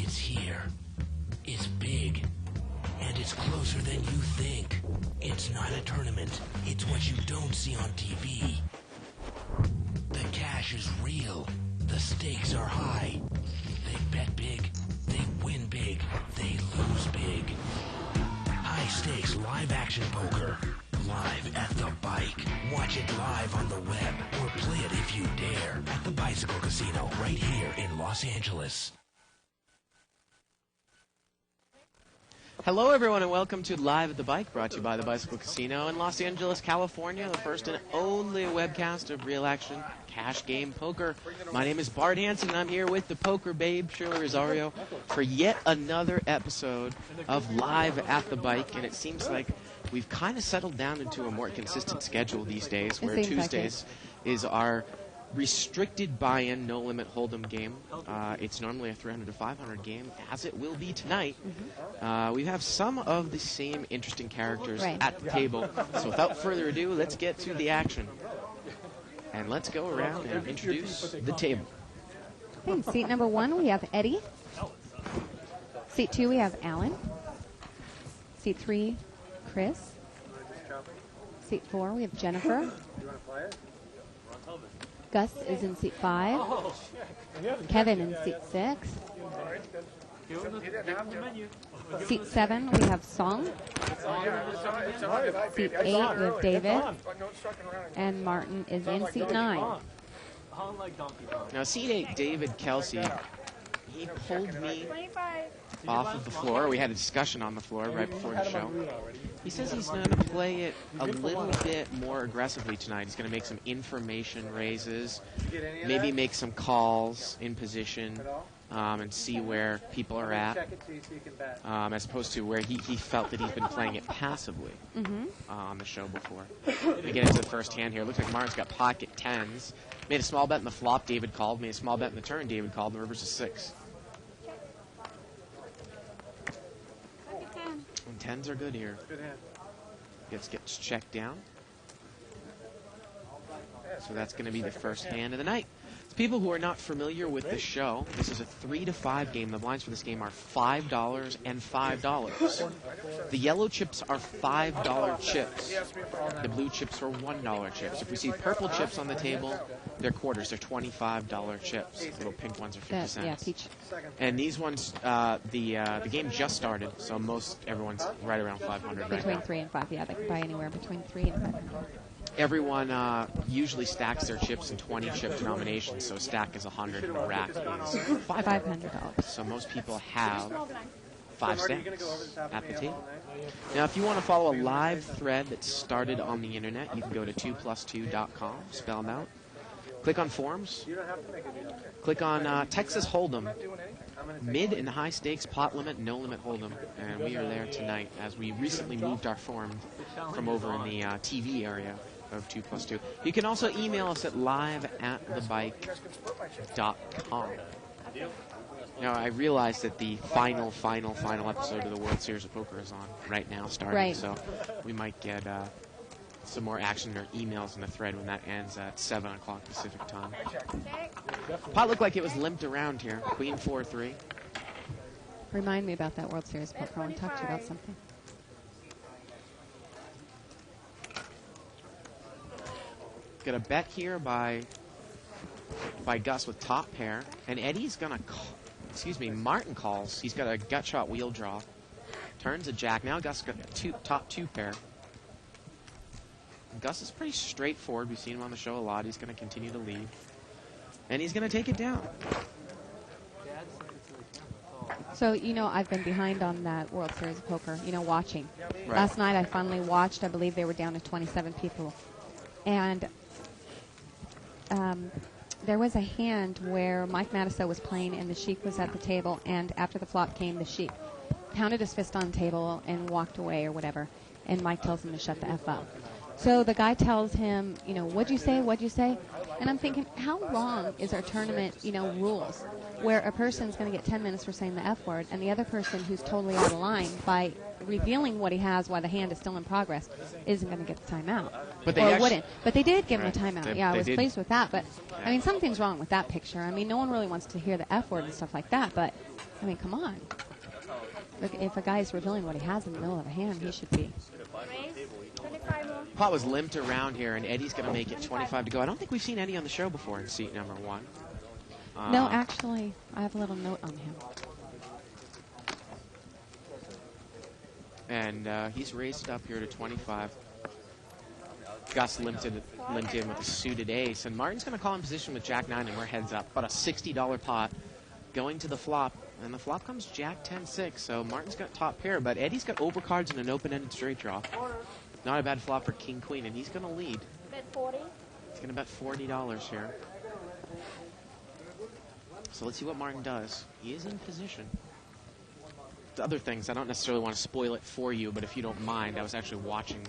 It's here. It's big. And it's closer than you think. It's not a tournament. It's what you don't see on TV. The cash is real. The stakes are high. They bet big. They win big. They lose big. High stakes live action poker. Live at the bike. Watch it live on the web or play it if you dare at the Bicycle Casino right here in Los Angeles. Hello, everyone, and welcome to Live at the Bike, brought to you by the Bicycle Casino in Los Angeles, California, the first and only webcast of real action cash game poker. My name is Bart Hanson, and I'm here with the poker babe, Shirley Rosario, for yet another episode of Live at the Bike, and it seems like we've kind of settled down into a more consistent schedule these days, where Tuesdays is our restricted buy-in, no-limit hold'em game. It's normally a 300 to 500 game, as it will be tonight. We have some of the same interesting characters at the table. So without further ado, let's get to the action. And let's go around and introduce the table. Okay, seat number 1, we have Eddie. Seat 2, we have Alan. Seat 3, Chris. Seat 4, we have Jennifer. Gus is in seat 5. Kevin in seat 6. Seat 7, we have Song. Seat 8, we have David. And Martin is in seat 9. Now, seat 8, David Kelsey, he pulled me off of the floor. We had a discussion on the floor right before the show. He says he's going to play it a little bit more aggressively tonight. He's going to make some information raises, maybe make some calls in position, and see where people are at, as opposed to where he felt that he's been playing it passively on the show before. We get into the first hand here. Looks like Martin's got pocket tens. Made a small bet in the flop, David called. Made a small bet in the turn, David called. The river's a 6. And tens are good here. Gets checked down. So that's going to be the first hand of the night. To people who are not familiar with the show, this is a 3 to 5 game. The blinds for this game are $5 and $5. The yellow chips are $5 chips. The blue chips are $1 chips. If we see purple chips on the table, they're quarters. They're $25 chips. The little pink ones are 50 cents. Yeah, peach. And these ones, the game just started, so everyone's right around 500 right Between now. 3 and 5, yeah, they can buy anywhere between 3 and 500. Everyone usually stacks their chips in 20-chip denominations, so a stack is 100 and a rack is $500. So most people have 5 stacks at the table. Now, if you want to follow a live thread that started on the internet, you can go to 2plus2.com, spell them out. Click on forums. Click on Texas Hold'em, mid and high stakes, pot limit, no limit Hold'em, and we are there tonight as we recently moved our forum from over in the TV area of 2plus2. You can also email us at liveatthebike.com. Now, I realize that the final episode of the World Series of Poker is on right now, starting, so we might get some more action or emails in the thread when that ends at 7 o'clock Pacific time. Pot looked like it was limped around here. Queen 4-3. Remind me about that World Series poker. I want to talk to you about something. Got a bet here by Gus with top pair, and Eddie's gonna Martin calls. He's got a gut shot wheel draw. Turns a jack. Now Gus got top 2 pair. Gus is pretty straightforward. We've seen him on the show a lot. He's going to continue to lead. And he's going to take it down. So, I've been behind on that World Series of Poker, watching. Right. Last night I finally watched. I believe they were down to 27 people. And there was a hand where Mike Matusow was playing and the Sheik was at the table. And after the flop came, the Sheik pounded his fist on the table and walked away or whatever. And Mike tells him to shut the F up. So the guy tells him, what'd you say? What'd you say? And I'm thinking, how long is our tournament, rules, where a person's going to get 10 minutes for saying the F word, and the other person who's totally out of line by revealing what he has while the hand is still in progress isn't going to get the timeout. But they wouldn't. But they did give him a Right. timeout. They I was did. pleased with that. But, something's wrong with that picture. No one really wants to hear the F word and stuff like that. But, come on. Look, if a guy's revealing what he has in the middle of a hand, he should be. Pot was limped around here, and Eddie's going to make it 25 to go. I don't think we've seen Eddie on the show before in seat number 1. No, actually, I have a little note on him. And he's raised up here to 25. Gus limped in with a suited ace, and Martin's going to call in position with Jack 9, and we're heads up. About a $60 pot going to the flop, and the flop comes Jack 10-6, so Martin's got top pair, but Eddie's got overcards and an open-ended straight draw. Not a bad flop for King Queen, and he's going to lead. Bet 40. He's going to bet $40 here. So let's see what Martin does. He is in position. The other things, I don't necessarily want to spoil it for you, but if you don't mind, I was actually watching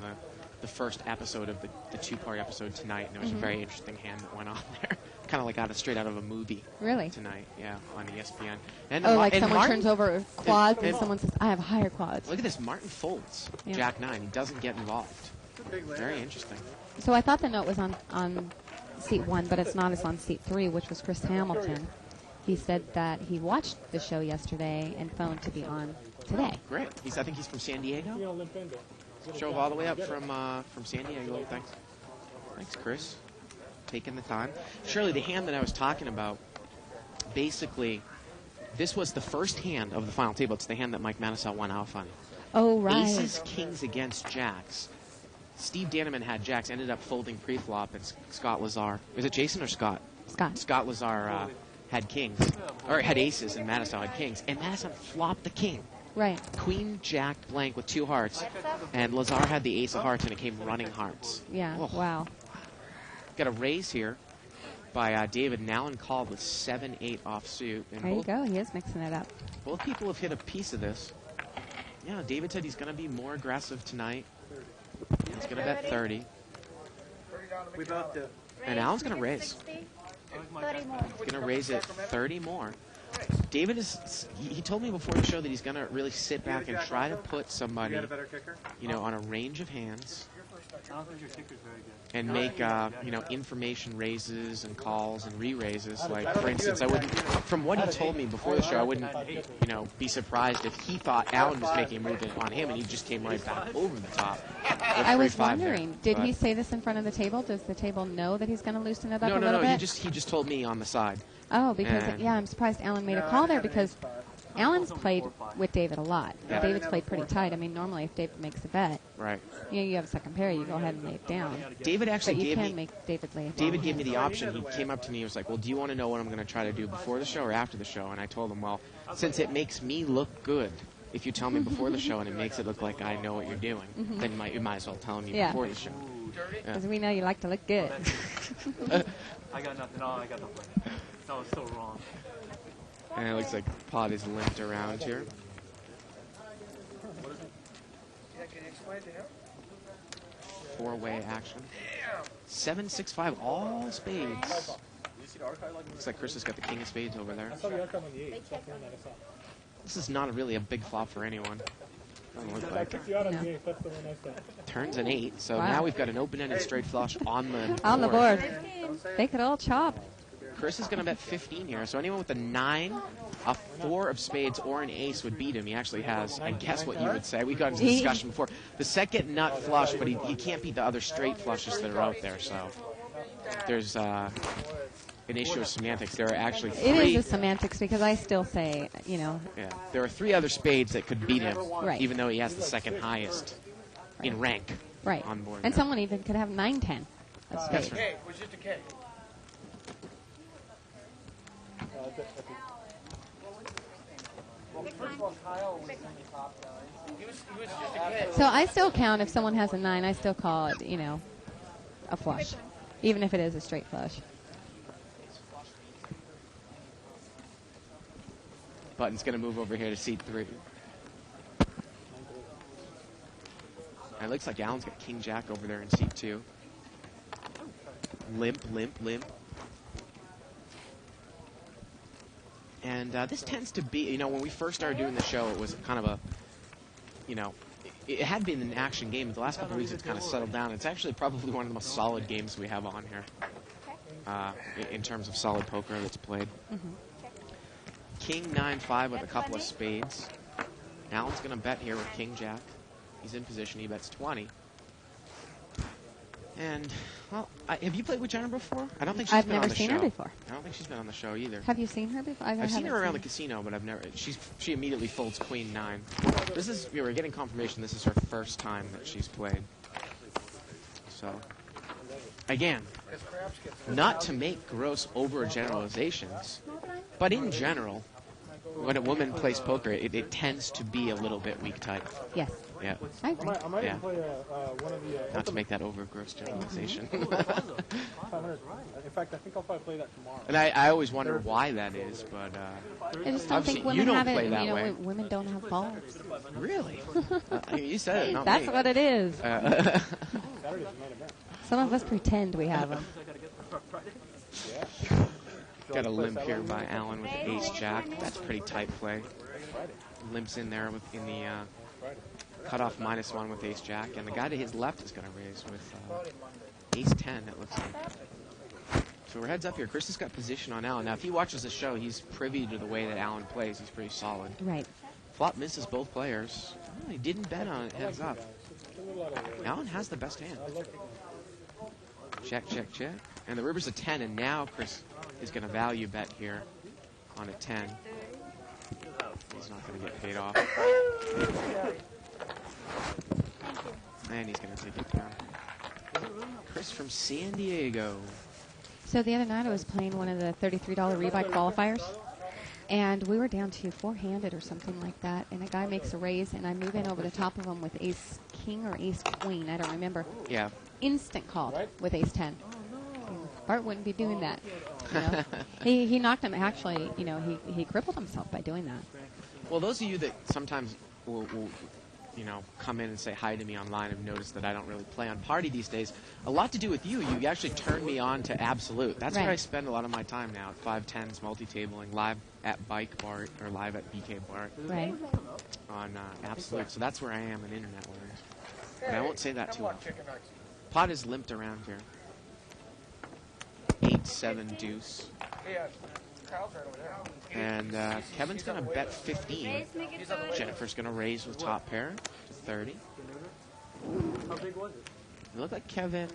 the first episode of the two-part episode tonight, and there was a very interesting hand that went on there. Kind of like straight out of a movie. Really? Tonight, yeah, on ESPN. And like and someone Martin, turns over quads and and- someone says, I have higher quads. Look at this, Martin folds Yeah. Jack 9. He doesn't get involved. Very interesting. So I thought the note was on seat 1, but it's not. It's on seat 3, which was Chris Hamilton. He said that he watched the show yesterday and phoned to be on today. Great. I think he's from San Diego. Drove all the way up from San Diego. Thanks, Chris. Taking the time. Shirley, the hand that I was talking about, basically, this was the first hand of the final table. It's the hand that Mike Manisal won alpha on. Oh, right. Aces, kings against jacks. Steve Daneman had jacks, ended up folding pre-flop, and Scott Lazar. Was it Jason or Scott? Scott. Scott Lazar had kings, or had aces, and Manisal had kings. And Manisal flopped the king. Right. Queen, jack, blank with 2 hearts. And Lazar had the ace of hearts, and it came running hearts. Yeah. Oh. Wow. Got a raise here by David, and Allen called with 7-8 offsuit. And There you go. He is mixing it up. both people have hit a piece of this. Yeah, David said he's going to be more aggressive tonight. He's going to bet 30. We both do. And Allen's going to raise. 30 more. He's going to raise it 30 more. David he told me before the show that he's going to really sit back and try to put somebody, You got a better kicker? on a range of hands I don't think your kicker's very good. and make, information raises and calls and re-raises. Like, for instance, from what he told me before the show, I wouldn't, be surprised if he thought Allen was making a move on him and he just came right back over the top. I was wondering, did he say this in front of the table? Does the table know that he's going to loosen it up a little bit? He just told me on the side. Oh, because, And- I'm surprised Alan made a call there because Alan's played with David a lot. Yeah. David's played pretty tight. Normally if David makes a bet, Right. you have a second pair, you go ahead and lay it down. David actually But you gave can me make David lay it down. David gave me the option. He came up to me. He was like, "Well, do you want to know what I'm going to try to do before the show or after the show?" And I told him, "Well, since it makes me look good, if you tell me before the show and it makes it look like I know what you're doing, then you might as well tell me Yeah. before the show." Because we know you like to look good. I got nothing. No, I got nothing. That was so wrong. And it looks like Pod is limped around here. Four-way action. 7-6-5, all spades. Looks like Chris has got the king of spades over there. This is not really a big flop for anyone. Doesn't look like it. No. Turns an 8, so Wow. now we've got an open-ended straight flush on the On the board. They could all chop. Chris is going to bet 15 here, so anyone with a 9, a 4 of spades, or an ace would beat him. He actually has, and guess what you would say? We got into this discussion before. The second nut flush, but he can't beat the other straight flushes that are out there, so there's an issue of semantics. There are actually 3. It is a semantics because I still say, Yeah, there are 3 other spades that could beat him, Right. even though he has the second highest in rank right. on board. And now. someone even could have 9-10 of That's spades. right. So I still count if someone has a 9, I still call it, a flush, even if it is a straight flush. Button's going to move over here to seat 3. And it looks like Alan's got King Jack over there in seat 2. Limp, limp, limp. And this tends to be, you know, when we first started doing the show, it was kind of a, you know, it had been an action game, but the last couple of weeks it's kind of settled down. It's actually probably one of the most solid games we have on here in terms of solid poker that's played. King 9-5 with a couple of spades. Alan's going to bet here with King Jack. He's in position. He bets 20. And, well, have you played with Jenna before? I don't think she's I've been on never the seen show. her before. I don't think she's been on the show either. Have you seen her before? I've seen her around the casino, but I've never. She immediately folds Queen 9. This is we're getting confirmation. This is her first time that she's played. So, again, not to make gross overgeneralizations, but in general, when a woman plays poker, it tends to be a little bit weak type. Yes. Yeah. I agree. I might Yeah. play one of the. Not to make that over gross generalization. 500. In fact, I think I'll probably play that tomorrow. And I always wonder why that is, but I just don't obviously think you women don't have it. play that You know, way. women don't have balls. Really? You said it, not That's me. what it is. Saturday's the main event. Some of us pretend we have them. Got a limp here by Alan with the ace jack. That's pretty tight play. Limps in there in the cutoff -1 with ace jack, and the guy to his left is going to raise with ace 10. It looks like. So we're heads up here. Chris has got position on Alan. Now, if he watches the show, he's privy to the way that Alan plays. He's pretty solid. Right. Flop misses both players. Oh, he didn't bet on it. Heads up. Alan has the best hand. Check, check, check. And the river's a 10, and now Chris is going to value bet here on a 10. He's not going to get paid off. And he's going to take it down. Chris from San Diego. So the other night I was playing one of the $33 rebuy qualifiers, and we were down to 4-handed or something like that, and a guy makes a raise, and I move in over the top of him with ace king or ace queen, I don't remember. Yeah. Instant called with ace 10. Bart wouldn't be doing that. You know? he knocked him, actually, you know, he crippled himself by doing that. Well, those of you that sometimes will you know, come in and say hi to me online have noticed that I don't really play on Party these days. A lot to do with you. You actually turned me on to Absolute. That's where I spend a lot of my time now, at 510s, multi-tabling, live at Bike Bart, or live at BK Bart Right. on Absolute. So that's where I am in internet-wise. But I won't say that too often. Pot is limped around here. 8-7 deuce. And Kevin's going to bet 15. Jennifer's going to raise with top pair to 30. How big was it? It looked like Kevin,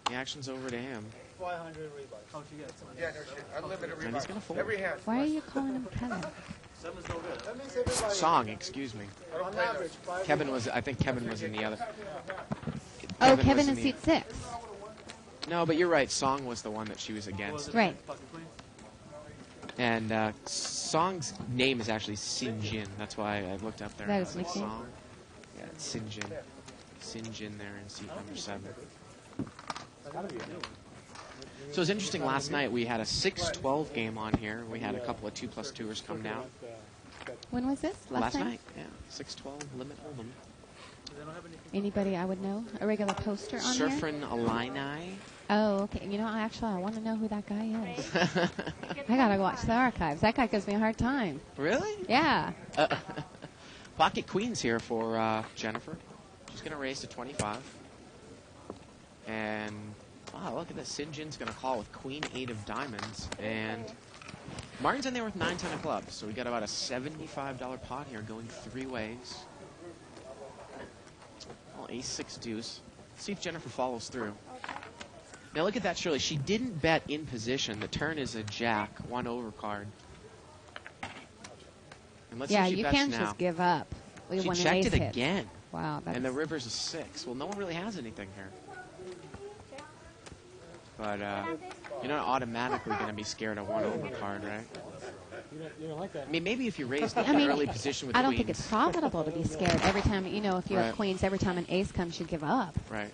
the action's over to him. 500 rebuys. How'd you get? Yeah, no shit. Unlimited And he's rebuy. going to fold. Every hand. Why are you calling him Kevin? Seven's no good. That means everybody. Song, excuse me. On average, 5. I think Kevin was in the other. Oh, was Kevin in in the- seat 6. No, but you're right. Song was the one that she was against. Right. Fucking queen. And Song's name is actually Sinjin. That's why I looked up there. That and is I was like, nickname? Song. Yeah, it's Sinjin. Sinjin there in seat number 7. So it was interesting. Last night we had a 6-12 game on here. We had a couple of 2+2ers come down. When was this? Last night, yeah. 6-12 limit hold'em. Anybody I would know? A regular poster on here? Surfin Illini. Oh, okay. You know, I want to know who that guy is. I got to watch the archives. That guy gives me a hard time. Really? Yeah. Pocket queens here for Jennifer. She's going to raise to 25. And, wow, look at this. Sinjin's going to call with queen 8 of diamonds. And Martin's in there with 9-10 of clubs. So we got about a $75 pot here going 3 ways. Well, ace 6 deuce. See if Jennifer follows through. Now look at that, Shirley. She didn't bet in position. The turn is a jack, 1 overcard. And let's Yeah, see if she you bets can't now. just give up She when an checked ace it hits. again. Wow. That's, And the river's a 6. Well, no one really has anything here. But, you're not automatically going to be scared of 1 overcard, right? You don't like that. I mean, maybe if you raise the I mean, early position with I don't queens. think it's profitable to be scared every time, you know, if you Right. have queens, every time an ace comes, you give up. Right.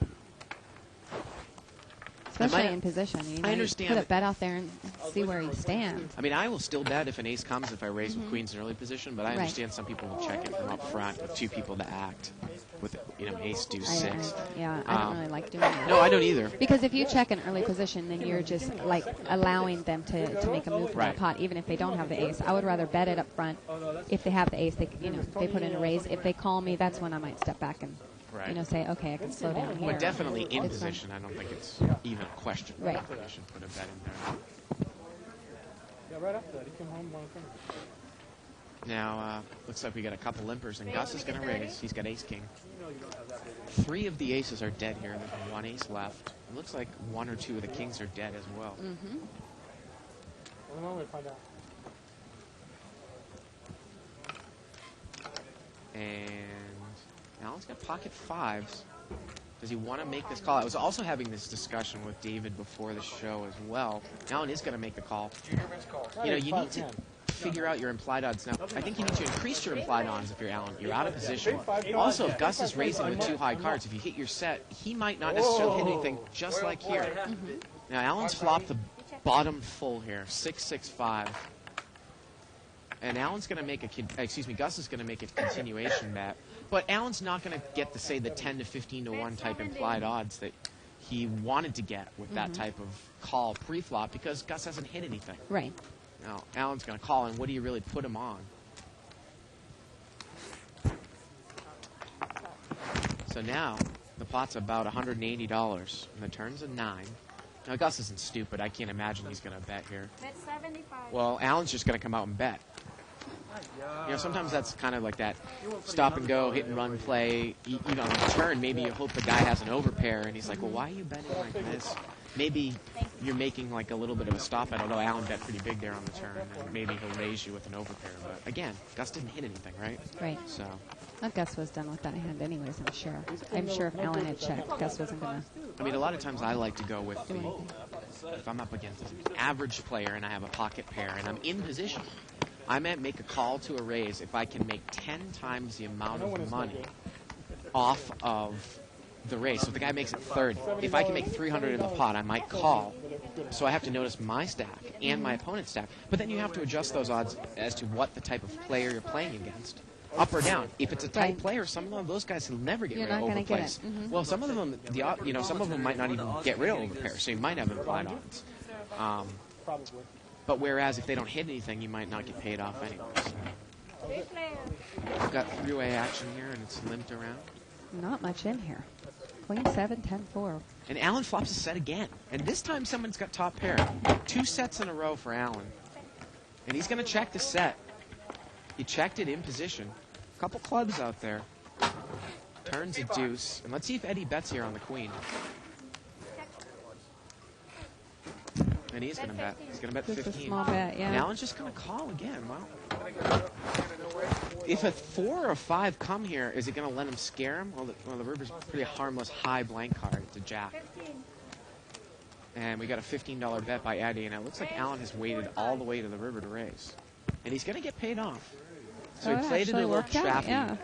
especially in position. You know, I understand You put a that- bet out there and see where he stands. I mean, I will still bet if an ace comes if I raise with queens in early position, but I Right. understand some people will check it from up front with two people to act with, ace, deuce, six. Yeah, I don't really like doing that. No, I don't either. Because if you check an early position, then you're just like allowing them to make a move from Right. the pot, even if they don't have the ace. I would rather bet it up front. If they have the ace, they they put in a raise. If they call me, that's when I might step back and Right. say, okay, I can slow down here. But definitely in It's fine. position, I don't think it's even a question. Right. I think I should put a bet in there. Yeah, right after that, he came home one thing. Now, looks like we got a couple limpers, and Gus is going to raise. He's got ace-king. 3 of the aces are dead here. There's 1 ace left. It looks like 1 or 2 of the kings are dead as well. Well, no, we find out. And Alan's got pocket 5s. Does he want to make this call? I was also having this discussion with David before the show as well. Alan is going to make the call. You need to figure out your implied odds. Now, I think you need to increase your implied odds if you're Alan. You're out of position. Also, if Gus is raising with 2 high cards, if you hit your set, he might not necessarily hit anything, just like here. Now, Alan's flopped the bottom full here, 6-6-5. And Alan's going to make Gus is going to make a continuation bet. But Alan's not going to get to, say, the 10 to 15 to 1 type implied odds that he wanted to get with that type of call pre-flop because Gus hasn't hit anything. Right. Now, Alan's going to call, and what do you really put him on? So now, the pot's about $180, and the turn's a 9. Now, Gus isn't stupid. I can't imagine he's going to bet here. Bet 75. Well, Alan's just going to come out and bet. Sometimes that's kind of like that stop and go, hit and run play. On the turn, maybe you hope the guy has an overpair, and he's like, well, why are you betting like this? Maybe you're making like a little bit of a stop bet, although Alan bet pretty big there on the turn, and maybe he'll raise you with an overpair. But again, Gus didn't hit anything, right? Right. So, Well, Gus was done with that hand anyways, I'm sure. I'm sure if Alan had checked, Gus wasn't going to. I mean, a lot of times I like to go with if I'm up against an average player and I have a pocket pair and I'm in position, I might make a call to a raise if I can make 10 times the amount of money off of the raise. So if the guy makes it 30, if I can make 300 in the pot, I might call. So I have to notice my stack and my opponent's stack. But then you have to adjust those odds as to what the type of player you're playing against. Up or down. If it's a tight Right. player, some of those guys will never get You're rid of not gonna get overplays. it. Well, some of them, some of them might not even get rid of overpairs, so you might have implied odds. Probably. But whereas if they don't hit anything, you might not get paid off anyway. So. Three players. We've got 3-way action here, and it's limped around. Not much in here. Queen 7, 10-4. And Alan flops a set again. And this time someone's got top pair. 2 sets in a row for Alan. And he's going to check the set. He checked it in position. A couple clubs out there. Turns a deuce. And let's see if Eddie bets here on the queen. And he's going to bet. He's going to bet Just a 15. small bet, yeah. And Alan's just going to call again. Well, if a 4 or a 5 come here, is it going to let him scare him? Well, the river's a pretty harmless high blank card. It's a jack. 15. And we got a $15 bet by Eddie, and it looks like Alan has waited all the way to the river to raise. And he's going to get paid off. So he played it a actually little worked out, trappy. yeah.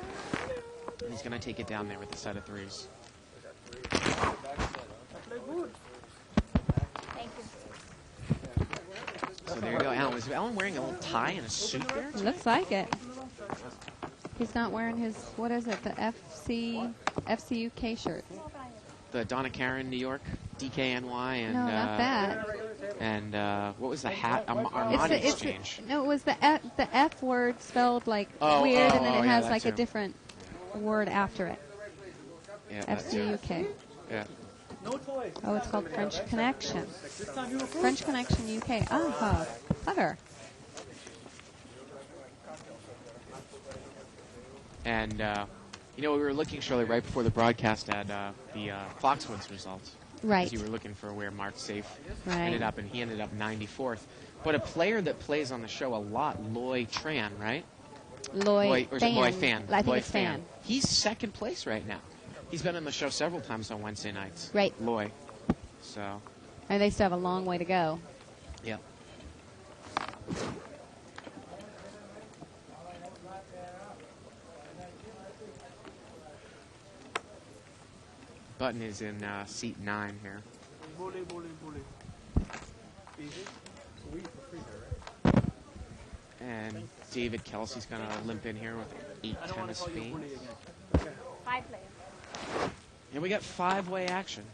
And he's going to take it down there with a set of 3s. Thank you. So there you go, Alan. Was Alan wearing a little tie and a suit there? Looks like it. He's not wearing his, what is it, the FCUK shirt. The Donna Karan, New York, DKNY, and No, not that. And what was the hat? Armani Exchange. No, it was the F word spelled like Oh, weird, oh, and then oh, it yeah, has that like a too. different word after it. Yeah, that too. FCUK. Yeah. Oh, it's called French Connection. French Connection UK. Ah, clever. And, we were looking, Shirley, right before the broadcast at the Foxwoods results. Right. Because you were looking for where Mark Safe Right. ended up, and he ended up 94th. But a player that plays on the show a lot, Loy Tran, right? Loy Or is it Fan. Loy Fan? I think Loy it's Fan. He's second place right now. He's been on the show several times on Wednesday nights. Right. Loy. So, And they still have a long way to go. yeah. Button is in seat 9 here. Easy. So we eat for free there, right? And David Kelsey's going to limp in here with 8-10 of spades. 5 players. And we got 5-way action.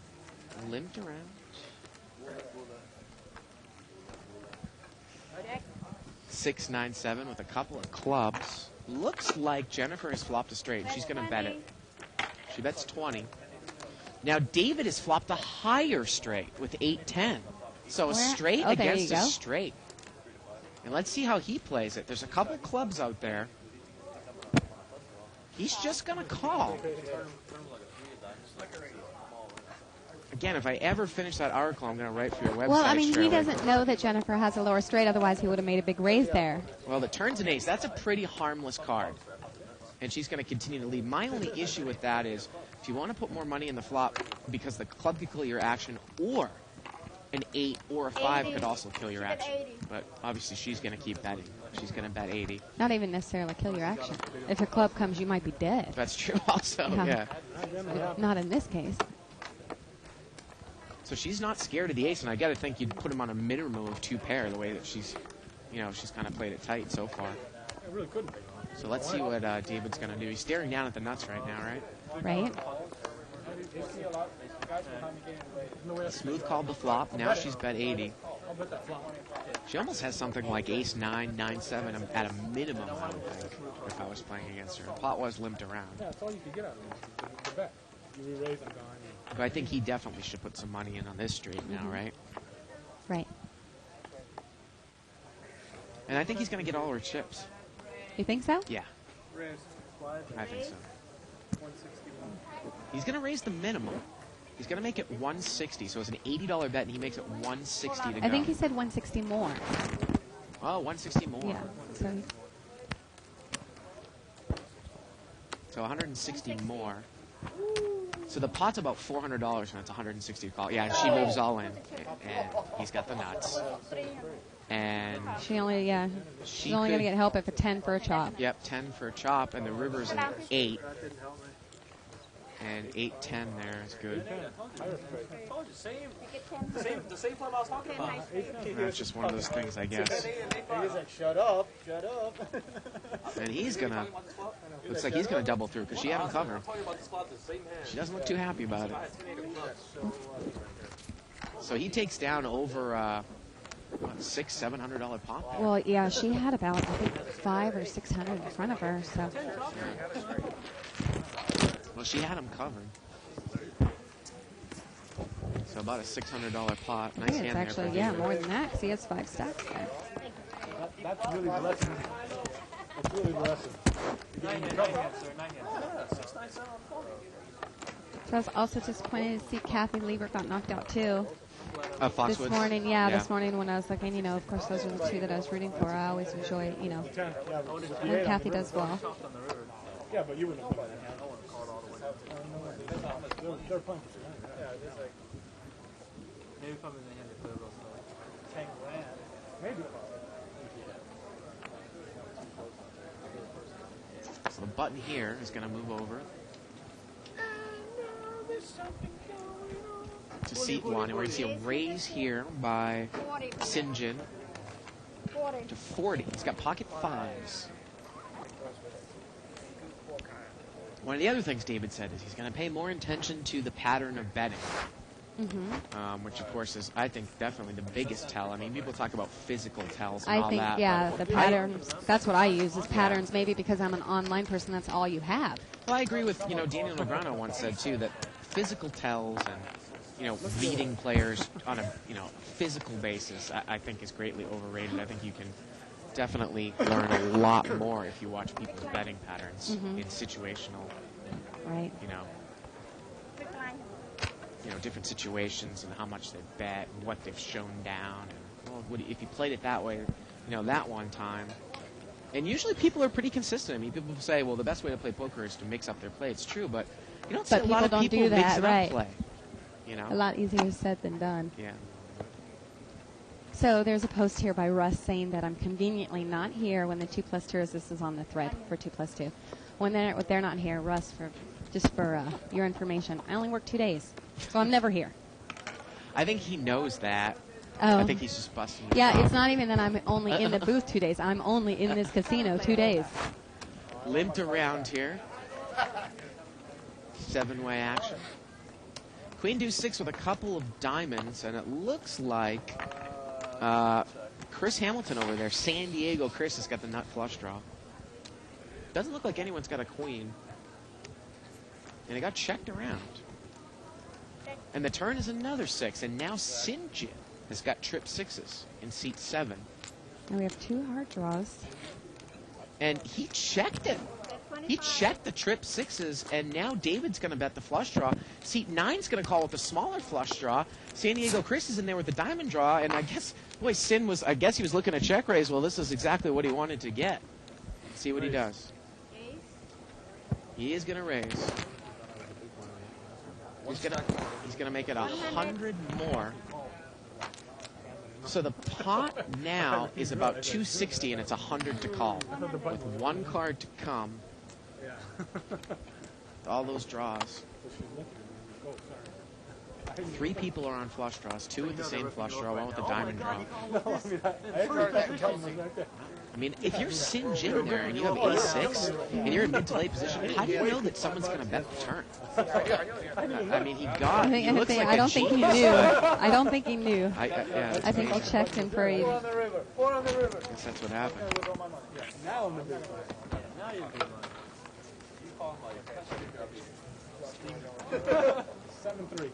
Limped around. 6-9-7 with a couple of clubs. Looks like Jennifer has flopped a straight. She's going to bet it. She bets 20. Now David has flopped a higher straight with 8-10. So a straight Oh, there against you a go. straight. And let's see how he plays it. There's a couple clubs out there. He's just going to call. Again, if I ever finish that article, I'm going to write for your website. Well, I mean, straight he away. doesn't know that Jennifer has a lower straight. Otherwise, he would have made a big raise there. Well, the turn's an ace. That's a pretty harmless card. And she's going to continue to lead. My only issue with that is if you want to put more money in the flop because the club could kill your action, or an 8 or a 5 could also kill your action. But obviously, she's going to keep betting. She's going to bet 80. Not even necessarily kill your action. If a club comes, you might be dead. That's true also, yeah. Not in this case. So she's not scared of the ace, and I got to think you'd put him on a minimum of 2 pair the way that she's kind of played it tight so far. I really couldn't be. So let's see what David's going to do. He's staring down at the nuts right now, right? Right? Smooth called the flop. Now she's bet 80. She almost has something like ace 9, 9, 7 at a minimum, I would think, if I was playing against her. The pot was limped around. Yeah, that's all you could get out of it. The bet. You re-raise and gone. But I think he definitely should put some money in on this street now, right? Right. And I think he's going to get all her chips. You think so? Yeah, I think so. He's going to raise the minimum. He's going to make it 160, so it's an $80 bet, and he makes it 160 to go. I think he said 160 more. Oh, 160 more. Yeah. So So 160 more. So the pot's about $400, and it's 160 to call. Yeah, and she moves all in, and he's got the nuts. And she's only going to get help if a 10 for a chop. Yep, 10 for a chop, and the river's an 8. And 8-10 there is good. The same club I was talking about. That's just one of those things, I guess. He's like, shut up, shut up. And he's gonna. Looks like he's gonna double through because she had him covered. She doesn't look too happy about it. So he takes down over $600-700 pot. Well, yeah, she had about, I think, 500 or 600 in front of her. So Well, she had him covered. So about a $600 pot. Nice I think hand it's there. actually, for yeah, David. more than that because he has 5 stacks there. That's really the lesson. That's really the lesson. So I was also disappointed to see Kathy Liebert got knocked out too. Foxwoods. This morning, this morning when I was looking, of course those are the two that I was rooting for. I always enjoy, when Kathy does well. Yeah, but you wouldn't have done that. They're playing for Maybe if I'm in the hand, they play real slow. 10 grand. Maybe. So the button here is going to move over to seat 1. And we're going to see a raise here by Sinjin to 40. He's got pocket 5s. One of the other things David said is he's going to pay more attention to the pattern of betting. Which, of course, is, I think, definitely the biggest tell. I mean, people talk about physical tells and all that. Yeah, the patterns, that's what I use is patterns, maybe because I'm an online person, that's all you have. Well, I agree with, Daniel Negreanu once said, too, that physical tells and, leading players on a, physical basis, I think is greatly overrated. I think you can definitely learn a lot more if you watch people's betting patterns in situational, Right. Different situations and how much they bet and what they've shown down. And, well, if you played it that way, that one time. And usually people are pretty consistent. I mean, people say, well, the best way to play poker is to mix up their play. It's true, but you don't see a lot of don't people do that, mixing right. up play. A lot easier said than done. Yeah. So there's a post here by Russ saying that I'm conveniently not here when the 2+2 is. This is on the thread for 2+2. When they're not here, Russ, for your information, I only work 2 days, so I'm never here. I think he knows that. Oh. I think he's just busting. Yeah, it's not even that I'm only in the booth 2 days. I'm only in this casino 2 days. Limped around here. 7-way action. Queen deuce 6 with a couple of diamonds, and it looks like Chris Hamilton over there, San Diego Chris, has got the nut flush draw. Doesn't look like anyone's got a queen. And it got checked around. And the turn is another 6, and now Sinjin has got trip 6s in seat 7. And we have 2 hard draws. And he checked it. He checked the trip 6s, and now David's going to bet the flush draw. Seat 9's going to call with the smaller flush draw. San Diego Chris is in there with the diamond draw, and I guess, boy, Sin was, I guess he was looking at check raise. Well, this is exactly what he wanted to get. See what he does. He is going to raise. He's going to make it 100 more. So the pot now is about 260, and it's 100 to call. With 1 card to come. All those draws. 3 people are on flush draws. 2 with the same flush draw, 1 with the diamond draw. I mean, if you're Sin Jin there and you have ace-6 and you're in mid-to-late position, how do you know that someone's going to bet the turn? I mean, he looks like I don't think he knew. I don't think he knew. Yeah, I think he checked and prayed. I guess that's what happened. Now I'm the big one. Now you're the big one. 7-3.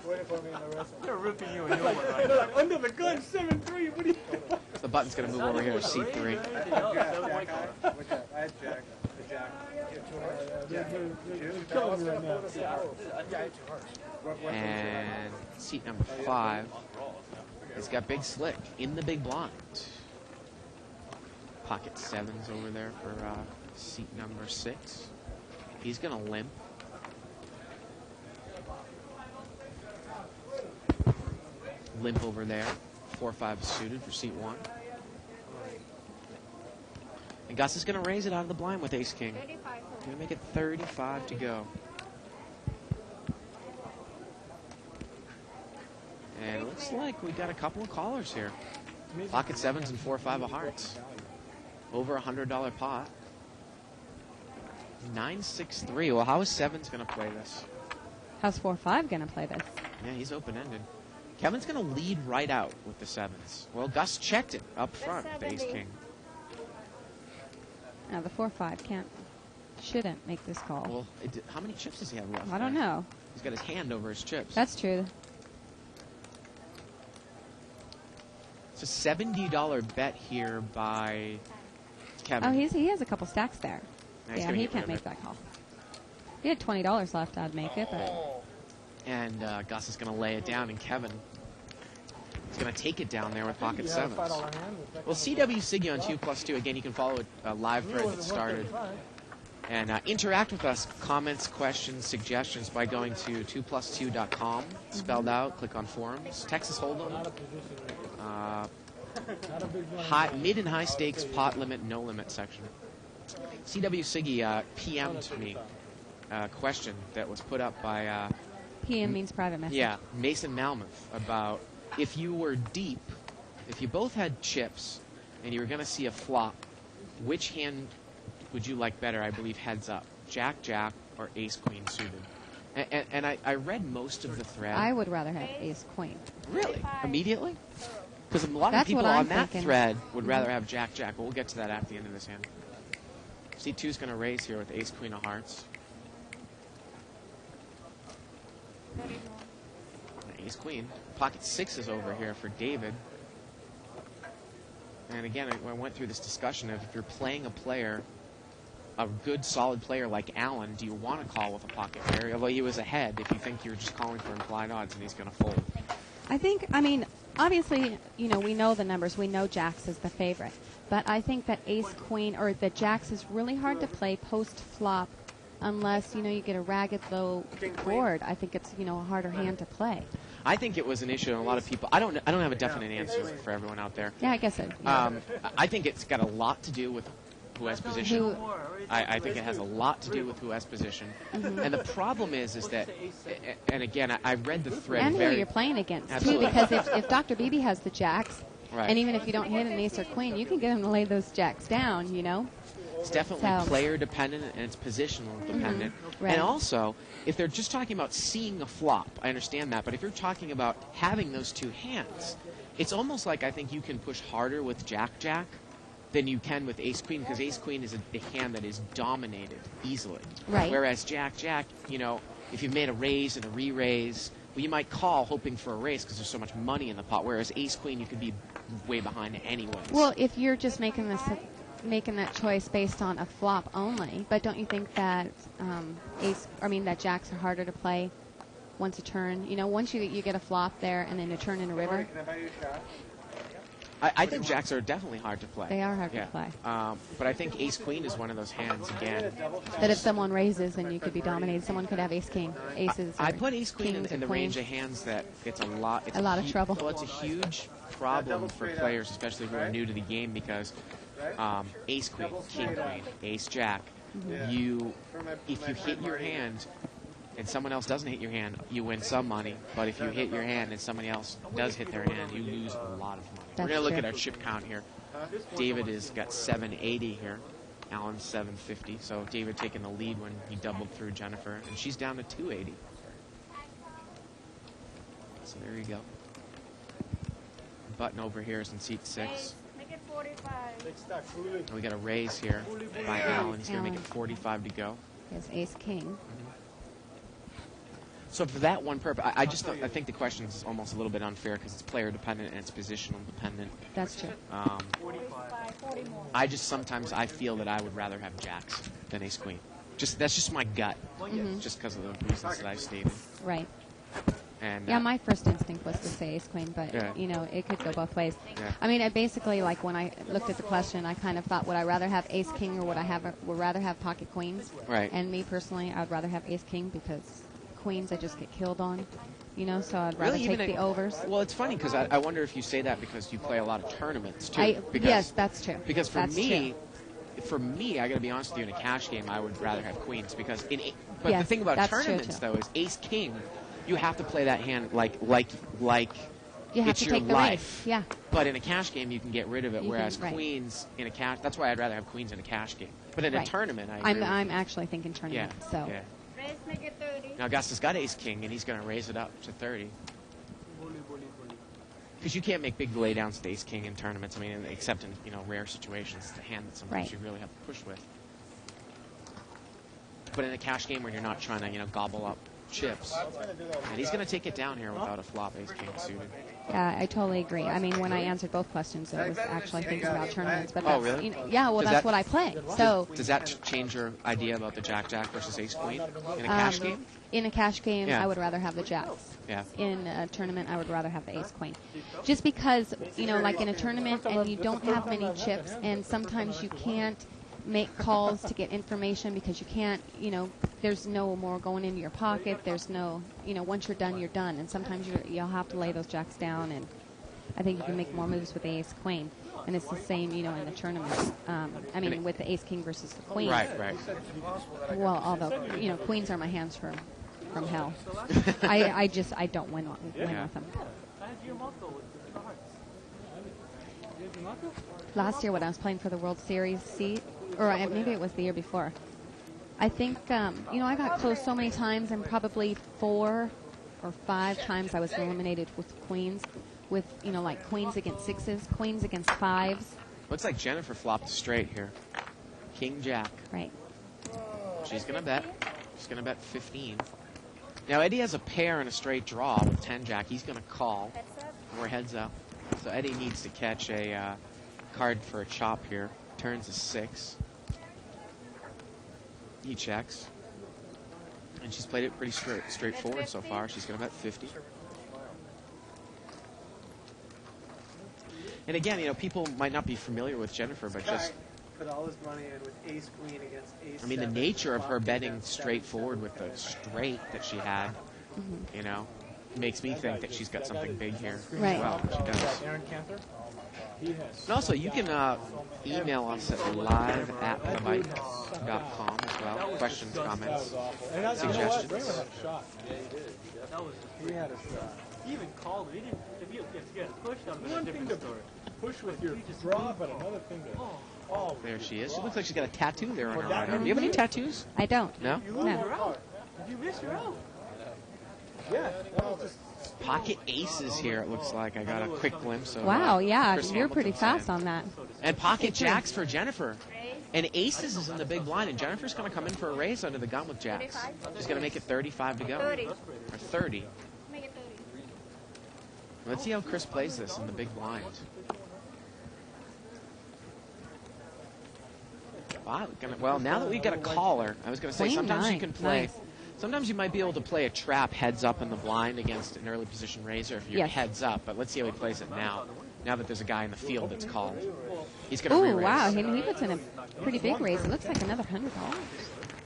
Waiting for me in the rest. They're ripping you a new one right They're like, under the gun, 7-3. What are you doing? The button's going to move over here to seat 3. I had Jack. The Jack. They're killing me right now. And seat number 5 has got Big Slick in the big blind. Pocket 7's over there for seat number 6. He's going to limp. Limp over there. 4-5 suited for seat 1. And Gus is going to raise it out of the blind with ace-king. Going to make it 35 to go. And it looks like we got a couple of callers here. Pocket 7s and 4-5 of hearts. Over $100 pot. 9-6-3. Well, how is 7's going to play this? How's 4-5 going to play this? Yeah, he's open-ended. Kevin's going to lead right out with the 7s. Well, Gus checked it up front with the ace-king. Now the 4-5 shouldn't make this call. Well, how many chips does he have left? I don't know. He's got his hand over his chips. That's true. It's a $70 bet here by Kevin. Oh, he has a couple stacks there. Now he's Yeah, gonna he get rid can't of make it. that call. If he had $20 left, I'd make it, but And Gus is going to lay it down, and Kevin is going to take it down there with pocket You have a 7s. $5 hand with that Well, CW Siggy on 2+2. Again, you can follow a live thread that started. And interact with us, comments, questions, suggestions by going to 2plus2.com, spelled out, click on forums. Texas Hold'em, mid and high stakes, pot limit, no limit section. CW Siggy PM'd me a question that was put up by, PM means private message. yeah, Mason Malmuth, about if you were deep, if you both had chips and you were going to see a flop, which hand would you like better? I believe heads up, Jack, Jack, or Ace, Queen suited. And I read most of the thread. I would rather have ace queen. Really? Immediately? Because a lot of That's people what I'm on that thinking. thread would rather have Jack, Jack, but we'll get to that at the end of this hand. C2's going to raise here with Ace, Queen of Hearts. Ace, Queen. Pocket 6 is over here for David. And again, I went through this discussion of if you're playing a player, a good, solid player like Allen, do you want to call with a pocket pair? Although he was ahead, if you think you're just calling for implied odds and he's going to fold. I mean, obviously, we know the numbers. We know Jacks is the favorite. But I think that ace queen or that Jacks is really hard to play post flop unless, you get a ragged low board. I think it's, a harder hand to play. I think it was an issue, and a lot of people. I don't have a definite answer for everyone out there. Yeah, I guess it. I think it's got a lot to do with who has position. Who- I think it has a lot to do with who has position. Mm-hmm. And the problem is that, and again, I read the thread And who very... you're playing against, Absolutely. too, because if Dr. Beebe has the jacks, Right. and even if you don't hit an ace or queen, you can get him to lay those jacks down, you know? It's definitely So- player dependent and it's positional dependent. Right. And also, if they're just talking about seeing a flop, I understand that. But if you're talking about having those two hands, it's almost like I think you can push harder with Jack-Jack than you can with Ace-Queen, because Ace-Queen is a hand that is dominated easily. Right. Whereas Jack-Jack, you know, if you've made a raise and a re-raise, well, you might call hoping for a raise because there's so much money in the pot. Whereas Ace-Queen, you could be way behind anyways. Well, if you're just making that choice based on a flop only, but don't you think that that jacks are harder to play once a turn? You know, once you get a flop there and then a turn in a river, Can I buy you a shot? I think jacks are definitely hard to play. They are hard to Yeah. play. But I think Ace-Queen is one of those hands, again. that if someone raises, then you could be dominated. Someone could have ace-king, aces. I or put Ace-Queen kings in or the range queens. of hands that it's a lot. It's A lot of trouble. Well, it's a huge problem for players, especially who are new to the game, because Ace-Queen, King-Queen, Ace-Jack, if you hit your hand and someone else doesn't hit your hand, you win some money. But if you hit your hand and somebody else does hit their hand, you lose a lot of money. We're That's going to look true. at our chip count here. David has got 780 here. Alan's 750. So David taking the lead when he doubled through Jennifer. And she's down to 280. So there you go. Button over here is in seat 6. Make it 45. And we got a raise here by Alan. He's going to make it 45 to go. Yes, ace-king. So for that one purpose, I think the question is almost a little bit unfair because it's player dependent and it's positional dependent. That's true. 45, 40 more. Sometimes I feel that I would rather have jacks than ace queen. That's just my gut, just because of the reasons that I stated. Right. And Yeah, my first instinct was to say ace-queen, but, Yeah. you know, it could go both ways. Yeah. I mean, I basically, like, when I looked at the question, I kind of thought, would I rather have ace-king or would rather have pocket queens? Right. And me, personally, I would rather have ace-king because queens I just get killed on, you know, so I'd rather Really, take the overs. Well, it's funny because I wonder if you say that because you play a lot of tournaments too. Yes, that's true. Because for That's me, true. I got to be honest with you, in a cash game, I would rather have queens because but the Yes, thing about that's true, tournaments too. though is ace king, you have to play that hand like You have it's to your take the life. race. Yeah. But in a cash game, you can get rid of it. You Whereas can, right. queens in a cash, that's why I'd rather have queens in a cash game. But in a Right. tournament, I agree with I'm you. actually thinking yeah, tournament, so. yeah. Raise, make it 30. Now Augusta's got ace king, and he's going to raise it up to 30. Because you can't make big laydowns with ace king in tournaments. I mean, except in rare situations, it's the hand that sometimes Right. you really have to push with. But in a cash game where you're not trying to gobble up chips, and he's going to take it down here without a flop ace king suited. Yeah, I totally agree. I mean, when I answered both questions, I was actually thinking about tournaments. But Oh, that's, really? you know, yeah, well, Does that's that- what I play. So Does that change your idea about the jack-jack versus ace-queen in a cash game? in a cash game, Yeah. I would rather have the jacks. Yeah. In a tournament, I would rather have the ace-queen. Just because, like in a tournament and you don't have many chips, and sometimes you can't make calls to get information because you can't, there's no more going into your pocket. There's no, once you're done, you're done. And sometimes you'll have to lay those jacks down, and I think you can make more moves with the ace-queen. And it's the same, in the tournaments. I mean, with the ace-king versus the queen. Right. Well, although, queens are my hands from hell. I don't win Yeah. with them. I have your motto with the cards. Last year when I was playing for the World Series seat, or maybe it was the year before, I think, I got close so many times, and probably 4 or 5 times I was eliminated with queens, with, like queens against 6s, queens against 5s. Looks like Jennifer flopped straight here. King-jack. Right. She's going to bet. She's going to bet 15. Now, Eddie has a pair and a straight draw with 10-jack. He's going to call. Heads up. We're heads up. So Eddie needs to catch a card for a chop here. Turns a 6. He checks. And she's played it pretty straightforward so far. She's going to bet 50. And again, people might not be familiar with Jennifer, but just, Put all his money in with ace queen against ace. I mean, the seven, nature of her flop betting against straightforward with the straight that she had, makes me think that she's got something big here Right. as well. She does. Aaron Cantor. He has. And also, you can email us at live@thebike.com as well. Questions, That comments. was awful. And that's Suggestions. Raymond had a shot. Yeah, he did. That was just He had a shot. He even called me. He didn't. If you get pushed, that would have One been a thing different to story. push with your draw, but another thing to. Oh, There she is. She looks like she's got a tattoo there on her Well, right that- arm. Do you have any tattoos? I don't. No? You No. lose your out. If you miss, you're out. yeah. That was just. Pocket aces here, it looks like. I got a quick glimpse of Wow, yeah, Chris you're pretty Hamilton's fast hand. on that. And pocket jacks for Jennifer. And aces is in the big blind, and Jennifer's going to come in for a raise under the gun with jacks. She's going to make it 35 to go. 30. Or 30. Make it 30. Let's see how Chris plays this in the big blind. Wow, well, now that we've got a caller, I was going to say, Queen sometimes you nine. can play. Nice. Sometimes you might be able to play a trap heads up in the blind against an early position raiser if you're Yes. heads up. But let's see how he plays it now. Now that there's a guy in the field that's called, he's going to Oh, re-raise. wow, he puts in a pretty big raise. It looks like another $100.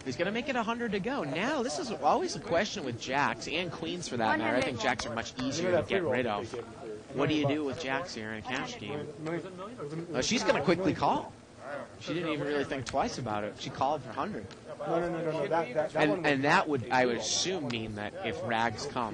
He's going to make it 100 to go. Now, this is always a question with jacks and queens for that matter. I think jacks are much easier to get rid of. What do you do with jacks here in a cash game? She's going to quickly call. She didn't even really think twice about it. She called for 100. No. That one. And that would, I would assume, mean that if rags come,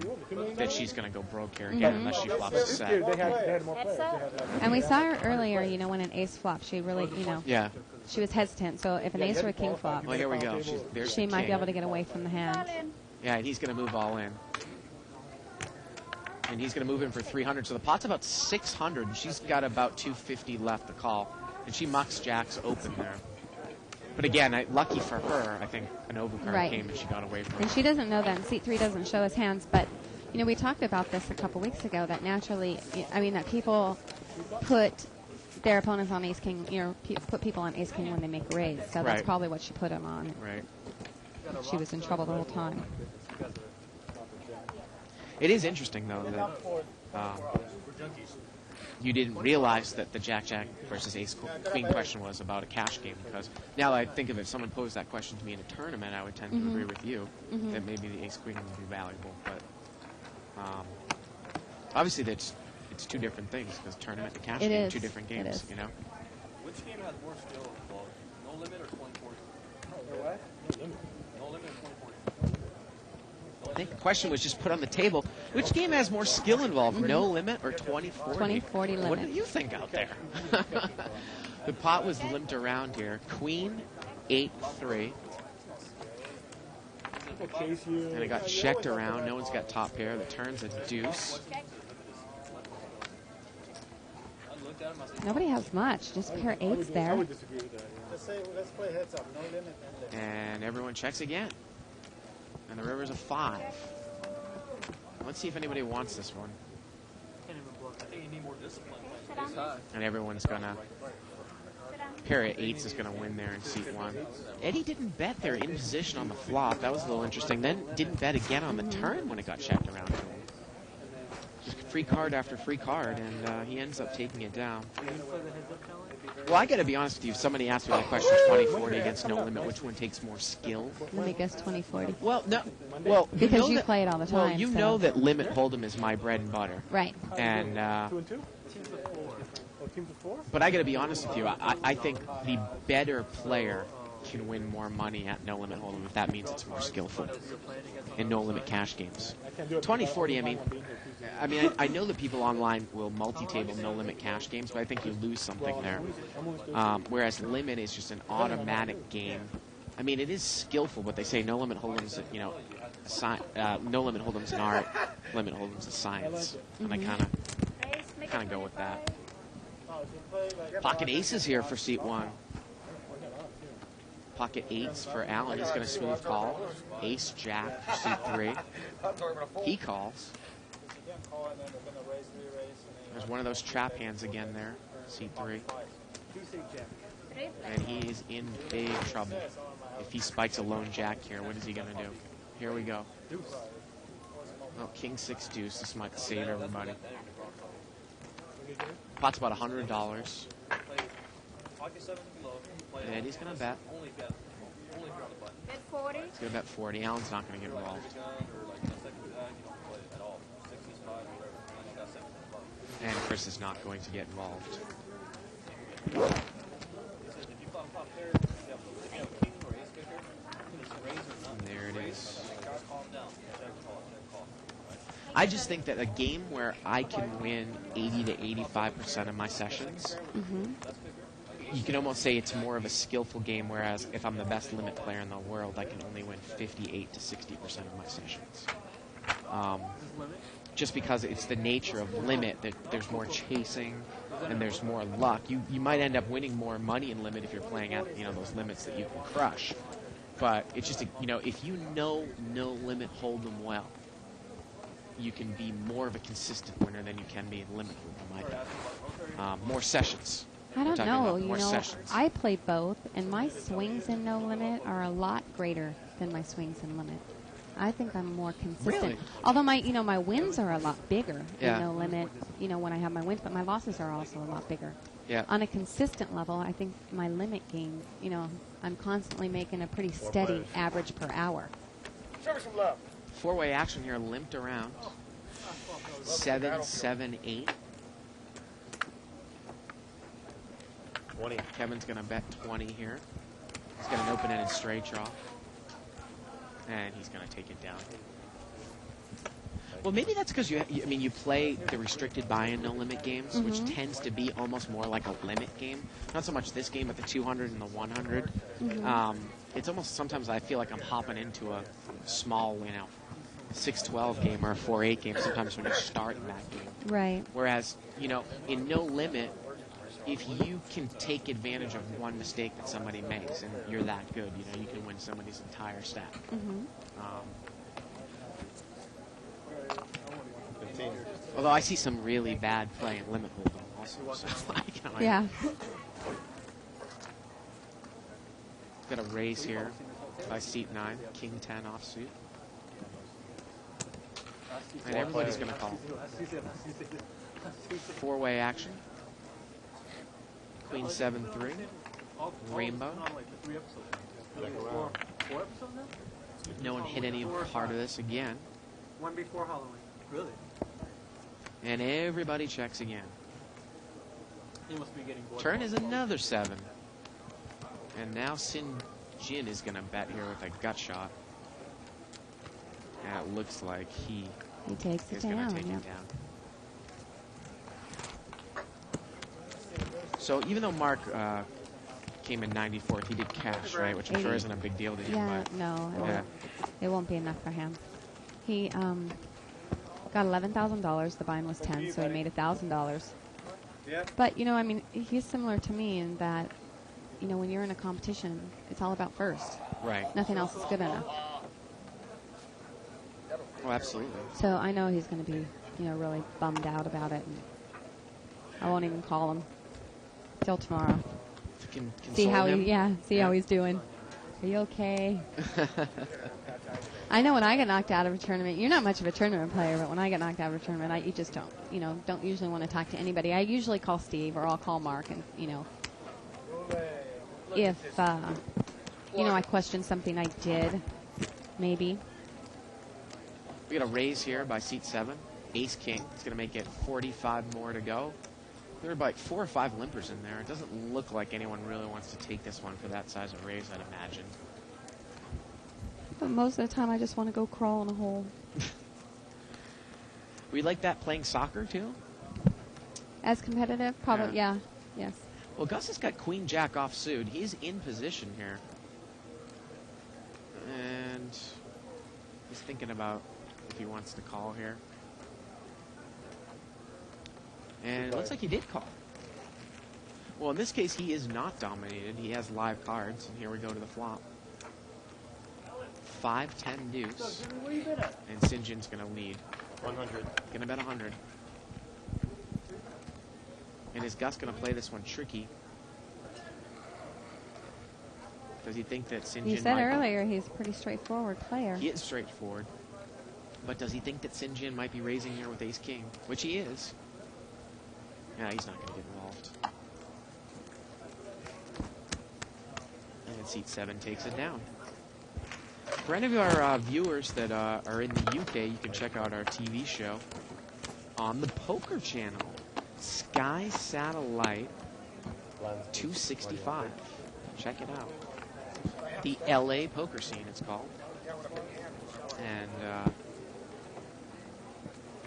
that she's going to go broke here again unless she flops a This year set. they had more players. They had And we saw her earlier, when an ace flop, she really, Yeah. she was hesitant. So if an ace or a king flop, Well, here we go. There's she the might be king. able to get away from the hand. Yeah, and he's going to move all in. And he's going to move in for 300. So the pot's about 600. And she's got about 250 left to call. And she mucks jacks open there. But again, lucky for her, I think an overcard Right. came and she got away from And it. she doesn't know that, and seat 3 doesn't show his hands. But, we talked about this a couple weeks ago, that naturally, that people put their opponents on ace king, put people on ace king when they make a raise. So that's Right. probably what she put him on. Right. She was in trouble the whole time. It is interesting, though, that you didn't realize that the Jack-Jack versus Ace-Queen question was about a cash game, because now that I think of it, if someone posed that question to me in a tournament, I would tend to agree with you that maybe the Ace-Queen would be valuable. But obviously, it's two different things, because tournament and cash It game are is. two different It games, is. Which game has more skill involved? No Limit or 2040? No Limit or 2040? I think the question was just put on the table. Which game has more skill involved, No Limit or 2040? 2040 limit. What do you think out there? The pot was limped around here. Queen, 8-3. And it got checked around. No one's got top pair. The turn's a deuce. Nobody has much. Just pair eights I there. would disagree with that. Let's play heads up. No limit. And everyone checks again. And the river's a 5. Let's see if anybody wants this one. Can't even block. I think you need more discipline. Sit down. And everyone's gonna. Pair of eights is gonna win there in seat 1. Eddie didn't bet there in position on the flop. That was a little interesting. Then didn't bet again on the turn when it got checked around to him. Just free card after free card, and he ends up taking it down. Are you going to play the heads up challenge? Well, I gotta be honest with you. If somebody asked me that question, 2040 against No Limit, which one takes more skill? Let me guess 2040. Well, no. Well, Because know you that- play it all the Well, time, you so- know that Limit Hold'em is my bread and butter. Right. And 2 and 2? Teams of 4. Oh, teams of 4? but I got to be honest with you. I think the better player can win more money at No Limit Hold'em if that means it's more skillful in No Limit cash games. I can't do it. 2040. I know that people online will multi-table No Limit cash games, but I think you lose something there. Whereas Limit is just an automatic game. I mean, it is skillful, but they say No Limit Hold'em's, No Limit Hold'em's an art, Limit Hold'em's a science, and I kind of go with that. Pocket aces here for seat 1. Pocket eights for Allen. He's going to smooth call. Ace jack for seat 3. He calls. There's one of those trap hands again there. Seat 3. And he's in big trouble. If he spikes a lone jack here, what is he going to do? Here we go. Oh, king 6 deuce. This might save everybody. Pot's about $100. Pocket 7 and below. Play And Eddie's going to bet. only bet. Only if you're on the button. Bet 40. He's going to bet 40. Allen's not going to get involved. Gun or like a second bag, you don't play it at all. 65 or whatever. Unless you got 7 and above. And Chris is not going to get involved. If you pop there, you have king or ace kicker, you can just raise or And not. there it is. Calm down. Check call. I just think that a game where I can win 80 to 85% of my sessions, you can almost say it's more of a skillful game, whereas if I'm the best limit player in the world, I can only win 58 to 60% of my sessions. Just because it's the nature of limit that there's more chasing and there's more luck. You might end up winning more money in limit if you're playing at those limits that you can crush. But it's just if you know no limit hold'em well, you can be more of a consistent winner than you can be in limit hold'em. I think. More sessions. I We're don't talking know. about more sessions. I play both, and my swings in no limit are a lot greater than my swings in limit. I think I'm more consistent. Really? Although my wins are a lot bigger Yeah. in no limit, when I have my wins, but my losses are also a lot bigger. Yeah. On a consistent level, I think my limit game, I'm constantly making a pretty steady average per hour. Show me some love. Four-way action here, limped around. 7, 7, 8. 20. Kevin's going to bet 20 here. He's got an open-ended straight draw. And he's going to take it down. Well, maybe that's because you play the restricted buy-in no-limit games, which tends to be almost more like a limit game. Not so much this game, but the 200 and the 100. It's almost sometimes I feel like I'm hopping into a small, 6-12 game or a 4-8 game sometimes when you start in that game. Right. Whereas, in no limit, if you can take advantage of one mistake that somebody makes and you're that good, you can win somebody's entire stack. 15. Although I see some really bad play in limit hold'em also. So Yeah. Got a raise here by seat 9, king 10 offsuit. And everybody's going to call. Four-way action. Queen 7-3. Rainbow. Four episodes now? No one hit any part of this again. One before Halloween. Really? And everybody checks again. He must be getting bored. Turn is another 7. And now Sin Jin is going to bet here with a gut shot. And it looks like he takes it is going down. to take Yep. it down. So even though Mark came in 94th, he did cash, right? Which I'm sure 80. isn't a big deal to him. Yeah, But no, yeah. it won't be enough for him. He got $11,000. The buy-in was 10, so he made $1,000. Yeah. But he's similar to me in that, when you're in a competition, it's all about first. Right. Nothing else is good enough. Oh, absolutely. So I know he's going to be, really bummed out about it. And I won't even call him till tomorrow. See how how he's doing. Are you okay? I know when I get knocked out of a tournament, you're not much of a tournament player, but when I get knocked out of a tournament, you just don't usually want to talk to anybody. I usually call Steve or I'll call Mark, and if I question something I did, maybe. We got a raise here by seat 7. Ace King. It's going to make it 45 more to go. There are like 4 or 5 limpers in there. It doesn't look like anyone really wants to take this one for that size of raise, I'd imagine. But most of the time, I just want to go crawl in a hole. We like that playing soccer, too? As competitive? Probably, yeah. Yes. Well, Gus has got Queen Jack offsuit. He's in position here. And he's thinking about if he wants to call here. And it looks like he did call. Well, in this case, he is not dominated. He has live cards. And here we go to the flop. 5-10 deuce. Where you been at? And Sin Jin's going to lead. 100. Going to bet 100. And is Gus going to play this one tricky? Does he think that Sin Jin You said might... earlier he's a pretty straightforward player. He is straightforward. But does he think that Sin Jin might be raising here with Ace King? Which he is. Yeah, he's not going to get involved. And seat 7 takes it down. For any of our viewers that are in the UK, you can check out our TV show on the Poker Channel. Sky Satellite 265. Check it out. The LA poker scene, it's called. And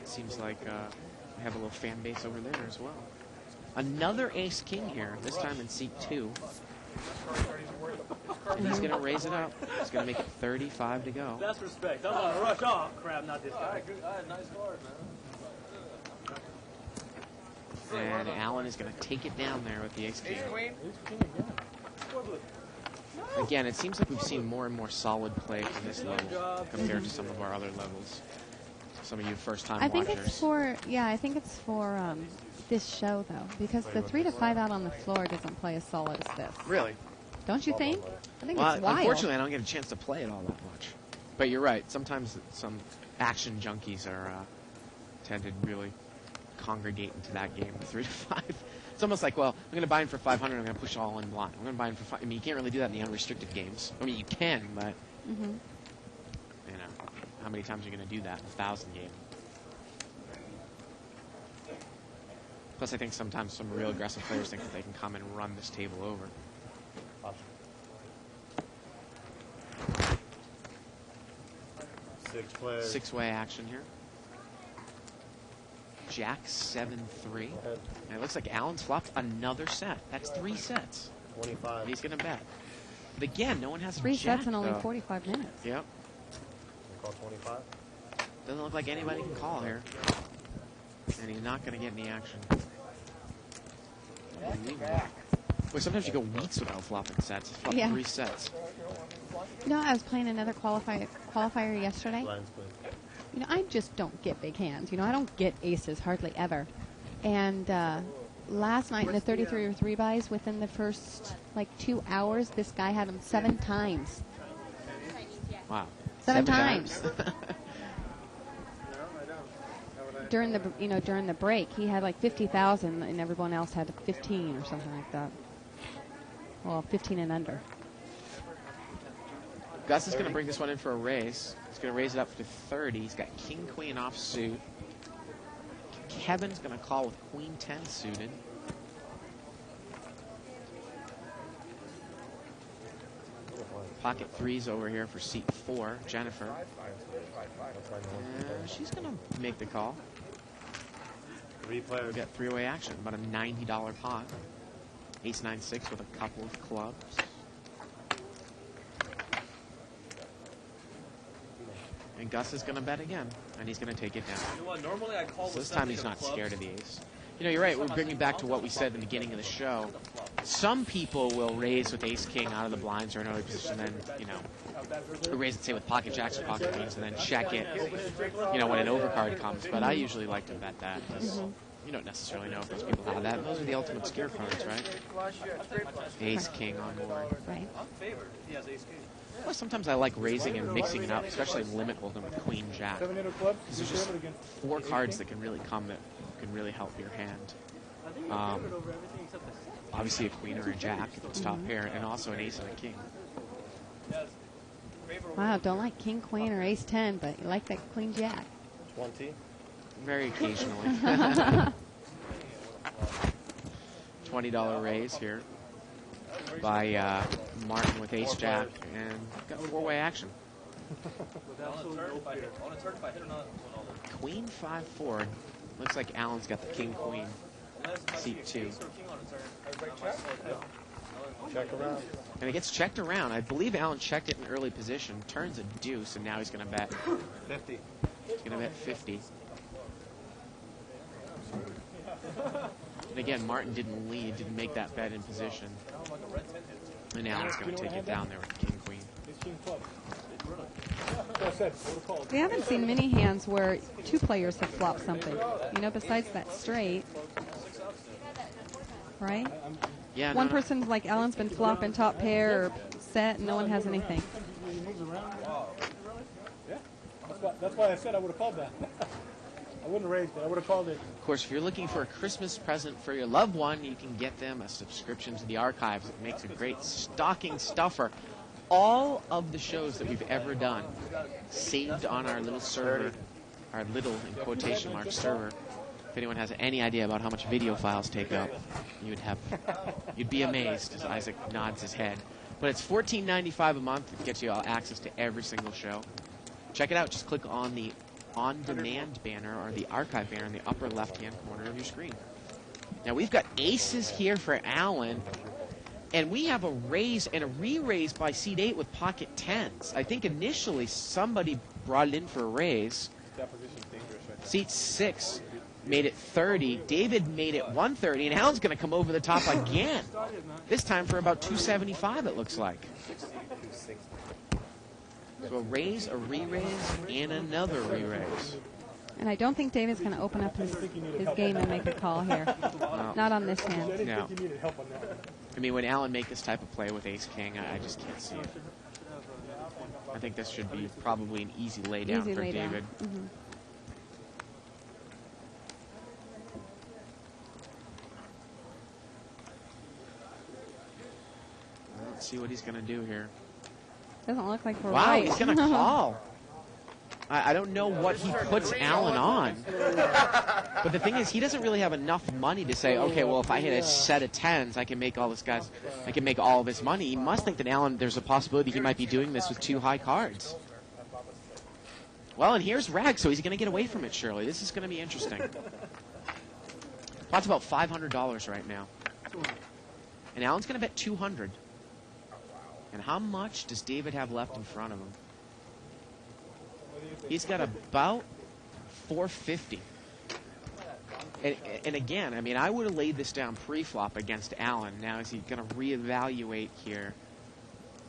it seems like we have a little fan base over there as well. Another ace king here, this time in seat 2. And he's going to raise it up. He's going to make it 35 to go. That's respect. That was a rush off. Crap, not this guy. Nice card, man. And Allen is going to take it down there with the ace king. Again, it seems like we've seen more and more solid play from this level compared to some of our other levels. Some of you first-time I think watchers. it's for this show though, because the 3 to 5 out on the floor doesn't play as solid as this. Really? Don't you think? I think Well, it's wild. unfortunately, I don't get a chance to play it all that much. But you're right. Sometimes some action junkies are tend to really congregate into that game, 3 to 5. It's almost like, well, I'm going to buy in for 500. I'm going to push all in blind. I'm going to buy in for 5. I mean, you can't really do that in the unrestricted games. I mean, you can, but you know, how many times are you going to do that in a 1,000 game? Plus, I think sometimes some real aggressive players think that they can come and run this table over. Six players. Six-way action here. Jack 7-3. And it looks like Allen's flopped another set. That's 3 sets. 25. And he's going to bet. But again, no one has 3 jack, sets in only though. 45 minutes. Yep. Call 25. Doesn't look like anybody can call here. And he's not going to get any action. Unbelievable. Well, sometimes you go weeks without flopping sets. He's flopped 3 sets. You know, I was playing another qualifier yesterday. Blinds, please. You know, I just don't get big hands. You know, I don't get aces hardly ever. And last night in the 33 or 3 buys, within the first, 2 hours, this guy had them 7 times. Wow. 7 times. During the break, he had 50,000, and everyone else had 15 or something like that. Well, 15 and under. Gus is going to bring this one in for a raise. He's going to raise it up to 30. He's got King, Queen offsuit. Kevin's going to call with Queen 10 suited. Pocket 3's over here for seat 4, Jennifer. She's going to make the call. 3 players. We got 3-way action, about a $90 pot. Ace 9-6 with a couple of clubs. And Gus is going to bet again, and he's going to take it down. You know what? Normally I call So this time he's not scared of the ace. You know, you're right. We're bringing back to what we said at the beginning of the show. Some people will raise with ace-king out of the blinds or in early position, then, raise it, say, with pocket jacks or pocket queens, and then check it, when an overcard comes. But I usually like to bet that because you don't necessarily know if those people have that. And those are the ultimate scare cards, right? Ace-king on board. Right. I'm favored if he has ace king. Well, sometimes I like raising and mixing it up, especially in limit hold'em with queen jack. Because there's just 4 cards that can really come that can really help your hand. Obviously a queen or a jack if it's top pair, and also an ace and a king. Wow, don't like king, queen, or ace 10, but you like that queen jack. 20. Very occasionally. $20 raise here by Martin with ace jack, and got 4-way action. Queen 5-4. Looks like Allen's got the king queen. Seat 2. Check around. And it gets checked around. I believe Allen checked it in early position, turns a deuce, and now he's going to bet. 50. He's going to bet 50. And again, Martin didn't lead, didn't make that bet in position. And Allen's going to take it down there with the king queen. We haven't seen many hands where 2 players have flopped something. Besides that straight. Right? Yeah. One person's like Allen's been flopping top pair or set, and no one has anything. Yeah. That's why I said I would have called that. I wouldn't have raised it. I would have called it. Of course, if you're looking for a Christmas present for your loved one, you can get them a subscription to the archives. It makes a great stocking stuffer. All of the shows that we've ever done saved on our little server, our little, in quotation marks, server, If anyone has any idea about how much video files take up, you'd be amazed as Isaac nods his head. But it's $14.95 a month. It gets you all access to every single show. Check it out. Just click on the on-demand banner or the archive banner in the upper left-hand corner of your screen. Now we've got aces here for Alan, and we have a raise and a re-raise by seed 8 with pocket 10s. I think initially somebody brought it in for a raise. That position's dangerous right Seat 6 made it 30. David made it 130, and Alan's going to come over the top again. This time for about 275, it looks like. So a raise, a re-raise, and another re-raise. And I don't think David's going to open up his game and make a call here. No. Not on this I hand. didn't No. think you needed help on that one. I mean, when Alan make this type of play with ace-king, I just can't see it. I think this should be probably an easy laydown Easy for lay down. David. Mhm. Let's see what he's going to do here. Doesn't look like we're Wow, right. he's going to call. I don't know what he puts Alan on. But the thing is, he doesn't really have enough money to say, okay, well, if I hit a set of 10s, I can make all this guy's, I can make all of his money. He must think that Alan, there's a possibility he might be doing this with 2 high cards. Well, and here's Rag, so he's going to get away from it, surely. This is going to be interesting. Pot's about $500 right now. And Alan's going to bet 200. And how much does David have left in front of him? He's got about 450. And again, I mean, I would have laid this down pre-flop against Alan. Now, is he going to reevaluate here?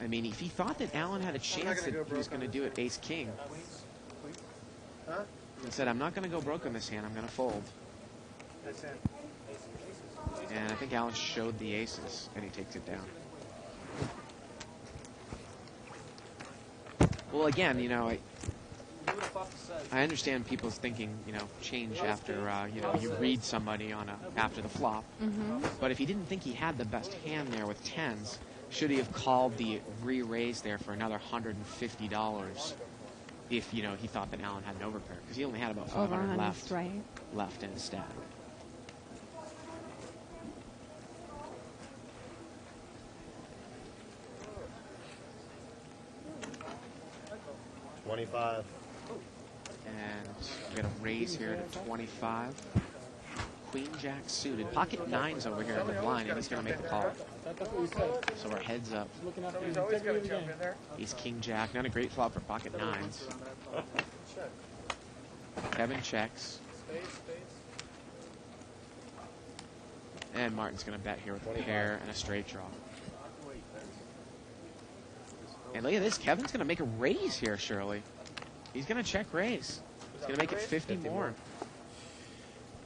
I mean, if he thought that Alan had a chance that he was going to do it ace-king, he said, I'm not going to go broke on this hand. I'm going to fold. And I think Alan showed the aces, and he takes it down. Well, again, you know, I understand people's thinking, you know, change after, you know, you read somebody on after the flop. Mm-hmm. But if he didn't think he had the best hand there with 10s, should he have called the re-raise there for another $150 if, you know, he thought that Alan had an overpair? Because he only had about Over 500 100, left, right. left in his stack. $25. And we got a raise here to 25. Queen Jack suited. Pocket 9's over here in the blind, and he's going to make the call. That's what we said. So we're heads up. Looking after the integrity of the game. He's King Jack. Not a great flop for pocket 9s. Kevin checks. And Martin's going to bet here with a pair and a straight draw. And look at this. Kevin's going to make a raise here, surely. He's going to check raise. He's going to make it 50 more.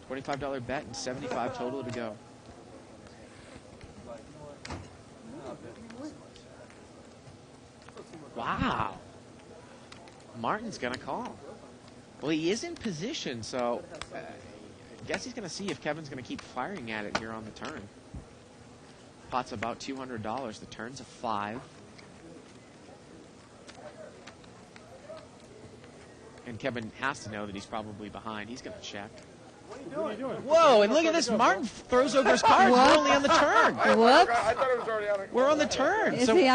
$25 bet and 75 total to go. Wow. Martin's going to call. Well, he is in position, so I guess he's going to see if Kevin's going to keep firing at it here on the turn. Pot's about $200. The turn's a 5. And Kevin has to know that he's probably behind. He's going to check. What are you doing? Whoa, and look at this. Martin throws over his cards. We're only on the turn. Whoops. I thought it was already on. We're on the turn. Is So, he,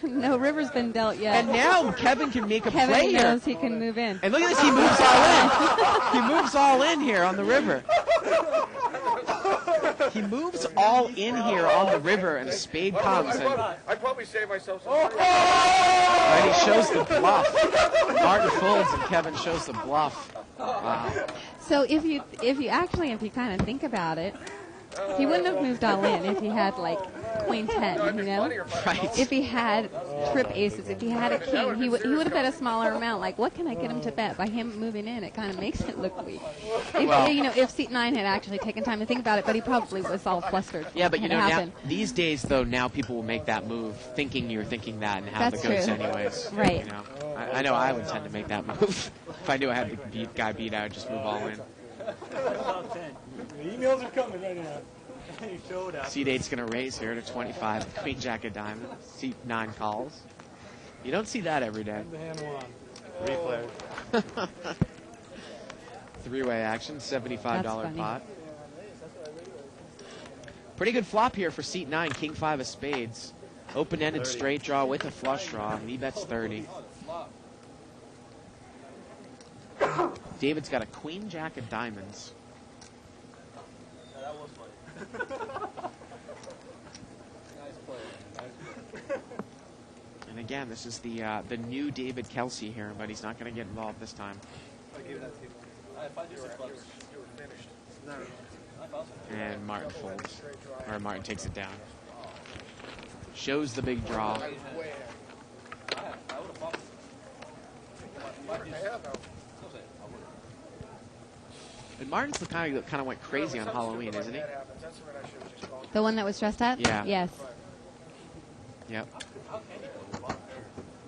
no river's been dealt yet. and now Kevin can make a play Kevin here. knows he can move in. And look at this. He moves all in. He moves all in here on the river. He moves all in here on the river, and a spade comes. And I'd probably save myself some. and he shows the bluff. Martin folds, and Kevin shows the bluff. Wow. So if you kind of think about it, he wouldn't have moved all in if he had like queen 10, you know? Right. If he had trip aces, if he had a king, he would have bet a smaller amount. Like, what can I get him to bet? By him moving in, it kind of makes it look weak. If, Well- you know, if seat 9 had actually taken time to think about it, but he probably was all flustered. Yeah, but you It know, now, happened. these days, though, now people will make that move thinking you're thinking that and have That's the goats true. anyways. Right. You know, I know I would tend to make that move. If I knew I had the guy beat, I would just move all in. About 10. The emails are coming right now. You showed up. Seat 8's going to raise here to 25. Queen Jack of Diamond. Seat 9 calls. You don't see that every day. The hand one. 3 players. Three-way action, $75 That's funny. pot. Pretty good flop here for seat 9, King 5 of spades. Open-ended straight draw with a flush draw, and he bets 30. David's got a queen jack of diamonds. Yeah, that was funny. Nice play. Nice play. And again, this is the new David Kelsey here, but he's not going to get involved this time. I gave that table. I find you some bucks. You were finished. No. I found some. And Martin folds. Or Martin takes it down. Shows the big draw. I was way ahead. I would have fought. I have, though. And Martin's the kind that went crazy on Halloween, isn't he? That happens. That's when I should have just gone. The one that was dressed up? Yeah. Yes. Yep.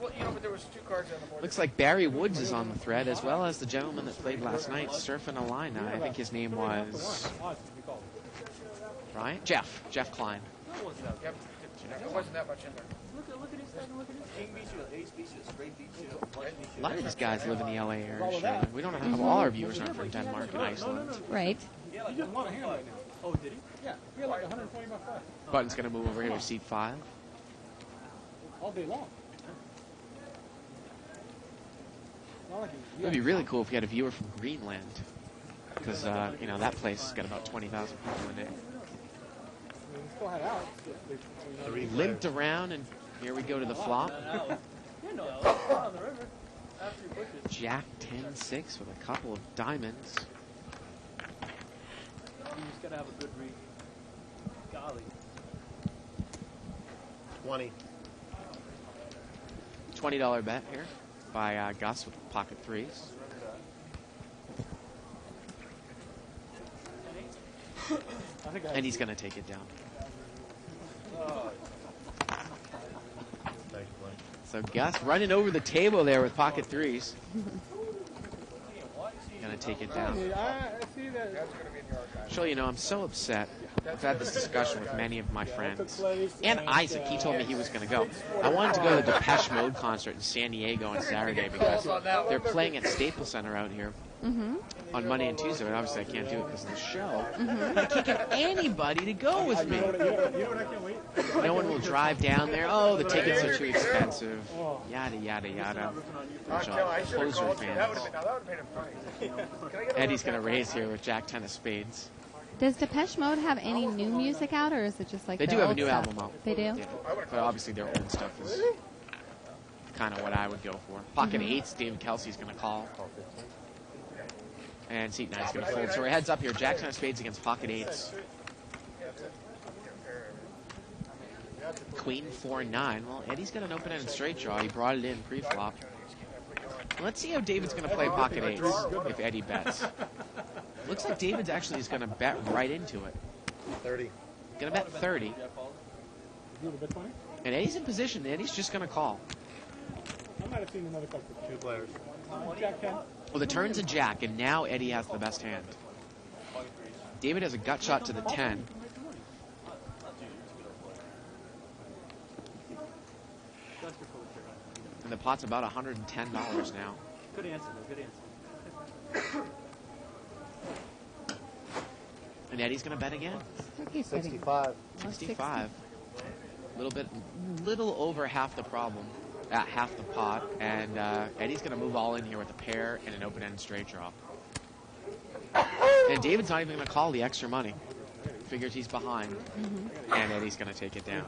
Well, you know, but there was 2 cards on the board. Looks like Barry Woods is on the thread, as well as the gentleman that played last night, surfing a line. I think his name was Ryan? Jeff Klein. Yep. There wasn't that much in there. Look at his thing. Look at his king beats you, ace beats you, straight beats you, flush beats you. A lot of these guys live in the LA area. Sure. We don't have all our viewers aren't from Denmark and Iceland. Right. Yeah, like He didn't want a hand right now. oh, did he? Yeah, he had like 120 by 5 Button's going to move over here to seat 5. all day long. Not like It would be really cool if we had a viewer from Greenland, because you know that place has got about 20,000 people a day. I mean, he still had out. He limped around, and here we go to the flop. You know, on the river. After you push it. Jack 10-6 with a couple of diamonds. You just gotta have a good read. Golly. 20. $20 bet here by Gus with pocket threes. I think And he's going to take it down. Thanks, Blake. So Gus running over the table there with pocket threes. Going to take it down. I see that. That's going to be in the archive. Actually, you know, I'm so upset. I've had this discussion with many of my friends. And Isaac, he told me he was going to go. I wanted to go to the Depeche Mode concert in San Diego on Saturday because they're playing at Staples Center out here on Monday and Tuesday. But obviously, I can't do it because of the show. I can't get anybody to go with me. You know what I can't wait? No one will drive down there. Oh, the tickets are too expensive. Yada, yada, yada. Bunch I of should have poser called you. That would fans. have made it funny. Can I get a Eddie's going to raise here with Jack 10 of spades. Does Depeche Mode have any new music out, or is it just like They their do have a old new stuff? album out. They do? Yeah. But obviously their old stuff is kind of what I would go for. Pocket eights, David Kelsey's going to call. And seat nine's going to fold. So we're heads up here. Jack 10 of spades against pocket eights. Queen 4-9. Well, Eddie's got an open-ended straight draw. He brought it in pre-flop. Let's see how David's going to play pocket eights if Eddie bets. Looks like David's actually is going to bet right into it. 30. Going to bet 30. You want to bet 20? And Eddie's in position. Eddie's just going to call. I might have seen another couple. 2 players. Jack 10. Well, the turn's a jack, and now Eddie has the best hand. David has a gut shot to the 10. And the pot's about $110 now. Good answer, though. Good answer. And Eddie's going to bet again. Okay, so 65. 65. Little over half the problem, at half the pot. And Eddie's going to move all in here with a pair and an open-end straight draw. And David's not even going to call the extra money. Figures he's behind. And Eddie's going to take it down.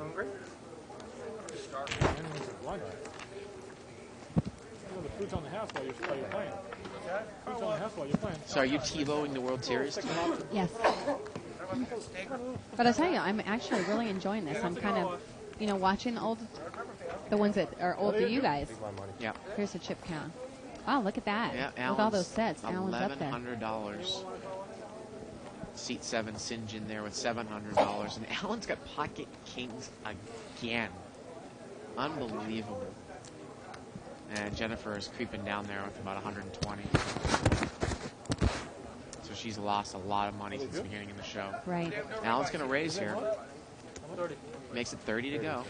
The food's on the house while you're playing. Food's on the house while you're playing. So are you TiVoing the World Series tonight? Yes. But I tell you, I'm actually really enjoying this. I'm kind of, watching the ones that are old to you guys. Yeah. Here's the chip count. Wow, look at that. Yeah, with all those sets, Alan's up there. $1,100. Seat 7 Singe in there with $700. And Alan's got pocket kings again. Unbelievable. And Jennifer is creeping down there with about 120. So she's lost a lot of money since the beginning of the show. Right. Alan's going to raise here. Makes it 30 to go.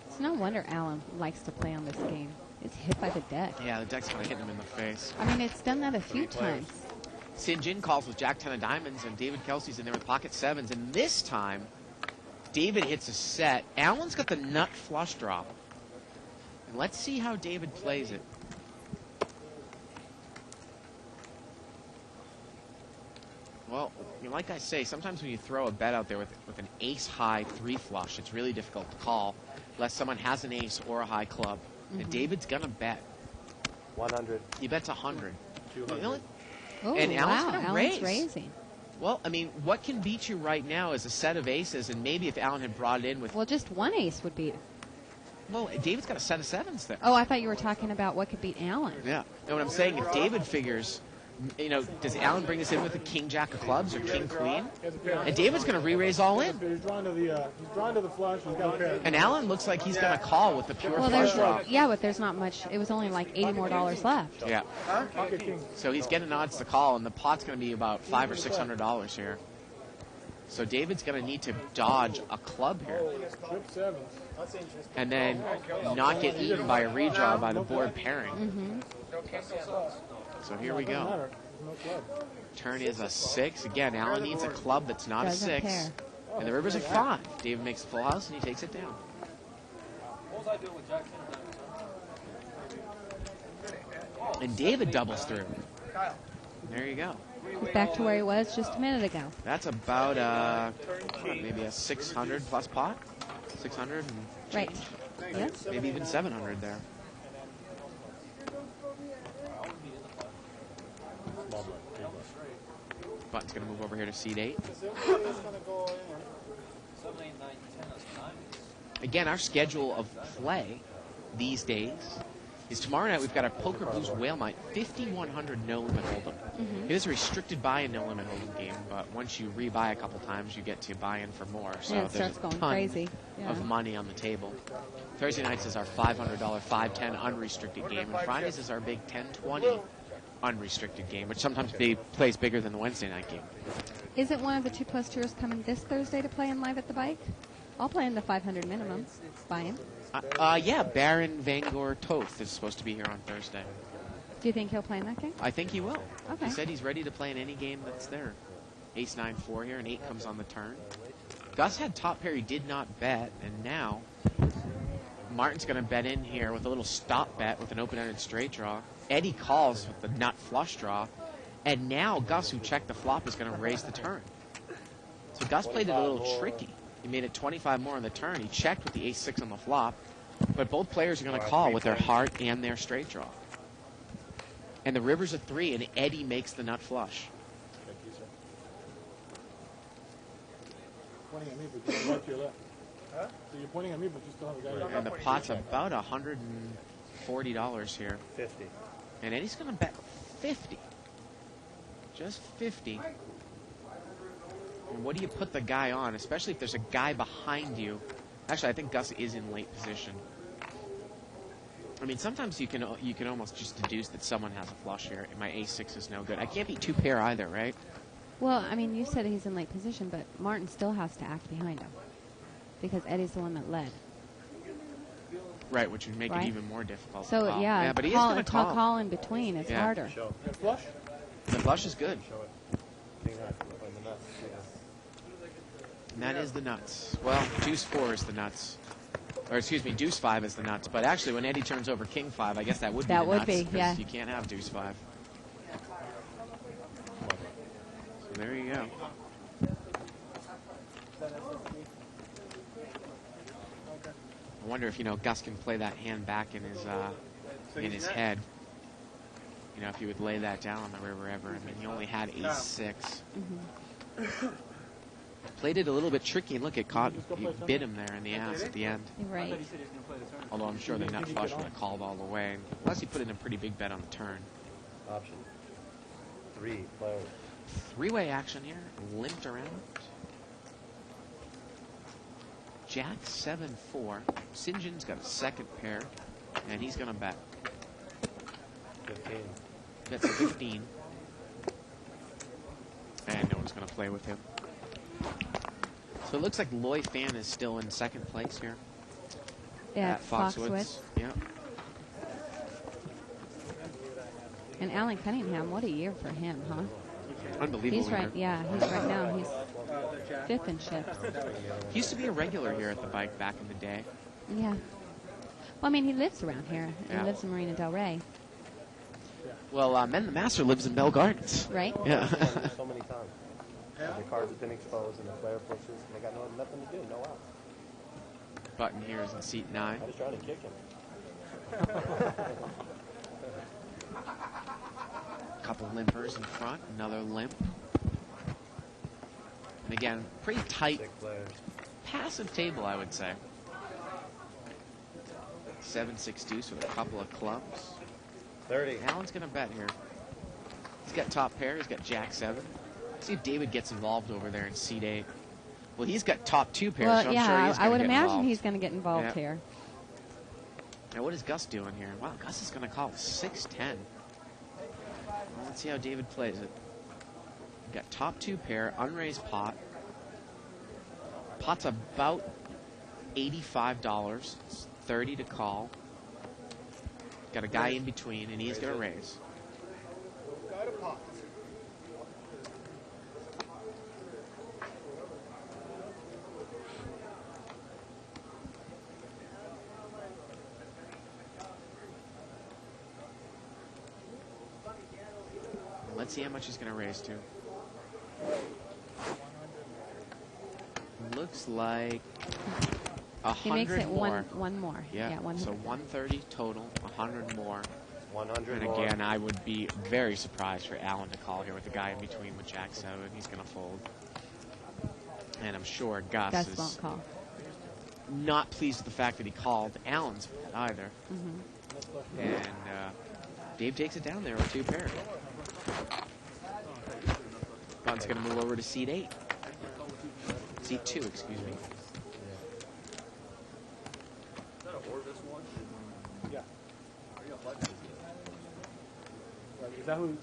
It's no wonder Alan likes to play on this game. It's hit by the deck. Yeah, the deck's kind of hitting him in the face. I mean, it's done that a few times. St. John calls with Jack 10 of diamonds, and David Kelsey's in there with pocket sevens. And this time, David hits a set. Alan's got the nut flush draw. And let's see how David plays it. Well, like I say, sometimes when you throw a bet out there with an ace-high 3 flush, it's really difficult to call unless someone has an ace or a high club. And David's going to bet. 100. He bets 100. 200. Oh, And Alan's wow. gonna Alan's raise. raising. Well, I mean, what can beat you right now is a set of aces, and maybe if Alan had brought it in with... Well, just one ace would beat. Well, David's got a set of sevens there. Oh, I thought you were talking about what could beat Alan. Yeah. And what I'm saying, if David figures, does Alan bring us in with a king jack of clubs or king queen? And David's going to re-raise all in. He's drawn to the flush. He's got a pair. And Alan looks like he's going to call with the pure Well, flush there's draw. yeah, but there's not much. It was only like $80 more left. Yeah. Pocket king. So he's getting odds to call, and the pot's going to be about $500 or $600 here. So David's going to need to dodge a club here, Trip sevens. and then not get eaten by a redraw by the board pairing. So here we Doesn't go. matter. There's no club. Turn is a 6. Again, Alan needs a club that's not Doesn't a 6. pair. And the river's a 5. David makes a full house, and he takes it down. What was I doing with Jack 10? And David doubles through. There you go. He's back to where he was just a minute ago. That's about maybe a 600 plus pot. 600 and Right. Yep. maybe even 700 there. Button's going to move over here to seat 8. 7, 8, 9, 10. That's 9. Again, our schedule of play these days is tomorrow night we've got our Poker Blues Whale Night 5100 no limit hold'em. It is a restricted buy-in no limit hold'em game, but once you rebuy a couple times, you get to buy in for more. So Yeah, it there's starts a going ton crazy. Yeah. of money on the table. Thursday nights is our $500 510 unrestricted game, and Fridays is our big 1020 unrestricted game, which sometimes plays bigger than the Wednesday night game. Isn't one of the 2+ tours coming this Thursday to play in Live at the Bike? I'll play in the 500 minimum. Buy-in. Yeah, Baron Vangor Toth is supposed to be here on Thursday. Do you think he'll play in that game? I think he will. Okay. He said he's ready to play in any game that's there. Ace 9-4 here, and 8 comes on the turn. Gus had top pair, he did not bet, and now Martin's going to bet in here with a little stop bet with an open-ended straight draw. Eddie calls with the nut flush draw, and now Gus, who checked the flop, is going to raise the turn. So Gus played it a little tricky. He made it 25 more on the turn. He checked with the ace-6 on the flop, but both players are going to call with their heart and their straight draw. And the river's a 3, and Eddie makes the nut flush. Pointing at me, but you have to your left. Huh? So you're pointing at me, but you still have a guy. Right. And the pot's about $140 here. 50. And Eddie's going to bet 50. Just 50. And what do you put the guy on, especially if there's a guy behind you? Actually, I think Gus is in late position. I mean, sometimes you can almost just deduce that someone has a flush here. And my ace-6 is no good. I can't be 2-pair either, right? Well, I mean, you said he's in late position, but Martin still has to act behind him because Eddie's the one that led. Right, which would make Right. it even more difficult. So, to call. yeah, but he is going to call. call in between is Yeah. harder. You got flush? The flush is good. Show it. King high. Playing the nuts. And that is the nuts. Well, deuce 4 is the nuts. Or excuse me, deuce 5 is the nuts. But actually, when Eddie turns over king 5, I guess that would be That the would nuts. be, 'Cause yeah. you can't have deuce 5. So there you go. I wonder if, Gus can play that hand back in his head. If he would lay that down on the river ever. I mean, he only had ace-6. Played it a little bit tricky, and look, he bit him there in the ass at the end. Right. He said he was going to play the turn. Although I'm sure the nut flush would have called all the way. Plus, he put in a pretty big bet on the turn. Option. 3. Close. Three-way action here. Limped around. Jack 7-4. St. John's got a second pair, and he's going to bet. 15. That's 15. And no one's going to play with him. So it looks like Loy Fan is still in second place here. Yeah, At Foxwoods. Foxwoods. Yeah. And Alan Cunningham, what a year for him, huh? Unbelievable. He's right. leader. Yeah, he's right now. He's fifth in chips. He used to be a regular here at the bike back in the day. Yeah. Well, I mean, he lives around here. Yeah. He lives in Marina Del Rey, Well, Men the Master lives in Bell Gardens. right? Yeah. So many times. The cars have been exposed and the player pushes. And they got nothing to do. No out. Button here is in seat 9. I just trying to kick him. Couple limpers in front, another limp. And again, pretty tight, 6 players. passive table, I would say. 7-6 deuce with a couple of clubs. 30. Alan's going to bet here. He's got top pair, he's got jack 7. See if David gets involved over there in seat 8. Well, he's got top 2 pairs, Well, so I'm yeah, sure he's I going would to get imagine involved. he's going to get involved Yeah. here. Now, what is Gus doing here? Wow, Gus is going to call 6-10. Well, let's see how David plays it. Got top 2 pair, unraised pot. Pot's about $85. It's 30 to call. Got a guy in between, and he's going to raise. Let's see how much he's going to raise to. Looks like He makes 100 it more. one more. Yeah, one so more. 130 total, 100 more. 100 And more. again, I would be very surprised for Allen to call here with the guy in between with Jack 7. He's going to fold. And I'm sure Gus Gus is won't call. not pleased with the fact that he called Allen's bet either. Mm-hmm. And Dave takes it down there with 2 pair. Bun's going to move over to seat 8. Seat 2, excuse me. Is that who?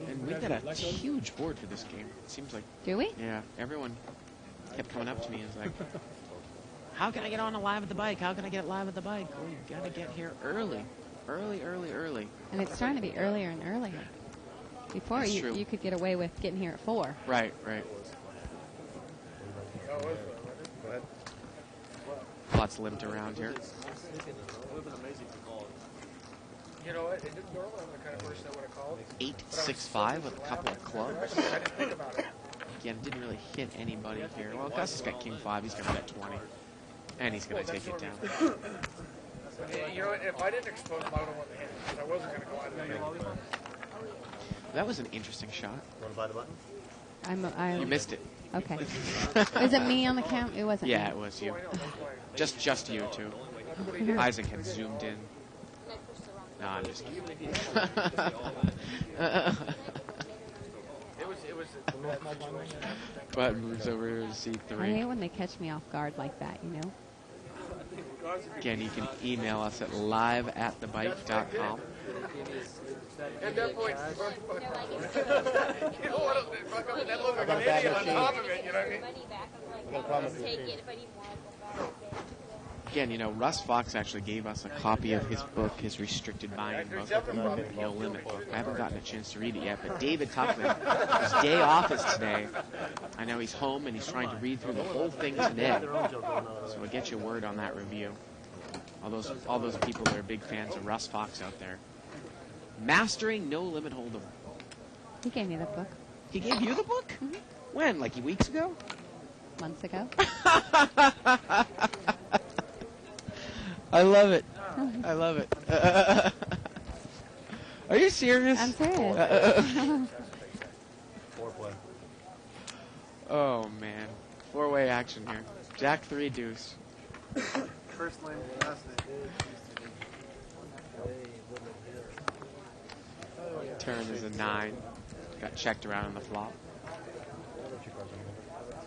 And we've got a huge board for this game. It seems like, Do we? yeah, everyone kept coming up to me and was like, how can I get on a live at the bike? How can I get live at the bike? Well, you got to get here early. Early. And it's starting to be earlier and earlier. Before, That's true. you could get away with getting here at 4. Right. Go ahead. Lots limped around here. You know what? It didn't normally I'm the kind of person that would have called. 8-6-5 with a couple of clubs. I didn't think about it. Again, didn't really hit anybody here. Well, Gus has got King 5. He's going to bet 20. And he's going to take it down. You know what? If I didn't expose him, I would have won the hand. Because I wasn't going to go out of the hand. That was an interesting shot. Want to buy the button? You missed it. Okay. Was it me on the count? It wasn't. Yeah, me. it was you. I know, that's why. Just you two. Isaac had zoomed in. No, I'm just kidding. It was But moves over to I C3. hate when they catch me off guard like that, you know? Again, you can email us at live@thebike.com. at that point, you know what? Fuck up, that looked like an idiot on top of it, you know what I mean? Money back. I'm No like, problem. I'll just take it if I need more. I'll go back. Again, you know, Russ Fox actually gave us a copy of his book, his restricted buying book, No Limit book. I haven't gotten a chance to read it yet, but David Tuckman, his day off is today. I know he's home and he's trying to read through the whole thing today. So we'll get you word on that review. All those people that are big fans of Russ Fox out there. Mastering No Limit Hold'em. He gave me the book He gave you the book? Mhm. When? Like weeks ago? months ago. I love it. I love it. Are you serious? I'm serious. Foreplay. Oh, man. 4-way action here. Jack 3 deuce. First lane, last lane. Turn is a 9. Got checked around on the flop.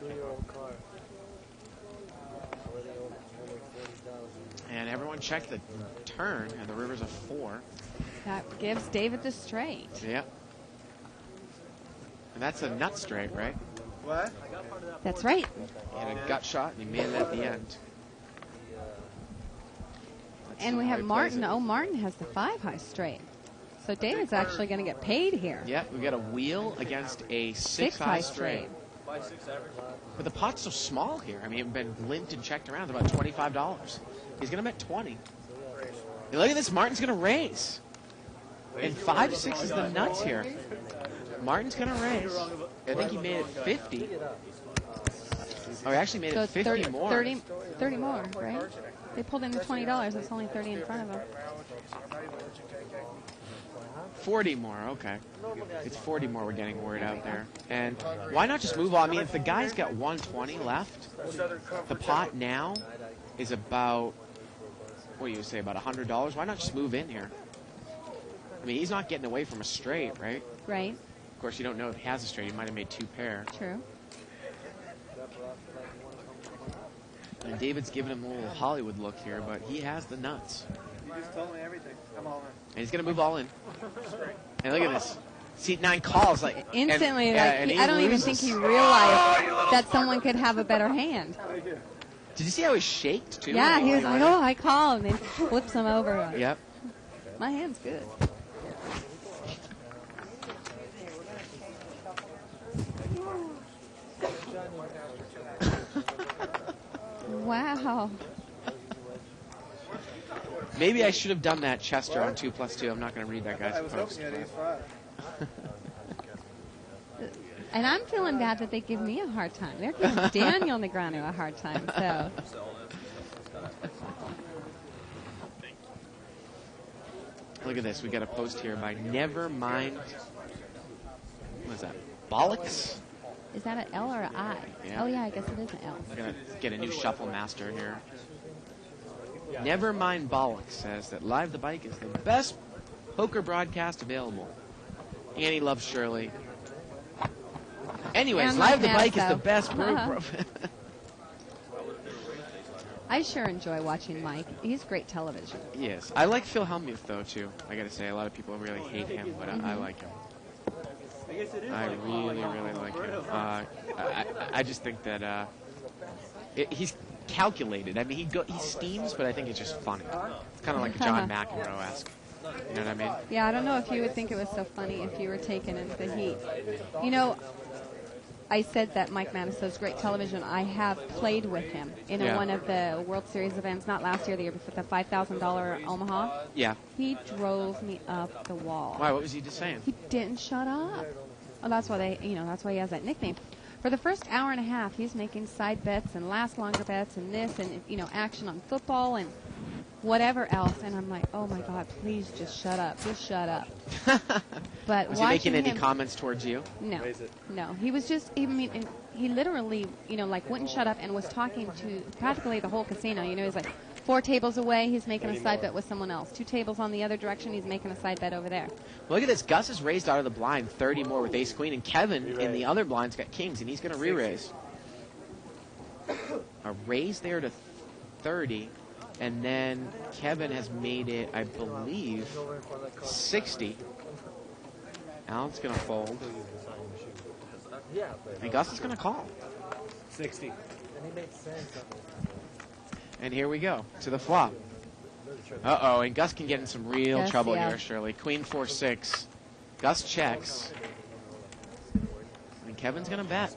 2-year-old car. And everyone checked the turn, and the river's a 4. That gives David the straight. Yep. And that's a nut straight, right? What? That's right. And a gut shot, and he made it at the end. Let's And see we how have he plays Martin. it. Oh, Martin has the 5 high straight. So David's actually going to get paid here. Yep, we got a wheel against a Six high high straight. straight. But the pot's so small here. I mean, it's been linked and checked around. It's about $25. He's going to bet 20. And look at this. Martin's going to raise. And 5-6 is the nuts here. Martin's going to raise. I think he made it 50. Oh, he actually made So it it's 50 30 more. 30 more, right? They pulled in the $20. It's only 30 in front of them. 40 more, okay. It's 40 more we're getting word out there. And why not just move on? I mean, if the guy's got 120 left, the pot now is about, what do you say, about $100? Why not just move in here? I mean, he's not getting away from a straight, right? Right. Of course, you don't know if he has a straight. He might have made 2 pair. True. And David's giving him a little Hollywood look here, but he has the nuts. You just told me everything. I'm all in. And he's going to move all in. And look at this. Seat 9 calls like Instantly, and I don't even think he realized that someone could have a better hand. Did you see how he shaked too? Yeah, he was like, oh, I call, and then flips him over. Yep. My hand's good. Wow. Maybe I should have done that Chester on 2+2. I'm not going to read that I guy's was post. hoping you had ace-5. And I'm feeling bad that they give me a hard time. They're giving Daniel Negreanu a hard time, so. Look at this. We got a post here by Nevermind. What is that? Bollocks? Is that an L or an I? Yeah. Oh, yeah, I guess it is an L. We're going to get a new shuffle master here. Nevermind Bollocks says that Live the Bike is the best poker broadcast available. Annie loves Shirley. Anyways, And Live Mike the Bike is the Nasso. best I sure enjoy watching Mike. He's great television. Yes. I like Phil Hellmuth, though, too. I got to say, a lot of people really hate him, but I like him. I really, really like him. I just think that he's calculated. I mean, he steams, but I think it's just funny. It's kind of like a John McEnroe-esque. You know what I mean? Yeah, I don't know if you would think it was so funny if you were taken into the heat. You know, I said that Mike Manasso's great television. I have played with him in one of the World Series events, not last year, the year before, the $5,000 Omaha. Yeah. He drove me up the wall. Why? What was he just saying? He didn't shut up. Well, that's why that's why he has that nickname. For the first hour and a half, he's making side bets and last longer bets and this and, action on football and whatever else. And I'm like, oh, my God, please just shut up. Just shut up. But was he making any comments towards you? No. No. He was just, he literally, wouldn't shut up and was talking to practically the whole casino. He's like 4 tables away, he's making a side bet with someone else. 2 tables on the other direction, he's making a side bet over there. Look at this. Gus is raised out of the blind 30 more with ace-queen, and Kevin in the other blind's got kings, and he's going to re-raise. A raise there to 30, and then Kevin has made it, I believe, 60. Alan's going to fold. And Gus is going to call. 60. And here we go to the flop. Uh-oh, and Gus can get in some real Yes, trouble yeah. here, Shirley. Queen 4-6. Gus checks. And Kevin's going to bet.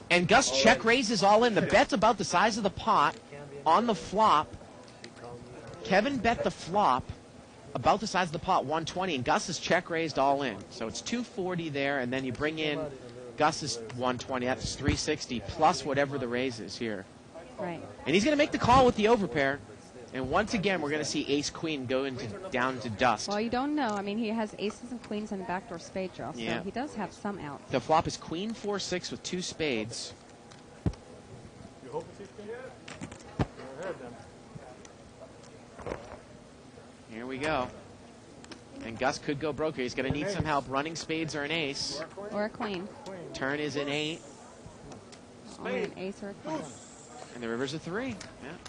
And Gus check raises all in. The bet's about the size of the pot on the flop. Kevin bet the flop about the size of the pot, 120, and Gus is check raised all in. So it's 240 there, and then you bring in Gus's 120. That's 360 plus whatever the raise is here. Right. And he's going to make the call with the overpair. And once again, we're going to see ace-queen go down to dust. Well, you don't know. I mean, he has aces and queens and a backdoor spade draw, so Yeah. he does have some outs. The flop is queen 4-6 with 2 spades. You hope it's 16? Go ahead, then. Here we go. And Gus could go broke here. He's going to need some help. Running spades or an ace. Or a queen. Turn is an 8. Only an ace or a queen. And the river's a 3. Yeah,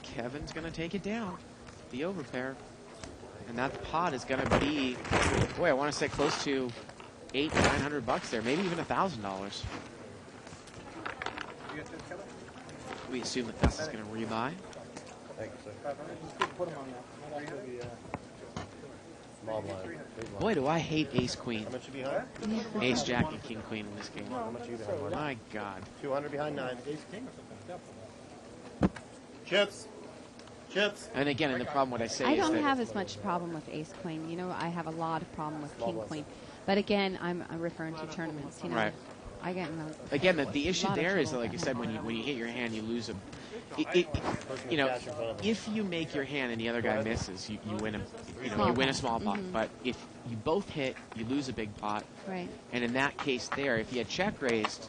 Kevin's going to take it down. The overpair. And that pot is going to be, boy, I want to say close to $800-900 there. Maybe even $1,000. We assume that Gus is going to rebuy. Thank you, sir. Small blind. Big blind. Boy, do I hate ace queen. How much you behind? Ace jack and king queen in this game. How much you behind? Marty? My God. 200 behind 9. Chips. Chips. And again, and the problem, what I say I is don't that have as much problem with ace queen. You know, I have a lot of problem with Small king ones. queen. But again, I'm referring to tournaments. You know, Right. I get in a Again, the issue lot of there is that, trouble like you with said, when you hit your hand, you lose a. You know, if you make your hand and the other guy misses, you win a. You know, Small you win a pot. small pot. But if you both hit, you lose a big pot. right. And in that case, there, if he had check raised,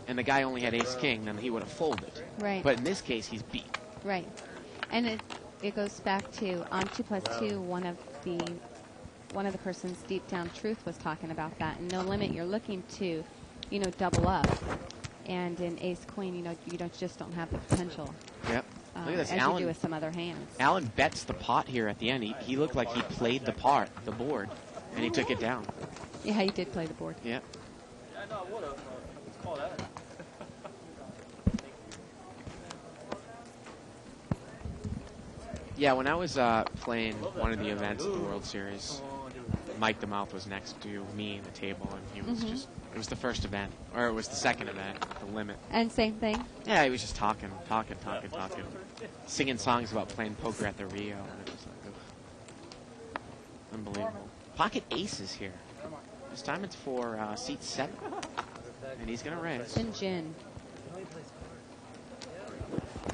and the guy only had ace king, then he would have folded. Right. But in this case, he's beat. Right. And it goes back to on 2+2. One of the person's deep down truth was talking about that. And no limit, you're looking to, you know, double up. And in ace queen, you know, you just don't have the potential Yep. Look at this, as Alan. you do with some other hands. Alan bets the pot here at the end. He looked like he played the board, and he took it down. Yeah, he did play the board. Yep. Yeah, no, I would have. Let's call that. Yeah, when I was playing one of the events at the World Series, Mike the Mouth was next to me at the table, and he was just, it was the first event, or it was the second event, the limit. And same thing. Yeah, he was just talking, singing songs about playing poker at the Rio, and it was like, ugh. Unbelievable. Pocket aces here. This time it's for seat 7, and he's going to raise. And gin.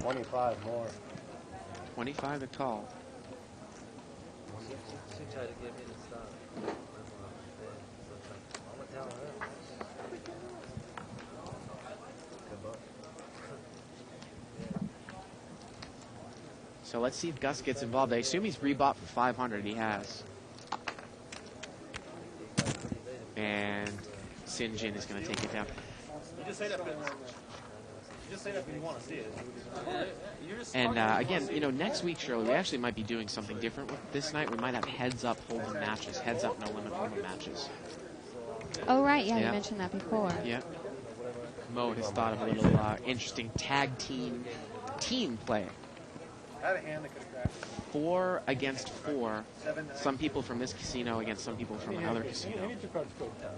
25 more. 25 to call. She tried to get me to stop. I'm gonna tell her. Good luck. So let's see if Gus gets involved. I assume he's rebought for 500. He has. And Sinjin is going to take it down. You just say that because you want to see it. And again, you know, next week, Shirley, we actually might be doing something different with this night. We might have heads-up hold'em matches, heads-up no-limit hold'em matches. Oh, right. Yeah, Yeah. you mentioned that before. Yep. Mo has thought of a little interesting tag team play. I had a hand that could have cracked. 4 against 4. Some people from this casino against some people from another casino.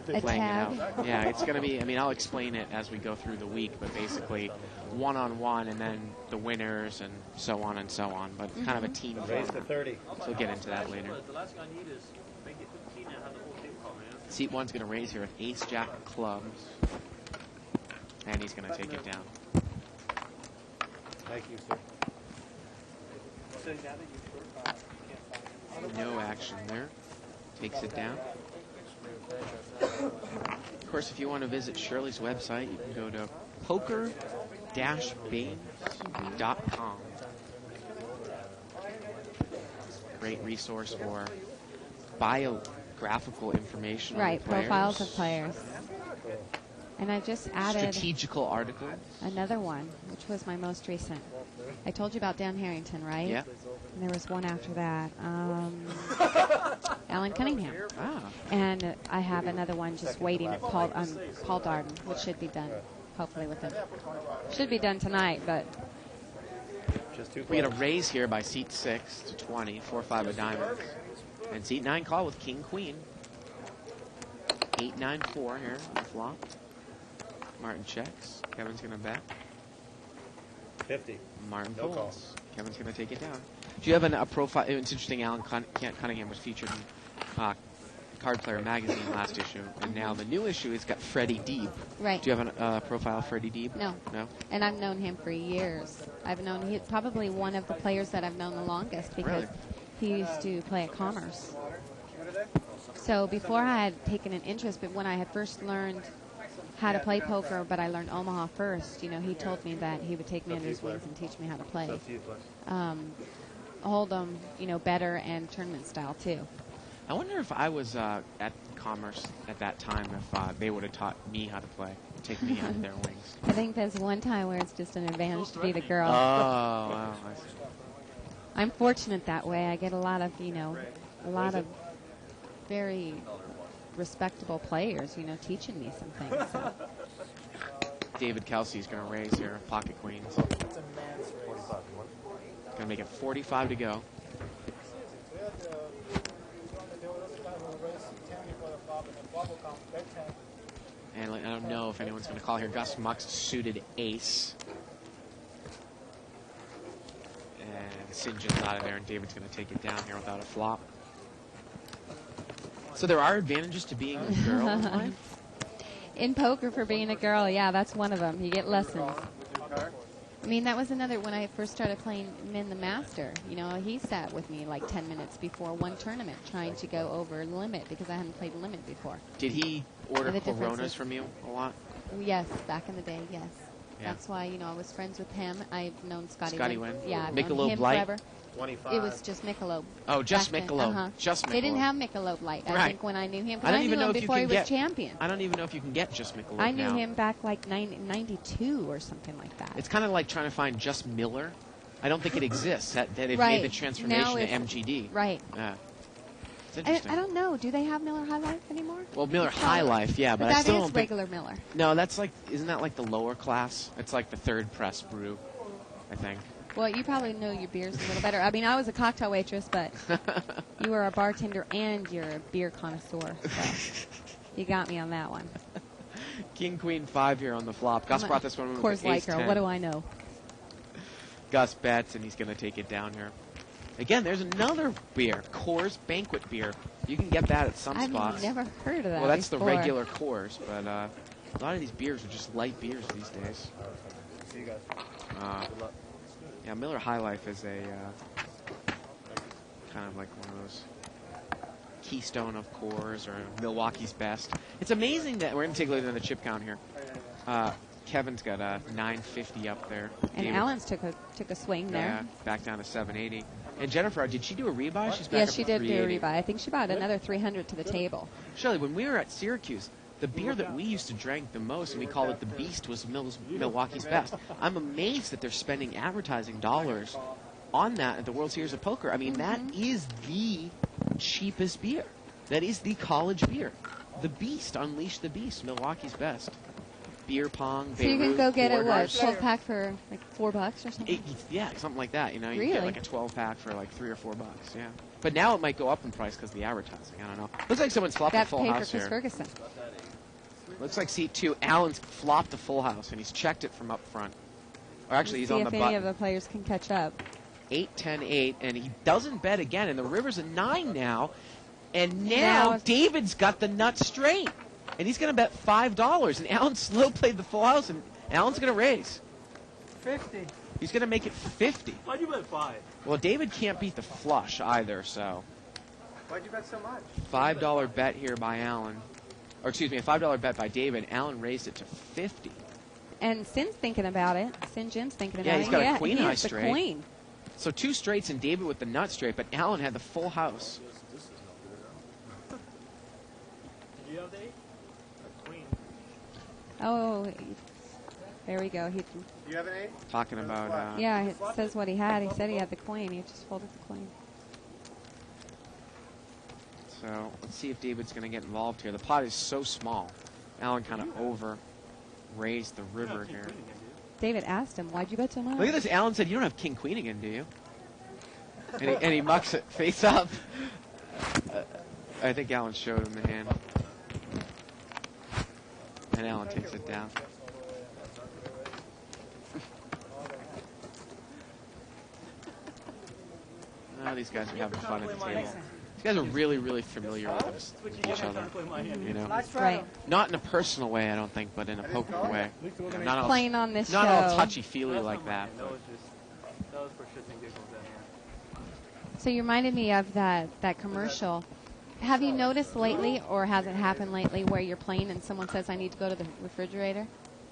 A Playing tag. it out. Yeah, it's going to be, I mean, I'll explain it as we go through the week, but basically one-on-one and then the winners and so on and so on, but kind of a team Raise to format. 30. So we'll get into that later. The last thing I need is make it 15 and have the whole table cover, yeah? Seat 1's going to raise here with ace jack of clubs, and he's going to take it down. Thank you, sir. No action there. Takes it down. Of course, if you want to visit Shirley's website, you can go to poker-babes.com. Great resource for biographical information on Right, players. profiles of players. And I just added Strategical articles. another one, which was my most recent. I told you about Dan Harrington, right? Yeah. And there was one after that. Alan Cunningham. Ah. And I have another one just waiting at Paul Darden, which should be done, hopefully, with him. Should be done tonight, but Just 2 We get a players. raise here by seat 6 to 20, 4-5 of diamonds. And seat 9 call with king queen. 8-9-4 here on the flop. Martin checks. Kevin's going to bet. 50. Martin No folds. Kevin's going to take it down. Do you have a profile? It's interesting. Alan Cunningham was featured in Card Player magazine last issue, and now the new issue has got Freddie Deeb. right. Do you have a profile of Freddie Deeb? No. No. And I've known him for years. He's probably one of the players that I've known the longest because he used to play at Commerce. So before I had taken an interest, but when I had first learned how to play poker, but I learned Omaha first, you know, he told me that he would take me under his wings and teach me how to play. Up to you, Flex. Hold'em, you know, better and tournament style too. I wonder if I was at Commerce at that time, if they would have taught me how to play, take me under their wings. I think there's one time where it's just an advantage to be the girl. Oh, wow. I see. I'm fortunate that way. I get a lot of, you know, very respectable players, you know, teaching me some things. So. David Kelsey's going to raise here, pocket queens. 45. Going to make it 45 to go. And I don't know if anyone's going to call here. Gus Muck's suited ace. And St. John's out of there, and David's going to take it down here without a flop. So there are advantages to being a girl in life? In poker, for being a girl, yeah, that's one of them. You get lessons. I mean, that was another, when I first started playing Min the Master, you know, he sat with me like 10 minutes before one tournament trying to go over limit because I hadn't played limit before. Did he order The Coronas differences. from you a lot? Yes, back in the day, yes. Yeah. That's why, you know, I was friends with him. I've known Scotty Wynn. Yeah, I've Michelob known him Light? forever. 25. It was just Michelob. Oh, just back then. Michelob. Just Michelob. They didn't have Michelob Light, I Right. think, when I knew him. 'Cause I don't knew even know him if you before can he was get champion. I don't even know if you can get just Michelob I knew now. him back like 92 or something like that. It's kind of like trying to find just Miller. I don't think it exists. That they've Right. made the transformation Now to it's- MGD. Right. Yeah. It's I interesting. don't know. Do they have Miller High Life anymore? Well, Miller It's High not- Life, yeah, but I that still is don't think. regular Miller. No, that's like, isn't that like the lower class? It's like the third press brew, I think. Well, you probably know your beers a little better. I mean, I was a cocktail waitress, but you were a bartender and you're a beer connoisseur. So you got me on that one. King Queen 5 here on the flop. Gus brought this one with Coors Light ace girl. 10. What do I know? Gus bets, and he's going to take it down here. Again, there's another beer, Coors Banquet Beer. You can get that at some I've spots. never heard of that. Well, that's before. the regular Coors, but a lot of these beers are just light beers these days. See you guys. Good luck. Yeah, Miller High Life is a kind of like one of those Keystone of Coors or Milwaukee's Best. It's amazing that we're going to take a look at the chip count here. Kevin's got a 950 up there. And David- Alan's took a swing there. Yeah, back down to 780. And Jennifer, did she do a rebuy? She's back Yes, up she to did do a 380. rebuy. I think she bought another 300 to the table. Shelley, when we were at Syracuse, the beer that we used to drink the most, and we called it the Beast, was Milwaukee's Best. I'm amazed that they're spending advertising dollars on that at the World Series of Poker. I mean, that is the cheapest beer. That is the college beer. The Beast, Unleash the Beast, Milwaukee's Best. Beer pong, So you can Beirut, go get it, what, Borders. 12 pack for like $4 or something? Yeah, something like that. You know, you get Really? like a 12 pack for like $3 or $4. Yeah, but now it might go up in price because of the advertising. I don't know. Looks like someone's flopped a That's full paid for house Chris here. Ferguson. Looks like seat 2. Allen's flopped a full house and he's checked it from up front. Or actually, he's See on if the any of button. the players can catch up. 8, 10, 8, and he doesn't bet again. And the river's a 9 now. And Now now it's- David's got the nut straight. And he's going to bet $5. And Allen slow played the full house, and Allen's going to raise. 50. He's going to make it 50. Why'd you bet 5? Well, David can't beat the flush either, so Why'd you bet so much? $5 bet here by Allen. Or excuse me, a $5 bet by David. Allen raised it to 50. And Sin's thinking about it. Sin Jim's thinking about Yeah, it. he's got a queen he high has the straight. queen. So 2 straights and David with the nut straight, but Allen had the full house. Did you have the 8? Queen. Oh, there we go. He, Do you have an 8? Talking about yeah, it says what he had. He said he had the queen. He just folded the queen. So let's see if David's going to get involved here. The pot is so small. Allen kind of over raised the river here. David asked him, "Why'd you bet so much?" Look at this. Allen said, "You don't have king queen again, do you?" And he mucks it face up. I think Allen showed him the hand. And Allen takes it down. Oh, these guys are having fun at the table. These guys are really, really familiar with each other. You know, Right. not in a personal way, I don't think, but in a poker way. You know, not all, Playing on this not show. all touchy-feely like that. That was just, that was for shits and giggles down here. So you reminded me of that commercial. Have you noticed lately, or has it happened lately, where you're playing and someone says, "I need to go to the refrigerator"?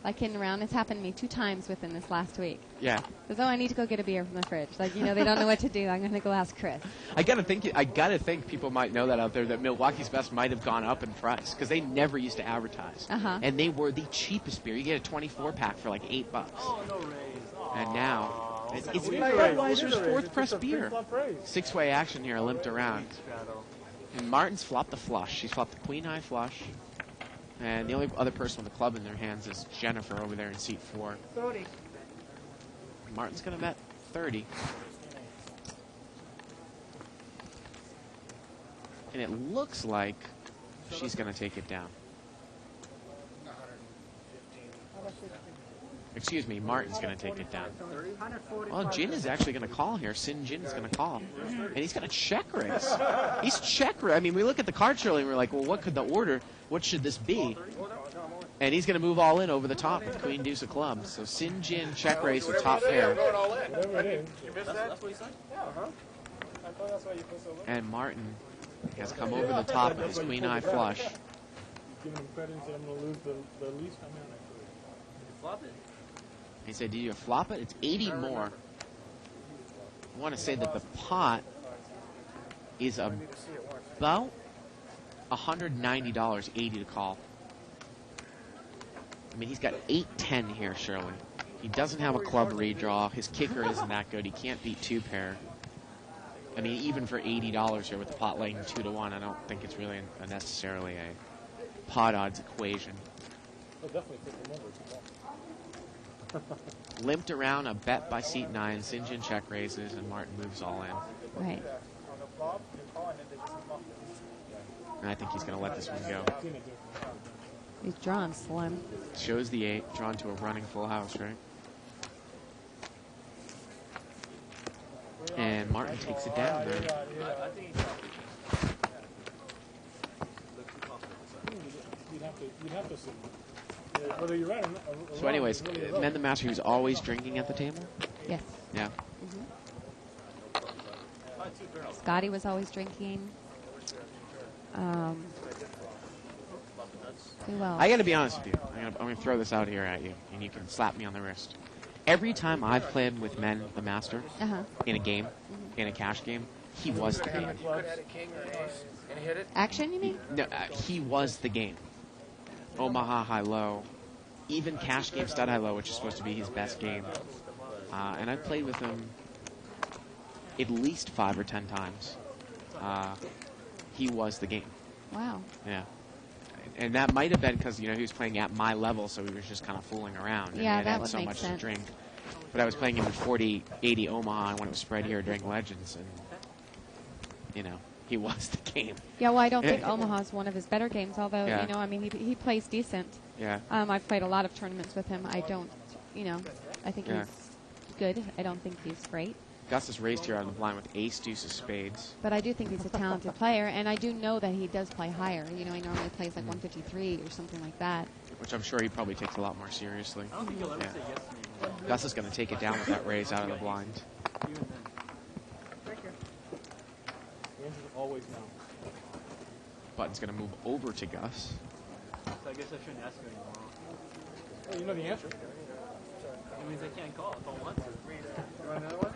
Like hitting around. It's happened to me 2 times within this last week. Yeah. Says, "Oh, I need to go get a beer from the fridge." Like, you know, they don't know what to do. I'm going to go ask Chris. I gotta think people might know that out there, that Milwaukee's Best might have gone up in price because they never used to advertise, Uh-huh. and they were the cheapest beer. You get a 24 pack for like $8, Oh, no raise. Oh. and now it's What do you Budweiser's do? fourth press beer. 6-way action here, limped around, Straddle. and Martin's flopped the flush. She's flopped the queen high flush, and the only other person with a club in their hands is Jennifer over there in seat 4. 30. Martin's gonna bet 30. And it looks like she's going to take it down. Excuse me, Martin's going to take it down. Well, Jin is actually going to call here. Sin Jin is going to call. And he's going to check raise. He's check raise. I mean, we look at the card showing and we're like, well, what could the order, what should this be? And he's going to move all in over the top with Queen Deuce of Clubs. So Sin Jin check raise with top pair. Whatever it is. You missed that? That's what you said? Yeah, I thought that's why you put so low. And Martin has come over the top with his Queen Eye flush. Giving him credit and said I'm going to lose the least amount I could. Flop it. He said, do you flop it? It's 80 more. I want to say that the pot is about $190, 80 to call. I mean, he's got 8-10 here, surely. He doesn't have a club redraw. His kicker isn't that good. He can't beat two pair. I mean, even for $80 here with the pot laying 2-1, I don't think it's really necessarily a pot odds equation. I'll definitely take the numbers. Limped around a bet by seat 9. Sin Jin check raises, and Martin moves all in. Right. And I think he's going to let this one go. He's drawn slim. Shows the 8, drawn to a running full house, right? And Martin takes it down there. I think You'd have to see. Whether you're right or not. So anyways, Men the Master, who's always drinking at the table? Yes. Yeah. Scotty was always drinking. Who else? I got to be honest with you. I'm going to throw this out here at you, and you can slap me on the wrist. Every time I've played with Men the Master in a game, in a cash game, he was the game. Action, you mean? No, he was the game. Omaha high-low, even cash game stud high-low, which is supposed to be his best game. And I've played with him at least 5 or 10 times. He was the game. Wow. Yeah. And that might have been because, he was playing at my level, so he was just kind of fooling around. And Yeah, he that had would so make much sense. to drink. But I was playing him in 40, 80 Omaha, and when it was spread here during Legends, and, he was the game. Yeah, well, I don't think Omaha's one of his better games, although, Yeah. I mean, he plays decent. Yeah. I've played a lot of tournaments with him. I don't, I think Yeah. he's good. I don't think he's great. Gus is raised here out of the blind with ace, deuce of spades. But I do think he's a talented player, and I do know that he does play higher. He normally plays like 153 or something like that. Which I'm sure he probably takes a lot more seriously. I don't think you'll ever say yes to me. Gus is going to take it down with that raise out of the blind. Even then. The answer's always no. Button's going to move over to Gus. So I guess I shouldn't ask you anymore. Well, you know the answer. It means I can't call if I want to. You want another one?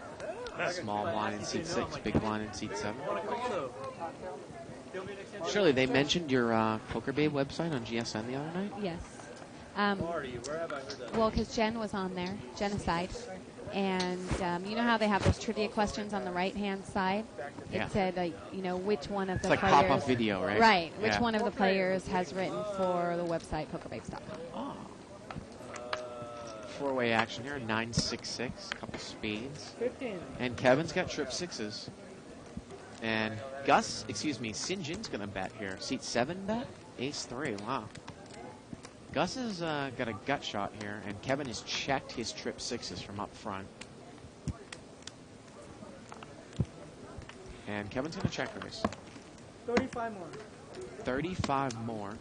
Small blind in seat 6, big blind in seat 7. I want to call though. He'll be next time. Shirley, they mentioned your Poker Babe website on GSN the other night? Yes. Marty, where have I heard that? Well, because Jen was on there, Genocide. And you know how they have those trivia questions on the right-hand side? It Yeah. said, which one of the It's like players... pop-up video, right? Right. Which Yeah. one of the players has written for the website PokerBabes.com? Oh. Four-way action here, 9-6-6, couple spades. 15. And Kevin's got trip 6s. And Sin Jin's going to bet here. Seat 7 bet? Ace 3, wow. Gus has got a gut shot here, and Kevin has checked his trip 6s from up front. And Kevin's going to check raise. 35 more. 35 more.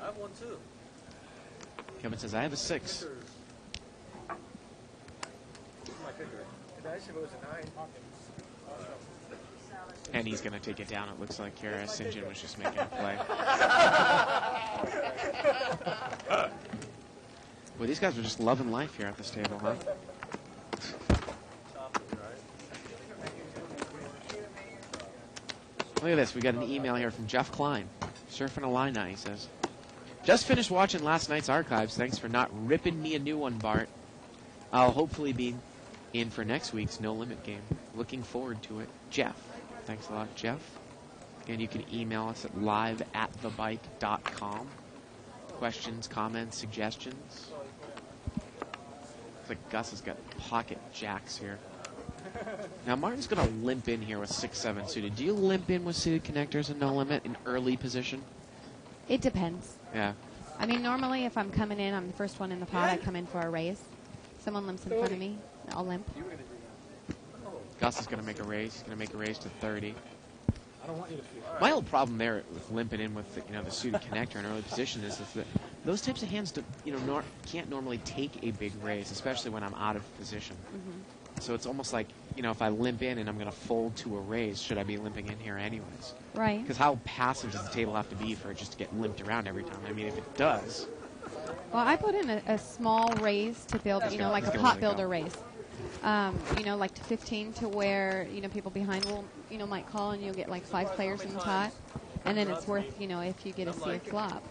I have one too. Kevin says, I have a 6. My figure. Nice if it was a 9. And he's going to take it down, it looks like, here, as Sin Jin was just making a play. Well, these guys are just loving life here at this table, huh? Look at this. We got an email here from Jeff Klein. Surfing Illini, he says. Just finished watching last night's archives. Thanks for not ripping me a new one, Bart. I'll hopefully be in for next week's No Limit game. Looking forward to it. Jeff. Thanks a lot, Jeff. And you can email us at live@thebike.com. Questions, comments, suggestions. Looks like Gus has got pocket jacks here. Now, Martin's going to limp in here with 6-7 suited. Do you limp in with suited connectors and No Limit in early position? It depends. Yeah. I mean, normally if I'm coming in, I'm the first one in the pot. I come in for a raise. Someone limps in front of me, I'll limp. Gus is going to make a raise. He's going to make a raise to 30. I don't want you to feel. My whole problem there with limping in with the suited connector in early position is that those types of hands can't normally take a big raise, especially when I'm out of position. So it's almost like, if I limp in and I'm going to fold to a raise, should I be limping in here anyways? Right. Because how passive does the table have to be for it just to get limped around every time? I mean, if it does. Well, I put in a small raise to build, like a pot builder raise. Like to 15 to where, people behind will, might call and you'll get like 5 players in the pot. And then it's worth, if you get a sealed flop,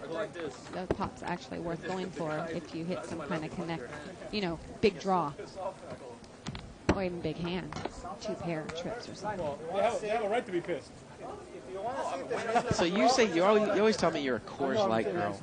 the pot's actually worth going for if you hit some kind of connect, big draw. Or even big hand, 2 pair trips or something. Well, they have a right to be pissed. So you always tell me you're a Coors Light girl.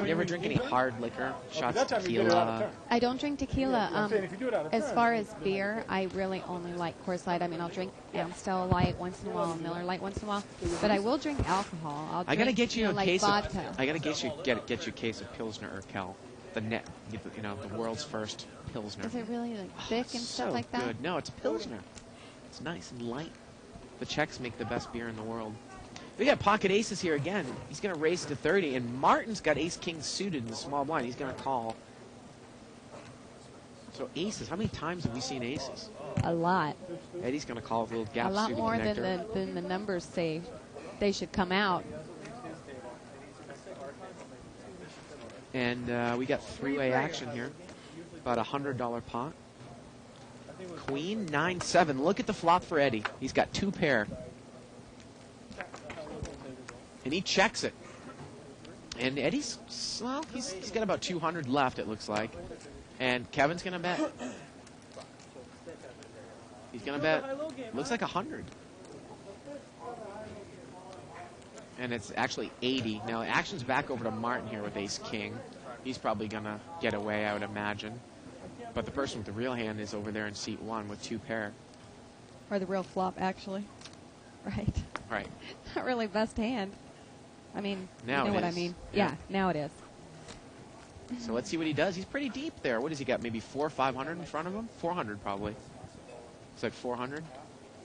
You ever drink any hard liquor? Shots of tequila? I don't drink tequila. I'm saying if you do it out of As turn. far as beer, I really only like Coors Light. I mean, I'll drink Amstel Light once in a while, Miller Light once in a while, but I will drink alcohol. I gotta get you a like case vodka. of. I gotta get you a case of Pilsner Urquell, the world's first Pilsner. Is it really like thick and stuff so like that? Good. No, it's Pilsner. It's nice and light. The Czechs make the best beer in the world. We got pocket aces here again. He's going to raise to 30, and Martin's got ace-king suited in the small blind. He's going to call. So aces, how many times have we seen aces? A lot. Eddie's going to call with a little gap A lot suited more connector. than the numbers say they should come out. And we got three-way action here. About $100 pot. Queen, 9-7. Look at the flop for Eddie. He's got 2 pair. And he checks it. And Eddie's, well, he's got about 200 left, it looks like. And Kevin's going to bet. He's going to bet, looks like 100. And it's actually 80. Now, action's back over to Martin here with ace-king. He's probably going to get away, I would imagine. But the person with the real hand is over there in seat 1 with 2 pair. Or the real flop, actually. Right. Right. Not really best hand. I mean, Now you know it what I is. mean. Yeah. Yeah, now it is. So let's see what he does. He's pretty deep there. What does he got? Maybe 400 or 500 in front of him? 400 probably. It's like 400.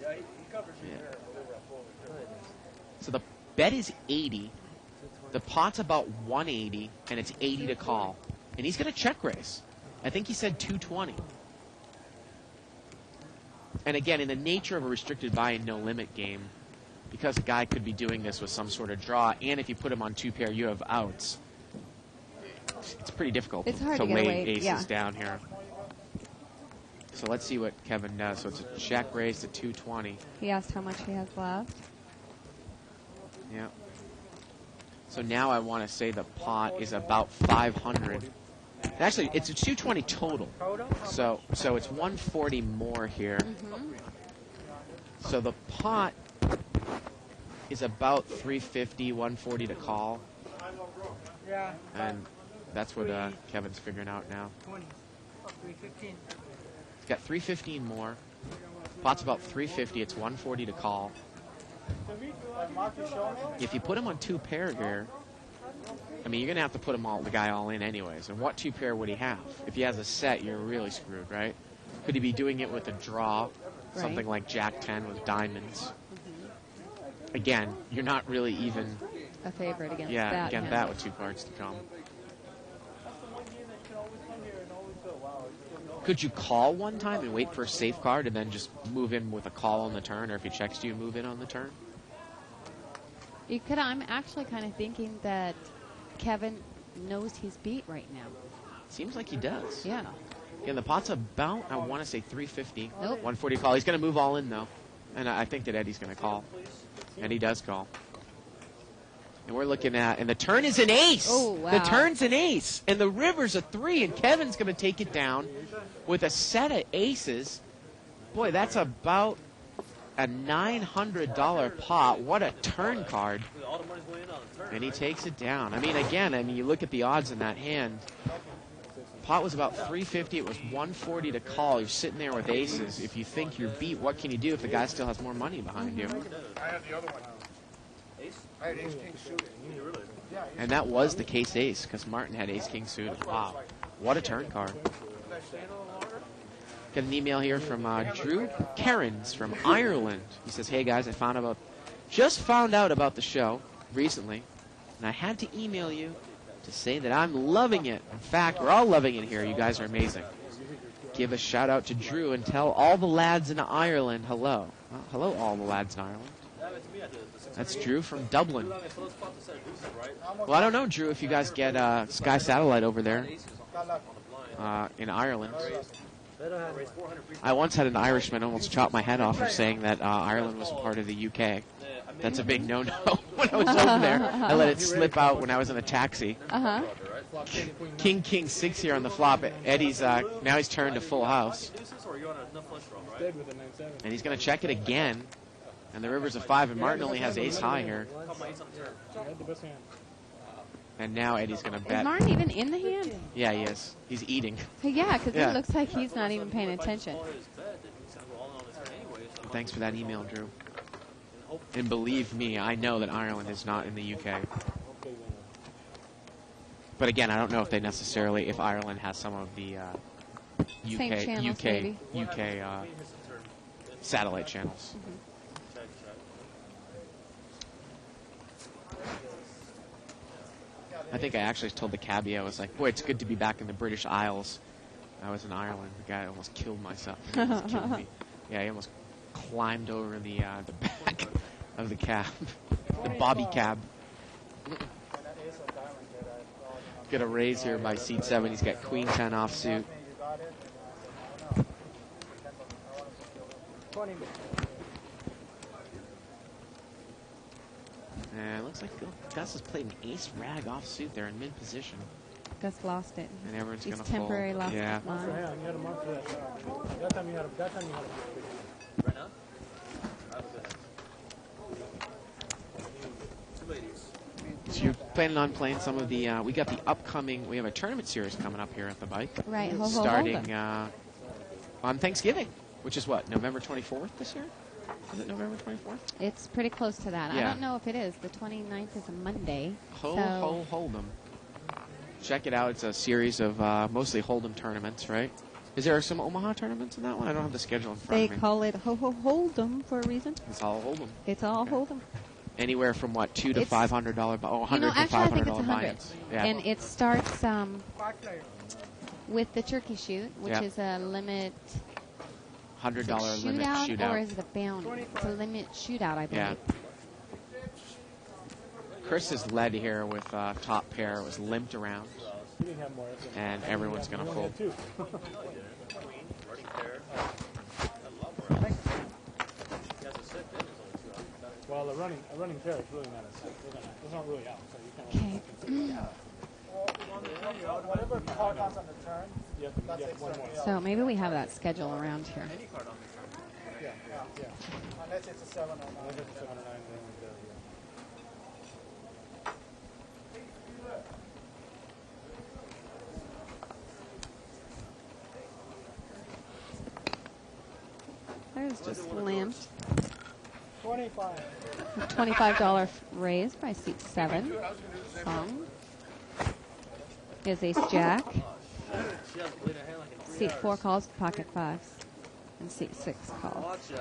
Yeah, he covers you Yeah. there. So the bet is 80. The pot's about 180, and it's 80 to call. And he's going to check raise. I think he said 220. And again, in the nature of a restricted buy and no limit game, because a guy could be doing this with some sort of draw, and if you put him on 2 pair, you have outs. It's pretty difficult It's hard to to get lay away, aces yeah. down here. So let's see what Kevin does. So it's a check raise to 220. He asked how much he has left. Yeah. So now I want to say the pot is about 500. Actually, it's a 220 total. So it's 140 more here. So the pot is about 350, 140 to call. Yeah. And that's what Kevin's figuring out now. 20. 315. He's got 315 more. Pot's about 350. It's 140 to call. If you put him on 2 pair here, I mean, you're going to have to put the guy all in anyways. And what 2 pair would he have? If he has a set, you're really screwed, right? Could he be doing it with a draw? Something like Jack 10 with diamonds. Again, you're not really even... A favorite against Yeah, that. against hand. that with 2 cards to come. Could you call one time and wait for a safe card and then just move in with a call on the turn? Or if he checks, do you move in on the turn? You could. I'm actually kind of thinking that Kevin knows he's beat right now. Seems like he does. Yeah. And the pot's about, I want to say 350. Nope. 140 call. He's going to move all in, though. And I think that Eddie's going to call. And he does call. And we're looking at, and the turn is an ace. Oh, wow. The turn's an ace. And the river's a 3, and Kevin's going to take it down with a set of aces. Boy, that's about a $900 pot. What a turn card. All the money's going in on the turn. And he takes it down. I mean, again, you look at the odds in that hand. Pot was about 350. It was 140 to call. You're sitting there with aces. If you think you're beat, what can you do if the guy still has more money behind you? I have the other one. I had ace king suited. Yeah. And that was the case ace, because Martin had ace king suited. Wow. What a turn card. Got an email here from Drew Cairns from Ireland. He says, hey guys, just found out about the show recently, and I had to email you to say that I'm loving it. In fact, we're all loving it here. You guys are amazing. Give a shout out to Drew and tell all the lads in Ireland hello. Well, hello, all the lads in Ireland. That's Drew from Dublin. Well, I don't know, Drew, if you guys get Sky Satellite over there in Ireland. I once had an Irishman almost chop my head off for saying that Ireland was part of the UK. That's a big no-no when I was over there. I let it slip out when I was in a taxi. King 6 here on the flop. Eddie's now he's turned to full house. And he's going to check it again. And the river's a 5, and Martin only has ace high here. And now Eddie's going to bet. Is Martin even in the hand? Yeah, he is. He's eating. Yeah, because it looks like he's not even paying attention. Thanks for that email, Drew. And believe me, I know that Ireland is not in the UK. But again, I don't know if they necessarily, if Ireland has some of the UK satellite channels. I think I actually told the cabbie, I was like, boy, it's good to be back in the British Isles. I was in Ireland. The guy almost killed myself. He almost killed me. Yeah, he almost climbed over the back of the cab, the bobby cab. Get a raise here by seat 7. He's got Queen 10 offsuit. And it looks like Gus has played an ace rag offsuit there in mid position. Gus lost it. And everyone's going to fold. He's temporarily lost yeah. his mind. Right now? So you're planning on playing some of the, we got the upcoming, we have a tournament series coming up here at the bike. Right, starting on Thanksgiving, which is what, November 24th this year? Is it November 24th? It's pretty close to that. Yeah. I don't know if it is. The 29th is a Monday. Hold'em. Check it out. It's a series of mostly Hold'em tournaments, right? Is there some Omaha tournaments in that one? I don't have the schedule in front of me. They call it Hold'em for a reason. It's all Hold'em. It's all Hold'em. Anywhere from what, $200 to $500, $100 to actually, I think it's $500 $100. buy-ins. Yeah. And it starts with the turkey shoot, which is a limit. $100 limit shootout. Or is it a bounty? It's a limit shootout, I believe. Yeah. Chris is led here with top pair. It was limped around. And everyone's going to fold. Well, a running pair is really not it's not really out, so you can't. Whatever card comes on the turn, you have one more. So maybe we have that schedule around here. Yeah. Unless it's a 7 or 9. Unless it's a 7 or 9, then we go, There's just limped. $25. Raise by seat 7. Song. Is ace jack. Seat 4 calls pocket 5s. And seat 6 calls.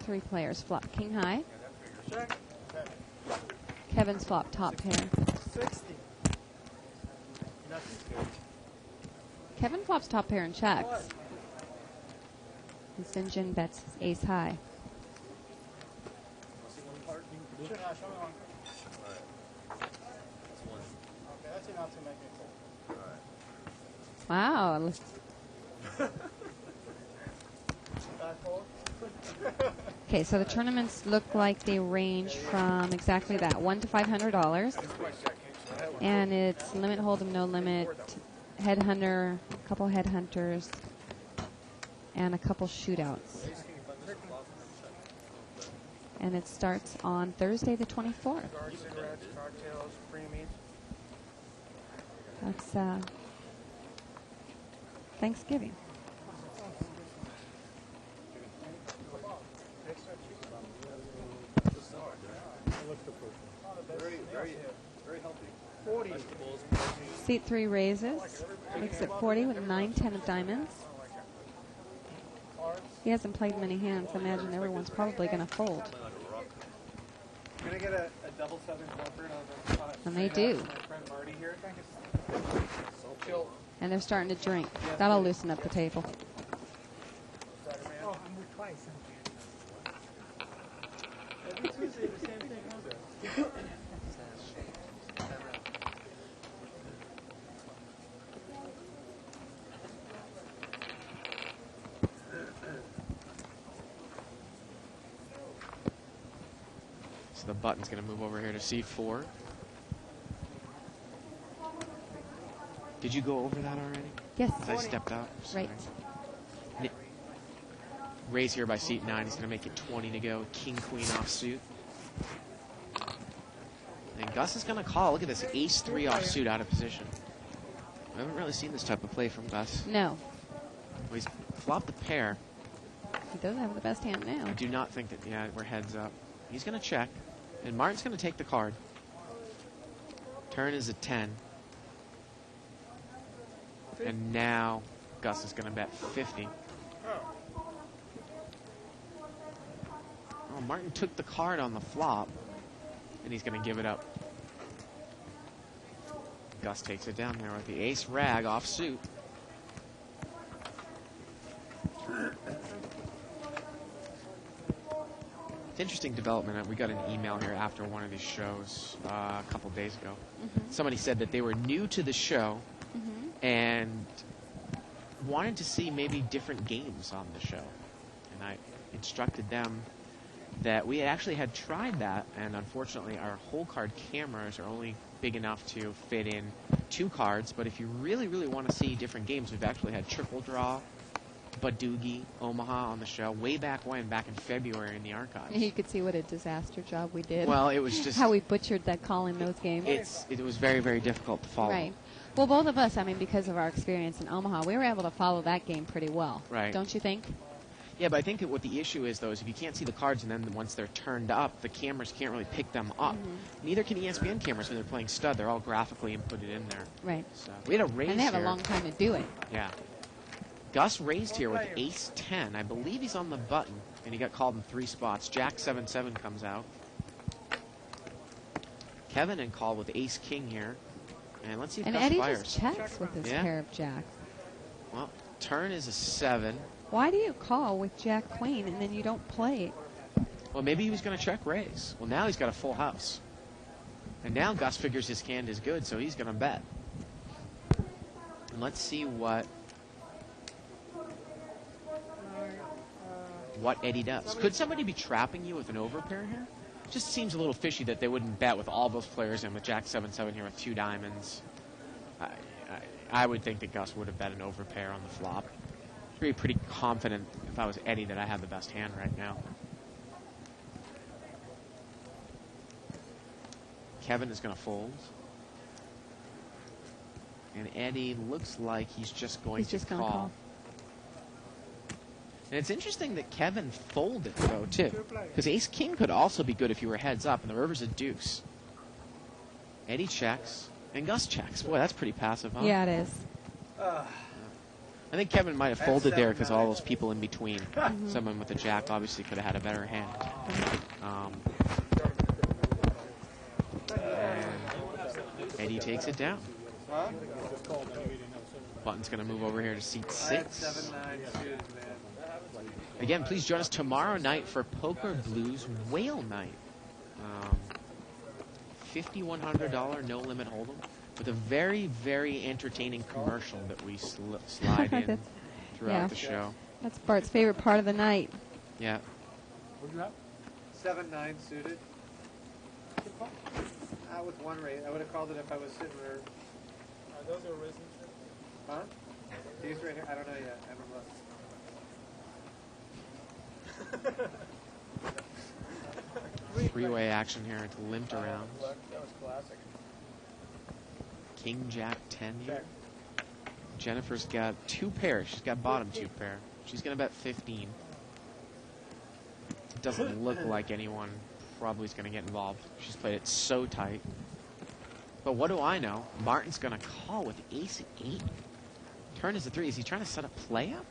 3 players flop king high. Kevin's flop top pair. 60. Kevin flops top pair and checks. And St. John bets ace high. Wow. Okay, so the tournaments look like they range from exactly that, $1 to $500. And it's limit hold'em, no limit, headhunter, a couple headhunters, and a couple shootouts. And it starts on Thursday the 24th. That's Thanksgiving. Very healthy. 40. Seat 3 raises. Makes it 40 with 9-10 of diamonds. He hasn't played many hands. I imagine everyone's probably going to fold. Can I get a double Southern Comfort on the And they do. my friend Marty here? Chill. And they're starting to drink. That'll loosen up the table. Oh, I'm with twice. Every Tuesday, the same thing, huh? So the button's going to move over here to seat 4. Did you go over that already? Yes. As I stepped out? Right. Sorry. Raise here by seat 9. He's going to make it 20 to go. King, queen offsuit. And Gus is going to call. Look at this. Ace 3 offsuit out of position. I haven't really seen this type of play from Gus. No. Well, he's flopped a pair. He doesn't have the best hand now. I do not think that, yeah, we're heads up. He's going to check. And Martin's going to take the card. Turn is a 10. And now Gus is going to bet 50. Oh, Martin took the card on the flop. And he's going to give it up. Gus takes it down there with the ace rag off suit. It's interesting development. We got an email here after one of these shows a couple days ago. Somebody said that they were new to the show and wanted to see maybe different games on the show. And I instructed them that we actually had tried that, and unfortunately our whole card cameras are only big enough to fit in 2 cards. But if you really, really want to see different games, we've actually had Triple Draw, Badoogie, Omaha on the show way back when, back in February in the archives. You could see what a disaster job we did. Well, it was just how we butchered that call in those games. it was very, very difficult to follow. Right. Well, both of us, I mean, because of our experience in Omaha, we were able to follow that game pretty well. Right. Don't you think? Yeah, but I think that what the issue is, though, is if you can't see the cards and then once they're turned up, the cameras can't really pick them up. Neither can ESPN cameras when they're playing stud. They're all graphically inputted in there. Right. So we had a raise And they have here. a long time to do it. Yeah. Gus raised here with ace 10. I believe he's on the button, and he got called in 3 spots. Jack 7-7 comes out. Kevin in call with ace king here. And let's see if And Gus Eddie fires. just checks with his Yeah. pair of jacks. Well, turn is a 7. Why do you call with jack queen and then you don't play? Well, maybe he was going to check raise. Well, now he's got a full house. And now Gus figures his hand is good, so he's going to bet. And let's see what Eddie does. Could somebody be trapping you with an overpair here? Just seems a little fishy that they wouldn't bet with all those players and with Jack 7-7 here with 2 diamonds. I would think that Gus would have bet an overpair on the flop. I'd be pretty confident if I was Eddie that I had the best hand right now. Kevin is going to fold. And Eddie looks like he's just going to call. And it's interesting that Kevin folded, though, too. Because ace-king could also be good if you were heads up, and the river's a deuce. Eddie checks, and Gus checks. Boy, that's pretty passive, huh? Yeah, it is. I think Kevin might have folded there because all those people in between. Someone with a jack obviously could have had a better hand. And Eddie takes it down. Button's going to move over here to seat 6. Again, please join us tomorrow night for Poker Blues Whale Night. $5,100 no limit hold'em with a very, very entertaining commercial that we slide in throughout the show. That's Bart's favorite part of the night. Yeah. What do you have? 7-9 suited. With 1 raise. I would have called it if I was sitting there. Those are risen. Huh? These right here? I don't know yet. I haven't looked. Three-way action here. It's limped around. That was classic. King, Jack, 10 here. Jennifer's got 2 pairs. She's got bottom 2 pair. She's going to bet 15. It doesn't look like anyone probably is going to get involved. She's played it so tight. But what do I know? Martin's going to call with ace-8. Turn is a 3. Is he trying to set a play up?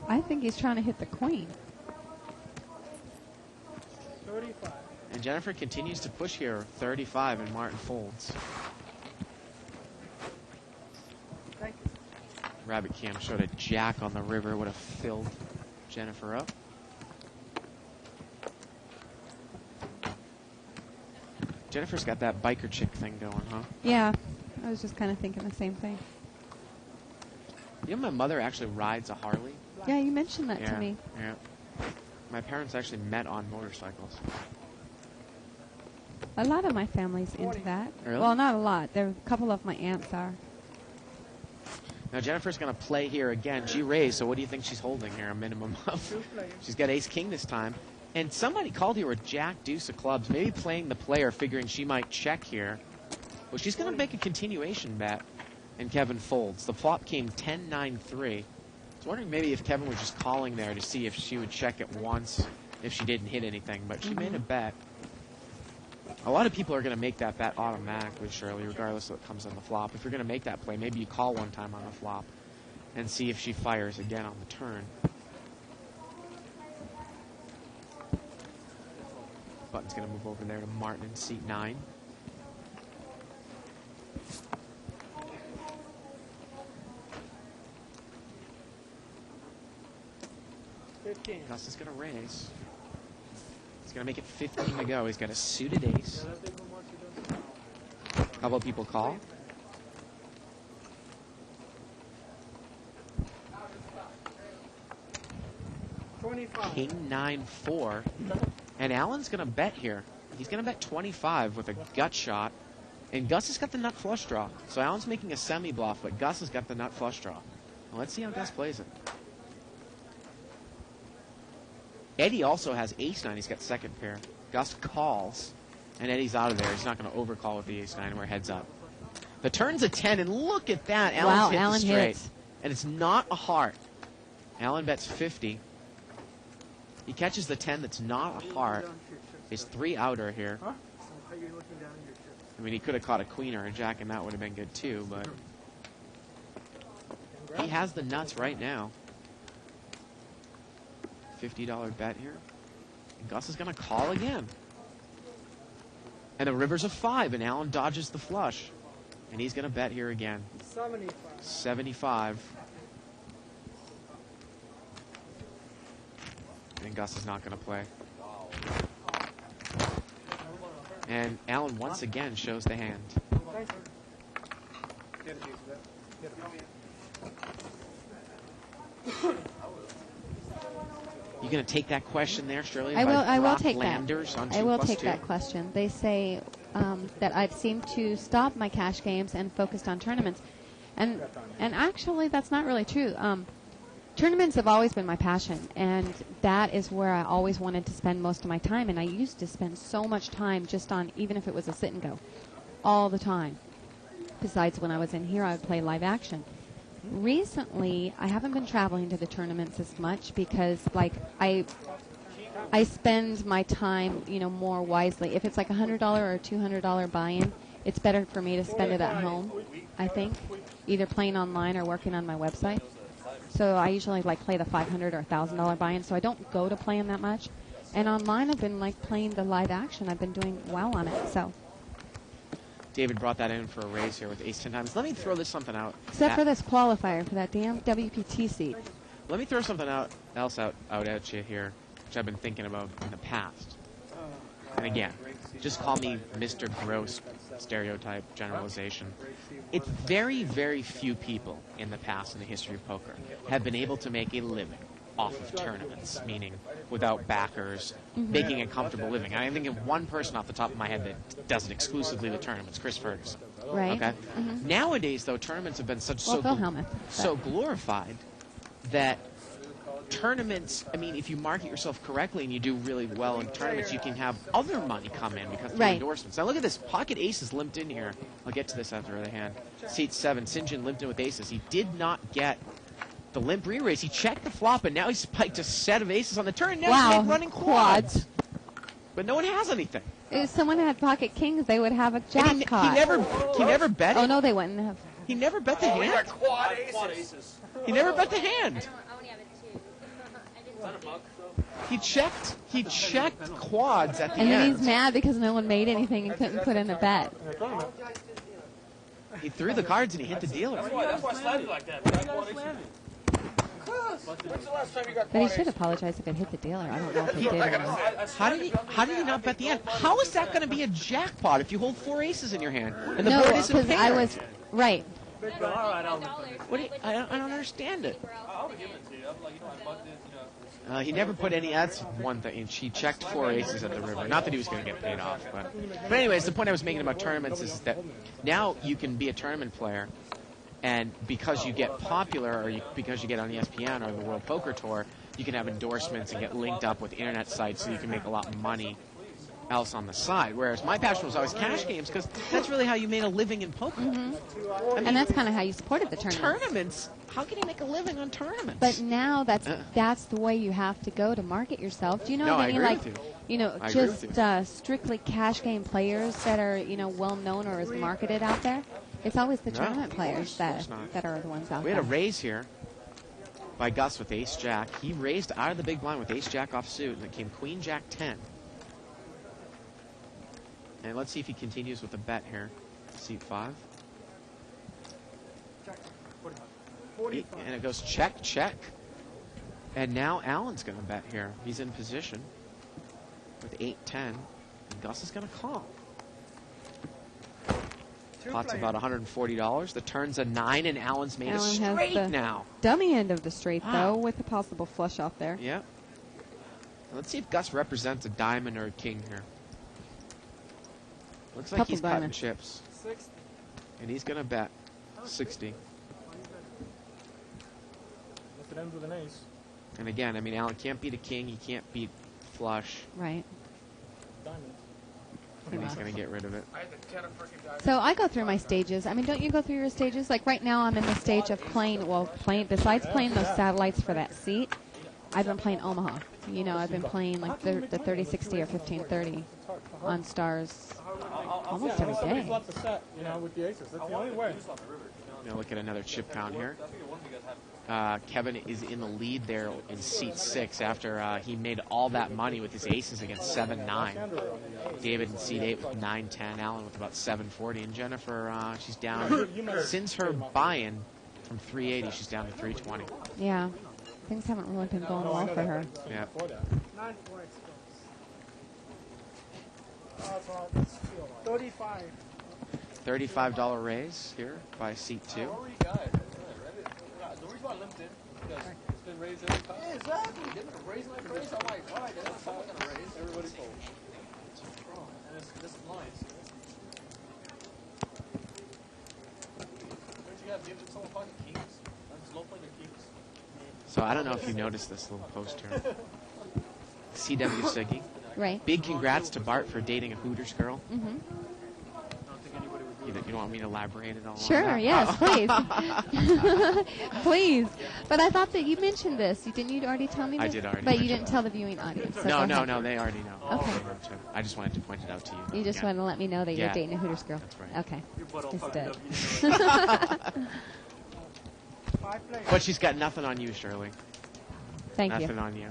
I think he's trying to hit the queen. 35. And Jennifer continues to push here, 35, and Martin folds. Thank you. Rabbit Cam showed a jack on the river. Would have filled Jennifer up. Jennifer's got that biker chick thing going, huh? Yeah, I was just kind of thinking the same thing. You know my mother actually rides a Harley? Yeah, you mentioned that to me. Yeah. My parents actually met on motorcycles. A lot of my family's into that. Really? Well, not a lot. There, a couple of my aunts are. Now Jennifer's going to play here again. She raised, so what do you think she's holding here? A minimum of. She's got ace-king this time. And somebody called here with jack, deuce of clubs, maybe playing the player, figuring she might check here. Well, she's going to make a continuation bet, and Kevin folds. The flop came 10-9-3. I was wondering maybe if Kevin was just calling there to see if she would check it once if she didn't hit anything, but she made a bet. A lot of people are going to make that bet automatically, Shirley, regardless of what comes on the flop. If you're going to make that play, maybe you call one time on the flop and see if she fires again on the turn. Button's going to move over there to Martin in seat 9. Gus is going to raise. He's going to make it 15 to go. He's got a suited ace. How about people call? King 9-4. And Alan's going to bet here. He's going to bet 25 with a gut shot. And Gus has got the nut flush draw. So Alan's making a semi-bluff, but Gus has got the nut flush draw. Well, let's see how Gus plays it. Eddie also has ace-9. He's got second pair. Gus calls, and Eddie's out of there. He's not going to overcall with the ace-9, and we're heads up. The turn's a 10, and look at that. Alan's hit the straight. Hits. And it's not a heart. Alan bets 50. He catches the 10 that's not a heart. He's 3 outer here. I mean, he could have caught a queen or a jack, and that would have been good too, but he has the nuts right now. $50 bet here. And Gus is going to call again. And the river's a 5, and Alan dodges the flush. And he's going to bet here again. 75. And Gus is not going to play. And Alan once again shows the hand. You going to take that question there, Shirley? I will take Landers that. On I will 2+2? take that question. They say that I've seemed to stop my cash games and focused on tournaments, and actually that's not really true. Tournaments have always been my passion, and that is where I always wanted to spend most of my time. And I used to spend so much time just on, even if it was a sit and go, all the time. Besides, when I was in here, I would play live action. Recently, I haven't been traveling to the tournaments as much because, like, I spend my time, more wisely. If it's like $100 or a $200 buy-in, it's better for me to spend it at home, I think, either playing online or working on my website. So I usually play the $500 or $1,000 buy-in, so I don't go to playing that much. And online, I've been playing the live action. I've been doing well on it. So David brought that in for a raise here with ace 10 times. Let me throw something out. except for this qualifier for that damn WPT seat. Let me throw something else out at you here, which I've been thinking about in the past. And again, just call me Mr. Gross stereotype generalization. It's very, very few people in the past in the history of poker have been able to make a living off of tournaments, meaning without backers, making a comfortable living. I think of one person off the top of my head that does it exclusively with tournaments, Chris Ferguson. Right. Okay. Nowadays, though, tournaments have been so glorified that tournaments, I mean, if you market yourself correctly and you do really well in tournaments, you can have other money come in because of endorsements. Now look at this. Pocket aces limped in here. I'll get to this after the hand. Seat 7. St. John limped in with aces. He did not get the limp re-raise. He checked the flop, and now he spiked a set of aces on the turn. Now he's running quads. But no one has anything. If someone had pocket kings, they would have a And jackpot. he never bet it. Oh no, they wouldn't have. He never bet the We got hand. quad aces. He never bet the hand. I only have a 2. I didn't He checked quads at the And then end. he's mad because no one made anything and couldn't put in a bet. He threw the cards and he hit the dealer. That's why I slammed you like that. I got quad aces. When's the last time you got But he quad should aces? apologize if it hit the dealer. I don't know if he did or not. How did he not bet the end? How is that going to be a jackpot if you hold 4 aces in your hand and the No, board isn't because I paired? was right. All right, I'll What do you, I don't understand it. I'll give it to you. I'm like, you know, I bought this, you know. He never put any. That's one thing. And she checked 4 aces at the river. Not that he was going to get paid off, but anyways, the point I was making about tournaments is that now you can be a tournament player, and because you get popular or because you get on ESPN or the World Poker Tour, you can have endorsements and get linked up with internet sites, so you can make a lot of money else on the side. Whereas my passion was always cash games, because that's really how you made a living in poker. I mean, And that's kind of how you supported the tournament. tournaments. How can you make a living on tournaments? But now that's the way you have to go to market yourself. Do you know No, of I any agree like with you. you know I agree with just you. strictly cash game players that are well known or is marketed out there? It's always the No, tournament of players course not. that are the ones out We there. had a raise here by Gus with ace jack. He raised out of the big blind with ace jack off suit, and it came queen jack 10. And let's see if he continues with a bet here. Seat 5. And it goes check, check. And now Allen's going to bet here. He's in position with 8-10. And Gus is going to call. Pot's about $140. The turn's a 9, and Allen's made Allen a has straight the now. dummy end of the straight Wow. though, with a possible flush off there. Yep. Let's see if Gus represents a diamond or a king here. Looks like Couple he's cutting diamonds. chips. And he's going to bet 60. If it ends with an ace. And again, I mean, Allen can't beat a king. He can't beat flush. Right. Diamond. And he's going to get rid of it. I had the 10 of freaking diamonds. So I go through my stages. I mean, don't you go through your stages? Like right now, I'm in the stage of playing. Besides playing those satellites for that seat, I've been playing Omaha. You know, I've been playing like the 3060 or 1530 on stars almost every Somebody day. flopped the set, with the aces. That's the only way. Now look at another chip count here. Kevin is in the lead there in seat 6 after he made all that money with his aces against 7-9. David in seat 8 with 9-10. Allen with about 740. And Jennifer, she's down. Since her buy-in from 380, she's down to 320. Yeah, things haven't really been going well for her. Yeah. 9 points. That's all. That's 35. $35 raise here by seat 2. Already got it. The reason why I limped in, because it's been raised every time. Yeah, exactly. Didn't it raise my price? I'm like, all right, then that's how I'm going to raise. Everybody folds. And it's this line. Don't you have given someone fucking kings? I'm slow playing their kings. So I don't know if you noticed this little post here. CW Siggy. Right. Big congrats to Bart for dating a Hooters girl. Mm-hmm. I don't think anybody would do You don't want me to elaborate at all on Sure, that? yes, Oh. please. Please. But I thought that you mentioned this. Didn't you already tell me I this? did already But you mention didn't tell the viewing audience. So No, go no, ahead. no, they already know. Okay. They know too. I just wanted to point it out to you. You just again. wanted to let me know that you're Yeah. dating a Hooters girl. That's right. Okay. Your butt all Just fucked did. up. You didn't know it. 5 players. But she's got nothing on you, Shirley. Thank Nothing you. on you.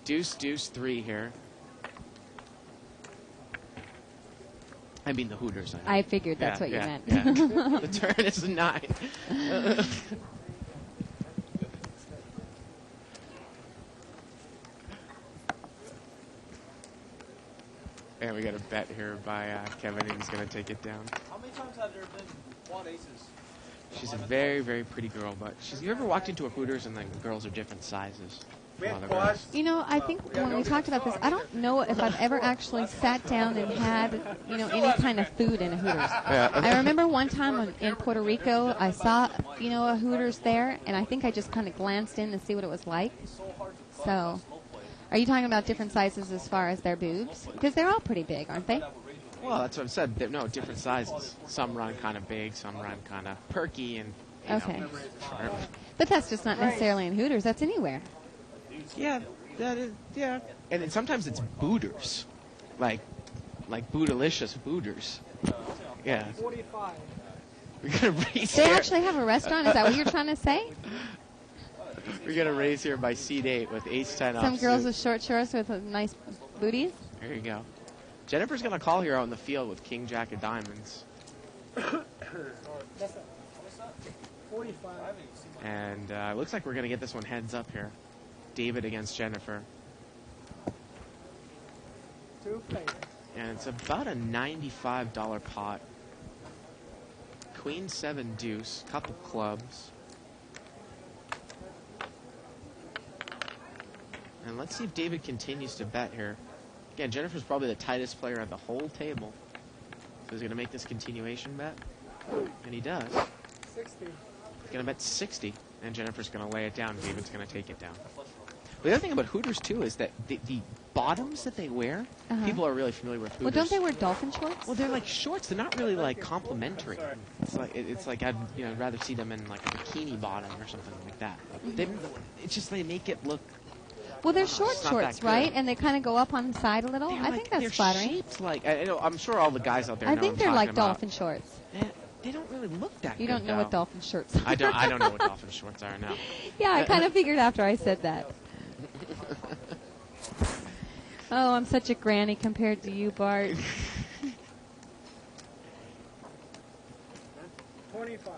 Deuce, deuce, 3 here. I mean the Hooters. I figured that's Yeah, what you yeah, meant. yeah. The turn is a 9. And we got a bet here by Kevin, and he's going to take it down. How many times have there been quad aces? She's a very, very pretty girl, but you ever walked into a Hooters and the girls are different sizes? We from had other girls? quads. You know, I think when we talked about this, I don't know if I've ever actually sat down and had, any kind of food in a Hooters. Yeah. I remember one time in Puerto Rico, I saw, a Hooters there, and I think I just kind of glanced in to see what it was like. So, are you talking about different sizes as far as their boobs? Because they're all pretty big, aren't they? Well, that's what I've said. No, different sizes. Some run kind of big, some run kind of perky, and Okay. But that's just not necessarily in Hooters. That's anywhere. Yeah, That is, yeah. And then sometimes it's booters, like bootylicious booters. Yeah. 45. We're gonna raise They here. actually have a restaurant. Is that what you're trying to say? We're gonna raise here by seat 8 with ace 10 Some off girls suit. with short shorts with nice booties. There you go. Jennifer's gonna call here out in the field with king jack of diamonds, 45. and it looks like we're gonna get this one heads up here. David against Jennifer, 2 players. and it's about a $95 pot. Queen 7 deuce, couple clubs. And let's see if David continues to bet here. Again, Jennifer's probably the tightest player at the whole table. So he's going to make this continuation bet. And he does. 60. He's going to bet 60. And Jennifer's going to lay it down. David's going to take it down. Well, the other thing about Hooters, too, is that the bottoms that they wear, people are really familiar with Hooters. Well, don't they wear dolphin shorts? Well, they're like shorts. They're not really like complimentary. It's like I'd rather see them in like a bikini bottom or something like that. It's just they make it look. Well, they're short It's not shorts, that good. right? And they kind of go up on the side a little. I think that's they're flattering. shaped like I know. I'm sure all the guys out there. I know think what they're I'm like talking about. dolphin shorts. They don't really look that. You good, don't know though. what dolphin shorts are. I don't know what dolphin shorts are now. Yeah, I kind of figured after I said that. Oh, I'm such a granny compared to you, Bart. 25.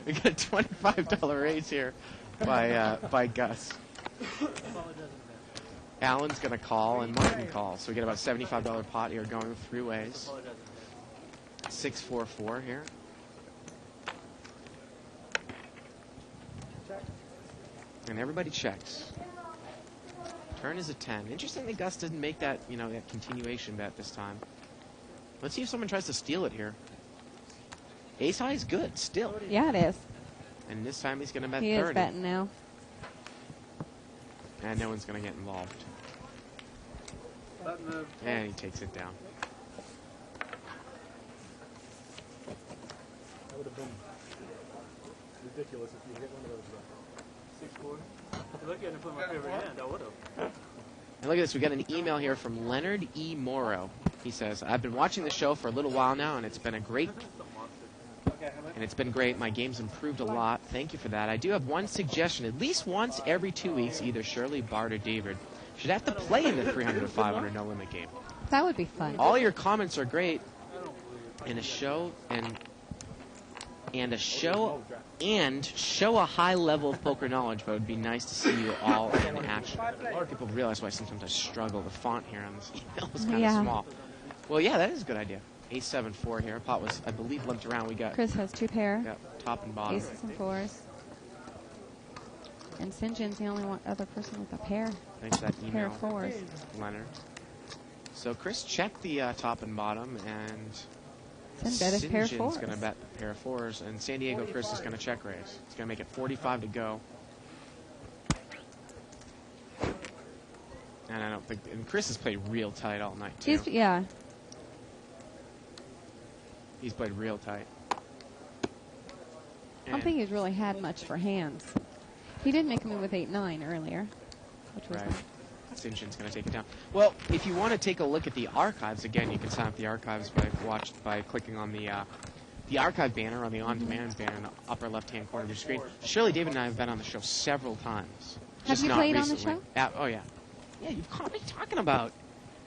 We got a $25 raise here by Gus. Alan's gonna call and Martin calls, so we get about a $75 pot here going 3 ways. 6-4-4 here. And everybody checks. Turn is a 10. Interesting that Gus didn't make that, that continuation bet this time. Let's see if someone tries to steal it here. Ace high is good, still. Yeah, it is. And this time he's going to bet He 30. is betting now. And no one's going to get involved. And he takes it down. That would have been ridiculous if you hit one of those. 6-4. If I didn't put my favorite hand, I would have. And look at this. We got an email here from Leonard E. Morrow. He says, I've been watching the show for a little while now, and it's been great. My game's improved a lot. Thank you for that. I do have one suggestion. At least once every 2 weeks, either Shirley, Bart, or David should have to play in the 300 or 500 no limit game. That would be fun. All your comments are great. And show a high level of poker knowledge, but it would be nice to see you all in action. A lot of people realize why sometimes I struggle. The font here on this email is kind of small. Well, yeah, that is a good idea. Ace 7-4 here. Pot was, I believe, limped around. We got Chris has 2 pair. Yep, top and bottom. Aces and 4s. And St. John's the only other person with a pair. Thanks for that Pair email, of 4s. Leonard. So Chris checked the top and bottom, and Sin bet a pair of St. John's 4s. going to bet a pair of 4s, and San Diego Chris is going to check raise. He's going to make it 45 to go. And I don't think, and Chris has played real tight all night too. He's played real tight. I don't think he's really had much for hands. He did make a move with 8-9 earlier, which was Right. St. John's going to take it down. Well, if you want to take a look at the archives, again, you can sign up the archives by clicking on the archive banner on the on-demand banner in the upper left-hand corner of your screen. Shirley, David, and I have been on the show several times. Have just you not played on the recently. show? Oh, yeah. Yeah, what are you talking about?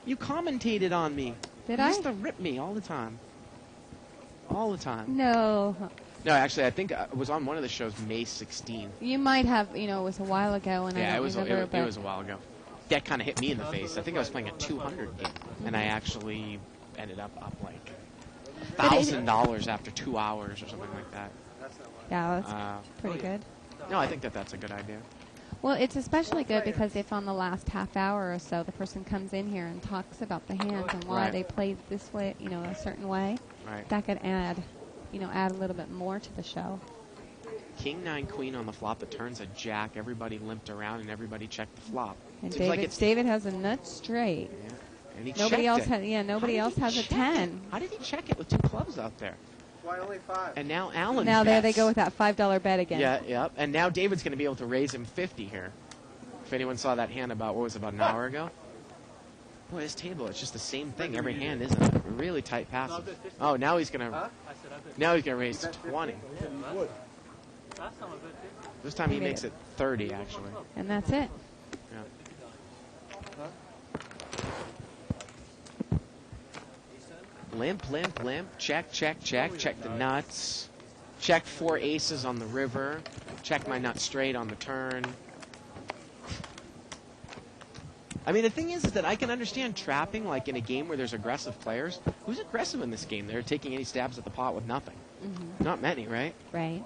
You commentated on me. Did you I? used to rip me all the time. All the time. No. No, actually, I think I was on one of the shows May 16th. You might have, it was a while ago, and Yeah, I it don't was remember. it was a while ago. That kind of hit me in the face. I think I was playing a 200 game, and I actually ended up like $1,000 after 2 hours or something like that. Yeah, that's pretty good. No, I think that's a good idea. Well, it's especially good because if on the last half hour or so the person comes in here and talks about the hands and why Right. they played this way, a certain way, Right. that could add a little bit more to the show. King 9 Queen on the flop. It turns a jack. Everybody limped around and everybody checked the flop. And Seems like David has a nut straight. Yeah. And he Nobody else checked it. has. Nobody How else did he has a check 10. it? How did he check it with 2 clubs out there? Why only 5? And now Alan. Now there they bets. go with that $5 bet again. Yeah, yeah. And now David's going to be able to raise him 50 here. If anyone saw that hand about, what was it, about an hour ago? Boy, this table, it's just the same thing. Every hand, isn't it? Really tight passes. Oh, now he's going to raise to 20. Last time I bet 50. This time he makes it 30, actually. And that's it. Yeah. Limp, limp, limp. Check, check, check. Check the nuts. Check 4 aces on the river. Check my nut straight on the turn. I mean, the thing is that I can understand trapping, like in a game where there's aggressive players. Who's aggressive in this game? They're taking any stabs at the pot with nothing. Mm-hmm. Not many, right? Right.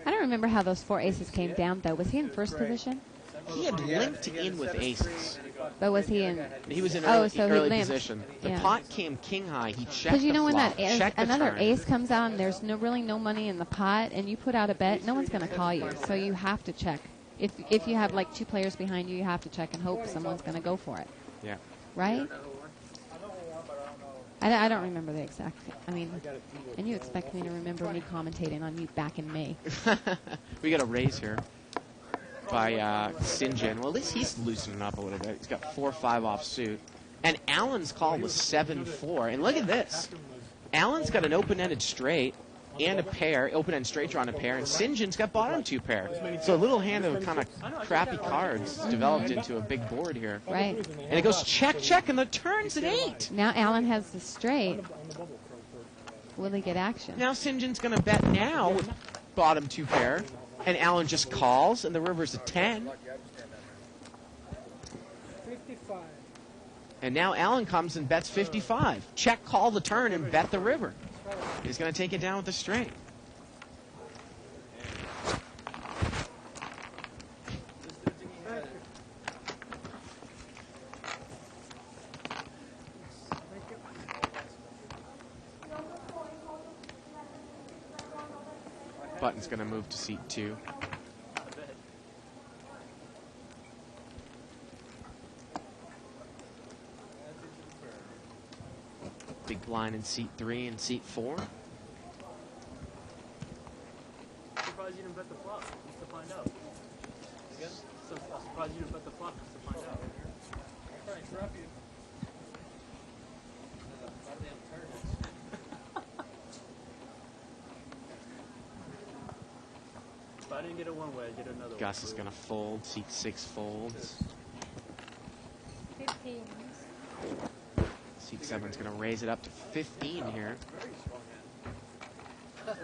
I don't remember how those 4 aces came down, though. Was he in first position? He had limped in with aces. But was he in... He was in Oh, early, so he early limped. position. The Yeah. pot came king high. He checked Because you know the when flop, that ace, checked the another turn. ace comes out and there's really no money in the pot and you put out a bet, no one's going to call you. So you have to check. If you have like 2 players behind you, you have to check and hope someone's going to go for it. Yeah. Right? I don't remember the exact... I mean, and you expect me to remember me commentating on you back in May. We got a raise here by St. John. Well, at least he's loosening up a little bit. He's got 4-5 off suit. And Allen's call was 7-4. And look at this. Allen's got an open-ended straight and a pair, open-ended straight draw and a pair, and St. John's got bottom 2 pair. So a little hand of kind of crappy cards developed into a big board here. Right. And it goes check, check, and the turn's at 8. Now Allen has the straight. Will he get action? Now St. John's going to bet now with bottom 2 pair, and Allen just calls, and the river's a 10. 55. And now Allen comes and bets 55. Check, call the turn, and bet the river. He's going to take it down with the straight. Button's going to move to seat 2. Big blind in seat 3 and seat 4. I'm surprised you didn't bet the flop just to find out. So I'm surprised you didn't bet the flop just to find out. I'm trying to trap you. If I didn't get it one way, I'd get another way. Gus is going to fold. Seat 6 folds. 15. Seat 7's going to raise it up to 15 here. Very strong hand.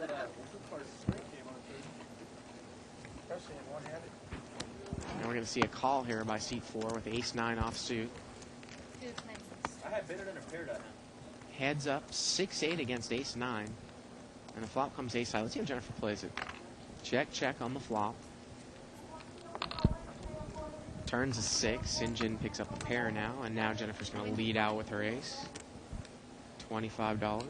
Especially in one-handed. And we're going to see a call here by seat 4 with ace-9 off suit. I had better than a pair that hand. Heads up, 6-8 against ace-9. And the flop comes ace-high. Let's see how Jennifer plays it. Check, check on the flop. Turns a 6. St. John picks up a pair now. And now Jennifer's going to lead out with her ace. $25.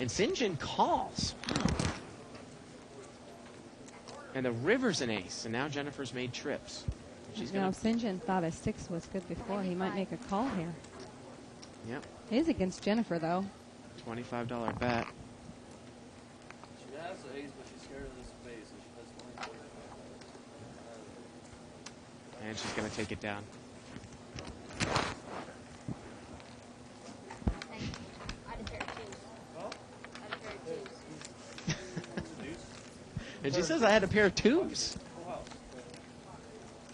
And St. John calls. Wow. And the river's an ace. And now Jennifer's made trips. She's Now, going St. John thought a 6 was good before. He might make a call here. Yep. It is against Jennifer, though. $25 bet. She has the ace, but she's scared of this face, so she has 20. And she's going to take it down. And she says I had a pair of 2s.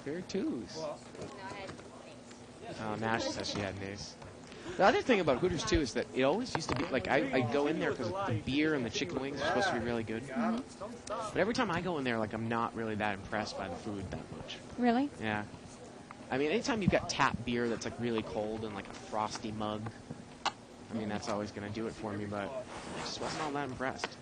Pair of 2s. Oh, now she says she had an ace. The other thing about Hooters, too, is that it always used to be, like, I go in there because the beer and the chicken wings are supposed to be really good. Mm-hmm. But every time I go in there, like, I'm not really that impressed by the food that much. Really? Yeah. I mean, anytime you've got tap beer that's, like, really cold and, like, a frosty mug, I mean, that's always going to do it for me, but I just wasn't all that impressed.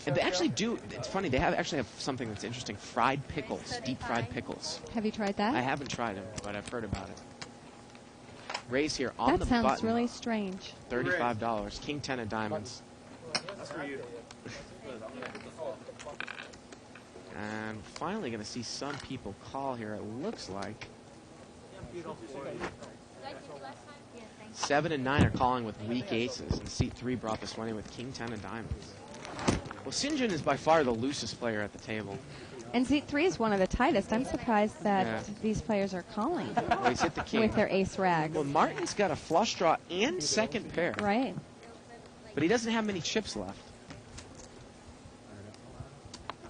And they actually do, it's funny, they actually have something that's interesting, fried pickles, deep fried pickles. Have you tried that? I haven't tried them, but I've heard about it. Raise here on That the sounds button. really strange. $35. King 10 of diamonds. That's for you. And finally going to see some people call here, it looks like. 7 and 9 are calling with weak aces, and seat 3 brought this one in with King 10 of diamonds. Well, Sinjin is by far the loosest player at the table. And seat 3 is one of the tightest. I'm surprised that Yeah. these players are calling Well, he's hit the king. with their ace rags. Well, Martin's got a flush draw and second pair. Right. But he doesn't have many chips left.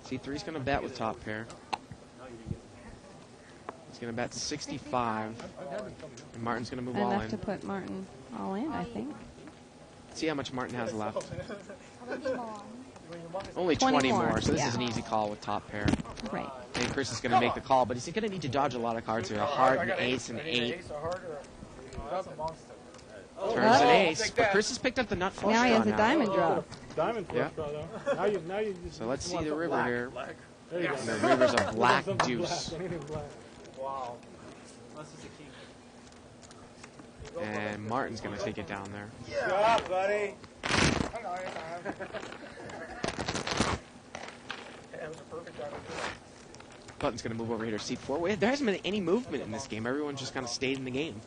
C3's going to bet with top pair. He's going to bet 65. And Martin's going to move all Enough in. to put Martin all in, I think. See how much Martin has left. 20 more. Only 20 20 more, more, so this yeah. is an easy call with top pair. Right. And Chris is going to make the call, but he's going to need to dodge a lot of cards here. A heart, an ace, and 8. That's a monster. Turns an Oh. ace, but Chris has picked up the nut flush Now he draw has a now. diamond draw. Diamond Yeah. flush draw, though. Now you just So let's see want the some river black. here. There you go. And the river's a black Something deuce. Black. Anything black. Wow. Unless it's a king. And Martin's going to take it down there. Good job, buddy. Hang on, it was a perfect diamond. Button's going to move over here to seat 4. Wait, there hasn't been any movement in this game. Everyone just kind of stayed in the game.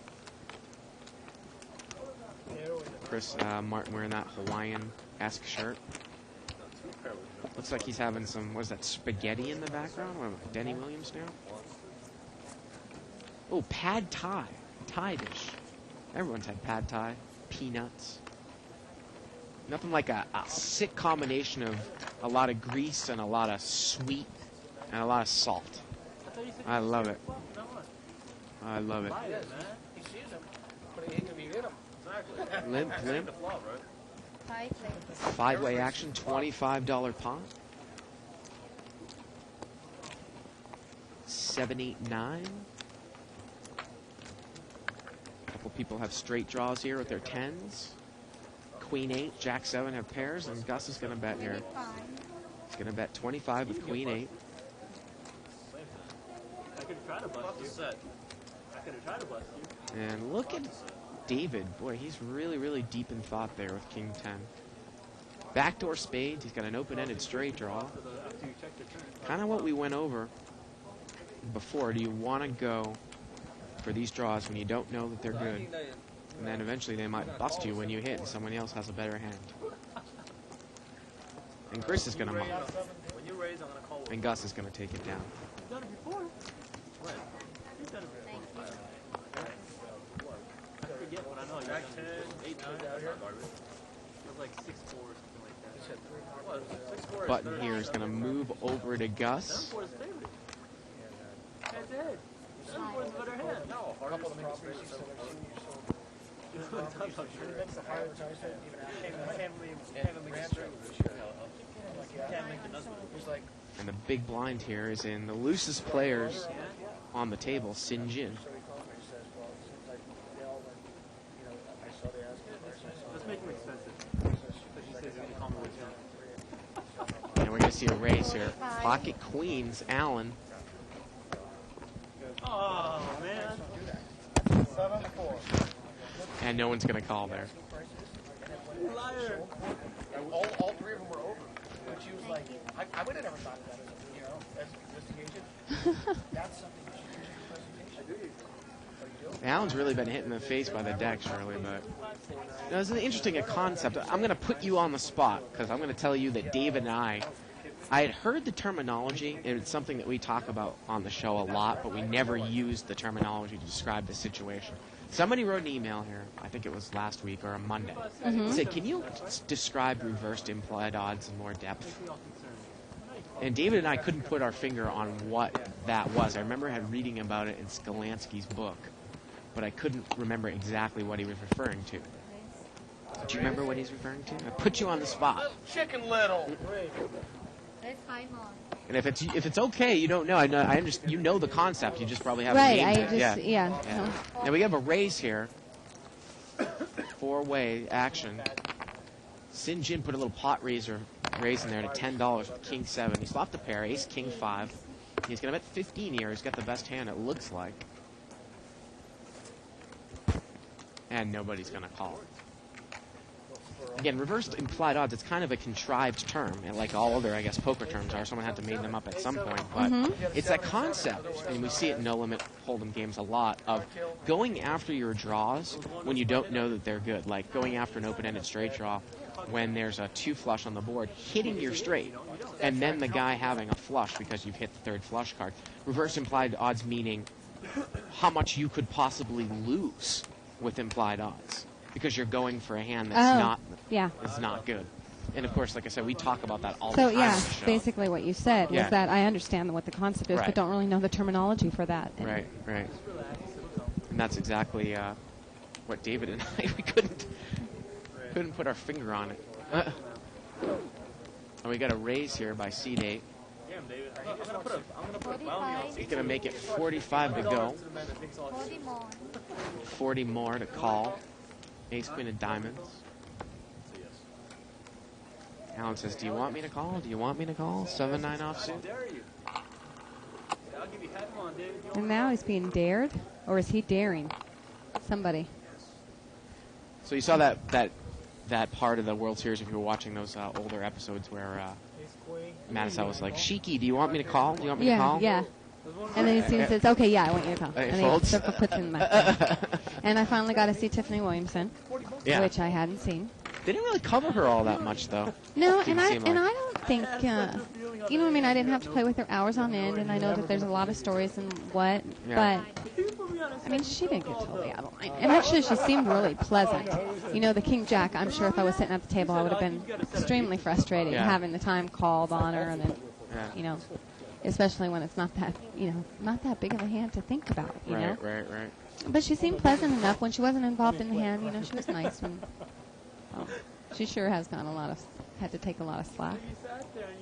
Chris Martin wearing that Hawaiian-esque shirt. Looks like he's having some, what is that, spaghetti in the background? What, Denny Williams now? Oh, pad thai. Thai dish. Everyone's had pad thai. Peanuts. Nothing like a sick combination of a lot of grease and a lot of sweet and a lot of salt. I love it. I love it. He sees him, but he ain't gonna be in him. Exactly. Limp, limp. Five plates. 5-way action, $25 pot. 7, 8, 9. A couple people have straight draws here with their 10s. Queen 8, Jack 7 have pairs, and Gus is going to bet here. He's going to bet 25 with Queen 8. I could try to bust you. I could have tried to bust you. And look at David. Boy, he's really, really deep in thought there with King 10. Backdoor spades. He's got an open-ended straight draw. After you check your turn. Kind of what we went over before. Do you want to go for these draws when you don't know that they're good? And then eventually they might bust you when you hit and someone else has a better hand. And Chris is going to muck. When you raise, I'm going to call. And Gus is going to take it down. You've done it before. When? You've done it before. I forget what I know. You've done it 8, 9, that's not garbage. It was like 6-4 or something like that. What? 6-4. Button here is going to move over to Gus. 7-4 is favorite. Head to head. 7-4 is a better hand. No, A couple of the properties, so that's the higher choice. And the big blind here is in the loosest players on the table, Sin Jin. Let's make him expensive. Because she says he's going to call me with And we're going to see a race here. Pocket Queens, Allen. Oh, man. 7-4. And no one's going to call there. Liar. All three of them were over. But she was like, I would have never thought of that as an investigation. That's something you should do in your presentation. Alan's really been hit in the face by the deck, Shirley, but no, it's an interesting concept. I'm going to put you on the spot because I'm going to tell you that David and I had heard the terminology, and it's something that we talk about on the show a lot, but we never used the terminology to describe the situation. Somebody wrote an email here, I think it was last week or a Monday, said, can you describe reversed implied odds in more depth? And David and I couldn't put our finger on what that was. I remember reading about it in Skolansky's book, but I couldn't remember exactly what he was referring to. Do you remember what he's referring to? I put you on the spot. Chicken Little. There's 5 more. And if it's okay, you don't know. I understand. You know the concept. You just probably haven't Right, named I it. just, yeah. No. Now we have a raise here. 4-way action. Sin Jin put a little pot raise in there to $10 with King 7. He flopped a pair, Ace King 5. He's going to bet 15 here. He's got the best hand, it looks like. And nobody's going to call. Again, reversed implied odds, it's kind of a contrived term, and like all other, I guess, poker terms are. Someone had to make them up at some point, but it's that concept, and we see it in no-limit hold'em games a lot, of going after your draws when you don't know that they're good, like going after an open-ended straight draw when there's a 2 flush on the board, hitting your straight, and then the guy having a flush because you've hit the 3rd flush card. Reverse implied odds meaning how much you could possibly lose with implied odds because you're going for a hand that's is not good. And of course, like I said, we talk about that all the So time. yeah, on the show. basically what you said Yeah. was that I understand what the concept is, Right. but don't really know the terminology for that. And Right. And that's exactly what David and I we couldn't put our finger on it. And we got a raise here by seed 8. Damn, David. I'm gonna put a bounty on He's gonna make it 45 to go. 40 more to call. Ace queen of diamonds. Alan says, "Do you want me to call? Do you want me to call?" 7-9 offsuit. dare you. I'll give you half on, David. You And now he's being dared, or is he daring somebody? So you saw that part of the World Series if you were watching those older episodes where Mattisau was like, "Shiki, do you want me to call? Do you want me to call?" Yeah. And then he says, "Okay, yeah, I want you to call." It And folds. he puts it in the back. And I finally got to see Tiffany Williamson, Yeah. which I hadn't seen. They didn't really cover her all that much, though. No, Didn't and I seem like- don't think you know what I mean. I didn't have to play with her hours on end, and I know that there's a lot of stories and what, Yeah. but I mean, she didn't get totally out of line. And actually, she seemed really pleasant. You know, the King Jack. I'm sure if I was sitting at the table, I would have been extremely frustrated Yeah. having the time called on her, and then Yeah. you know, especially when it's not that not that big of a hand to think about. You know. Right. But she seemed pleasant enough when she wasn't involved in the hand. You know, she was nice. And, she sure has had to take a lot of slack.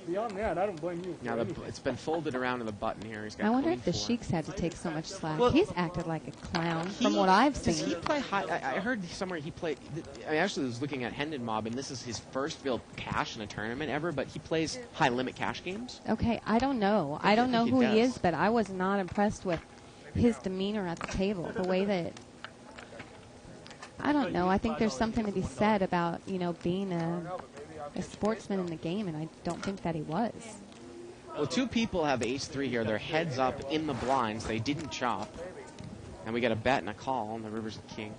Beyond that, I don't blame you. Now it's been folded around to the button here. He's got I wonder queen if the 4. Sheiks had to take so much slack. Well, He's acted like a clown from what I've Does seen. he play high? I heard somewhere he played. I actually was looking at Hendon Mob, and this is his first real cash in a tournament ever. But he plays high limit cash games. Okay, I don't know. I don't know he who he does. is, but I was not impressed with his demeanor at the table. The way that I don't know. I think there's something to be said about being a sportsman in the game, and I don't think that he was. Well, 2 people have ace-3 here. They're heads up in the blinds. They didn't chop, and we got a bet and a call on the river's the king,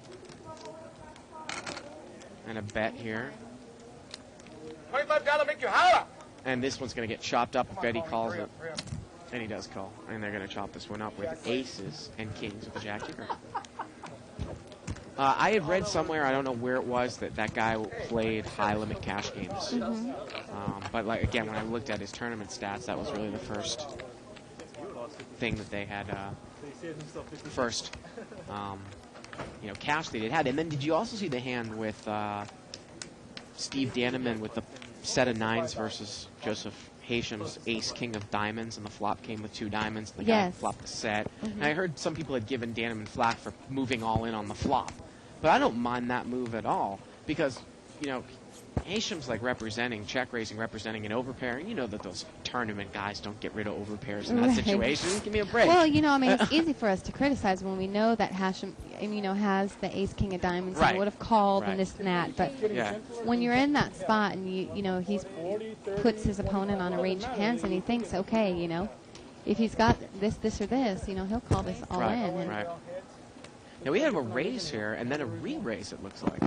and a bet here. $25 make you holla. And this one's going to get chopped up if Eddie calls it. And he does call. And they're going to chop this one up with aces and kings with the jack-kicker. I had read somewhere, I don't know where it was, that guy played high-limit cash games. But again, when I looked at his tournament stats, that was really the first thing that they had, cash they had. And then did you also see the hand with Steve Daneman with the set of 9s versus Joseph Haysham's ace king of diamonds, and the flop came with 2 diamonds, and the guy flopped the set. And I heard some people had given Daneman flack for moving all in on the flop. But I don't mind that move at all, because, Haysham's like check raising, representing an overpair. You know that those tournament guys don't get rid of overpairs in that situation. Give me a break. Well, it's easy for us to criticize when we know that Hashem, has the ace king of diamonds and would have called and this and that. But when you're in that spot and he puts his opponent on a range of hands and he thinks, okay, if he's got this or this, he'll call this all in. And Now we have a raise here and then a re-raise. It looks like.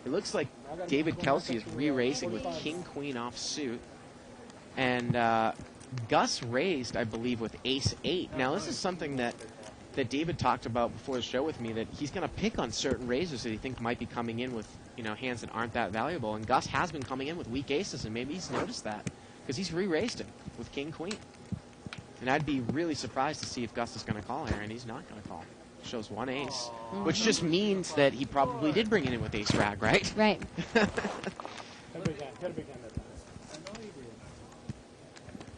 It looks like David Kelsey is re-raising with king-queen off suit. And Gus raised, I believe, with ace-8. Now, this is something that David talked about before the show with me, that he's going to pick on certain raisers that he thinks might be coming in with hands that aren't that valuable. And Gus has been coming in with weak aces, and maybe he's noticed that because he's re-raised him with king-queen. And I'd be really surprised to see if Gus is going to call here, and he's not going to call. Shows 1 ace, which just means that he probably did bring it in with ace rag, right? Right. Had a big hand that time.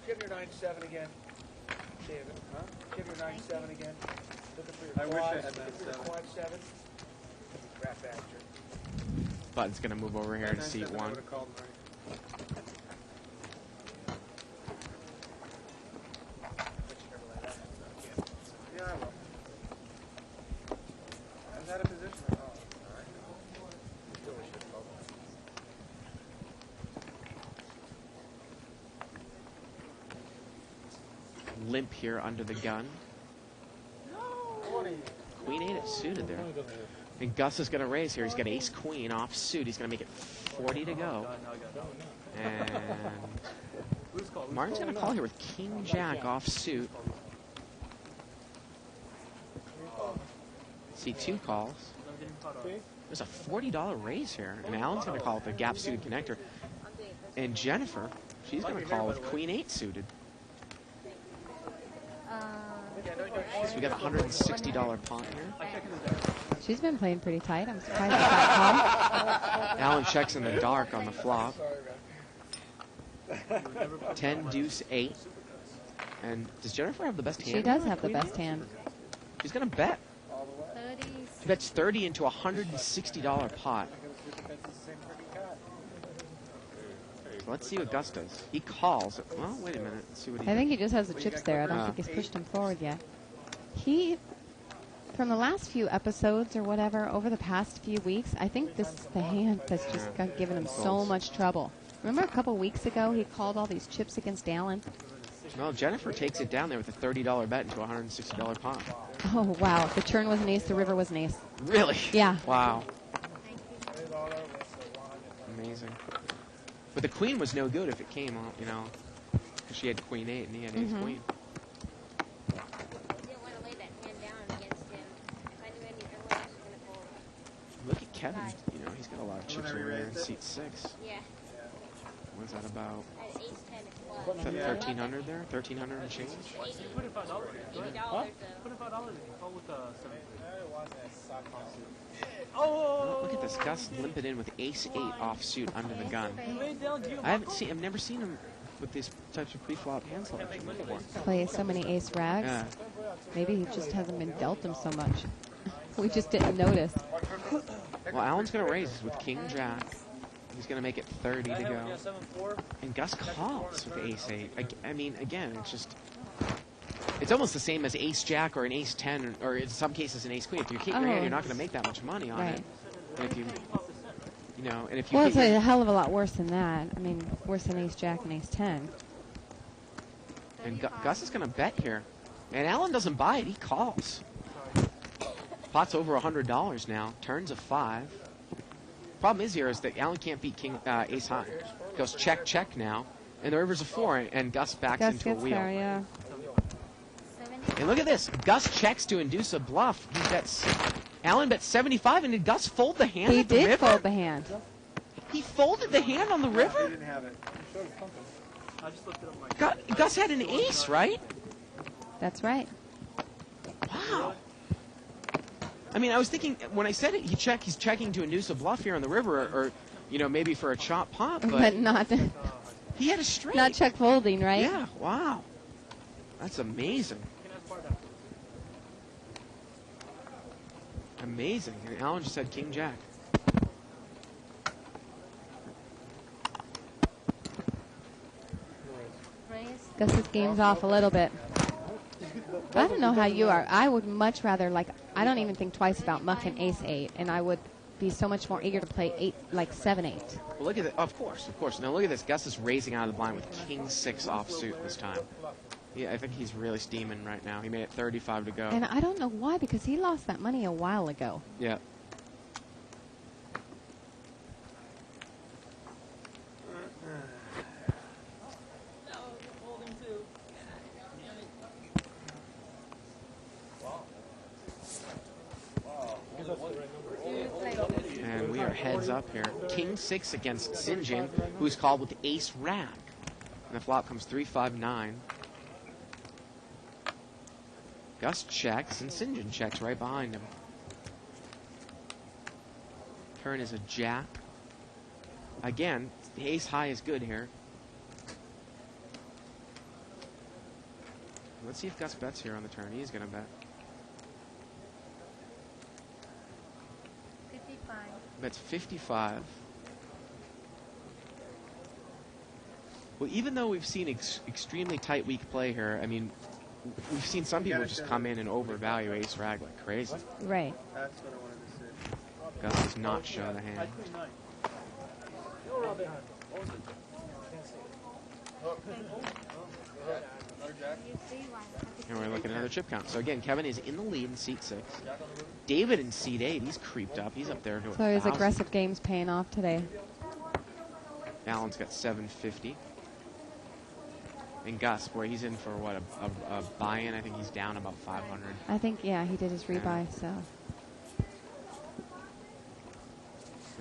Give your 9-7 again, David. Huh? Give your 9-7 again. Looking for your I wish I quads. had Looking for your 9-7. quad 7. Rat bastard. Button's going to move over here to seat 1. Yeah, I will. I'm out of position at all. Still wish you'd called. Limp here under the gun. Queen 8 suited there. And Gus is going to raise here. He's got ace queen off suit. He's going to make it 40 to go. And Martin's going to call here with king jack off suit. C2 calls. There's a $40 raise here. And Alan's going to call with the gap suited connector. And Jennifer, she's going to call with queen 8 suited. So we got a $160 pot here. She's been playing pretty tight. I'm surprised at that call. Alan checks in the dark on the flop. 10, deuce, 8. And does Jennifer have the best hand? She does have the best hand. She's going to bet. She bets 30 into a $160 pot. So let's see what Gus does. He calls. Well, wait a minute. Let's see what he I think he just has the chips there. I don't think he's pushed him forward yet. He, from the last few episodes or whatever, over the past few weeks, I think this is the hand that's just given him so much trouble. Remember a couple weeks ago he called all these chips against Alan? Well, Jennifer takes it down there with a $30 bet into a $160 pot. Oh, wow. The turn was an ace, the river was an ace. Really? Yeah. Wow. Amazing. But the queen was no good if it came out, you know, because she had queen 8 and he had ace queen. Look at Kevin. You know, he's got a lot of chips over there in seat 6. Yeah. What's that about? Ace 10 as well. 1,300 there? 1,300 and change? Put in $5. Go ahead. $80. Put in $5 and call with the 7. Look at this. Gus limping in with ace 8 off suit under the gun. I've never seen him with these types of pre-flop hand selection before. Play so many ace rags. Yeah. Maybe he just hasn't been dealt them so much. We just didn't notice. Well, Alan's going to raise with king jack. He's going to make it 30 to go. And Gus calls with ace 8. I mean, again, it's almost the same as ace jack or an ace 10 or in some cases an ace queen. If you keep your hand, you're not going to make that much money on it. And if you know, and if you well, it's a hell of a lot worse than that. I mean, worse than ace jack and ace 10. And Gus is going to bet here. And Alan doesn't buy it. He calls. Pot's over $100 now. Turns a 5. Problem is here is that Alan can't beat king ace high. Goes check, check now. And the river's a 4, and Gus backs into a wheel. There, yeah. And look at this. Gus checks to induce a bluff. He bets. Alan bets 75, and did Gus fold the hand He at the river? did fold the hand. He folded the hand on the river? didn't have it. I just looked it up. Gus had an ace, right? That's right. Wow. I mean, I was thinking, when I said it, he's checking to induce a bluff here on the river, or you know, maybe for a chop pot, But not he had a straight. not check folding, right? Yeah, wow. That's amazing. Amazing. And Alan just had king jack. Gus's game's off a little bit. But I don't know how you are. I would much rather, I don't even think twice about mucking ace 8, and I would be so much more eager to play 7, 8. Well, look at that. Of course. Now look at this. Gus is raising out of the blind with king 6 offsuit this time. Yeah, I think he's really steaming right now. He made it 35 to go. And I don't know why, because he lost that money a while ago. Yeah. And we are heads up here. King 6 against St. John, who's called with ace rag. And the flop comes 3-5-9. Gus checks, and St. John checks right behind him. Turn is a jack. Again, the ace high is good here. Let's see if Gus bets here on the turn. He's going to bet. 55. Bets 55. Well, even though we've seen extremely tight weak play here, I mean, we've seen some people just come in and overvalue ace rag like crazy. Right. That's what I wanted to see. Gus does not show the hand. And we're looking at another chip count. So again, Kevin is in the lead in seat 6. David in seat 8, he's creeped up. He's up there to So his 1,000. aggressive game's paying off today. Alan's got 750. And Gus, boy, he's in for what, a buy-in? I think he's down about 500. I think, yeah, he did his rebuy, so.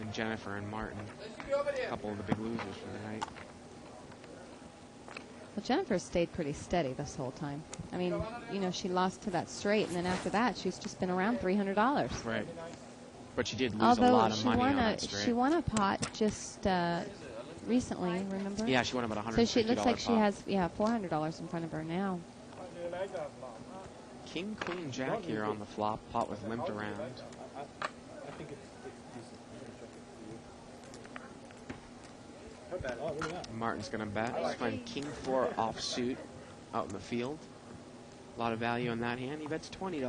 And Jennifer and Martin, a couple of the big losers for the night. Well, Jennifer stayed pretty steady this whole time. I mean, you know, she lost to that straight, and then after that, she's just been around $300. Right. But she did lose Although a lot of she money won on that straight. she won a pot just recently, remember? Yeah, she won about $150. So she looks like she pot. has, yeah, $400 in front of her now. King, Queen, Jack here on the flop. Pot was limped around. I think it's decent. I'm gonna check it for you. Oh, look at that. Martin's going to bet. He's playing King 4 offsuit out in the field. A lot of value on that hand. He bets $20. Knew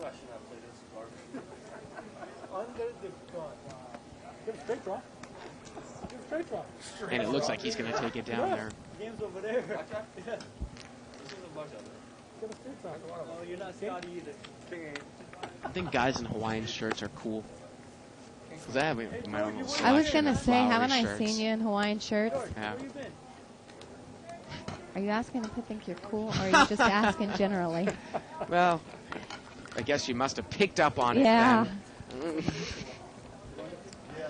I should have played this garbage. Under the gun. Get a straight draw. Get a straight draw. And it looks like he's going to take it down there. The game's over there. Yeah. This is a bunch of it. Get a straight draw. Oh, you're not Scotty either. I think guys in Hawaiian shirts are cool. Because I have my own little I was selection going to of say, haven't flowery I shirts. seen you in Hawaiian shirts? Yeah. Where you been? Are you asking if I think you're cool, or are you just asking generally? Well, I guess you must have picked up on Yeah. it then.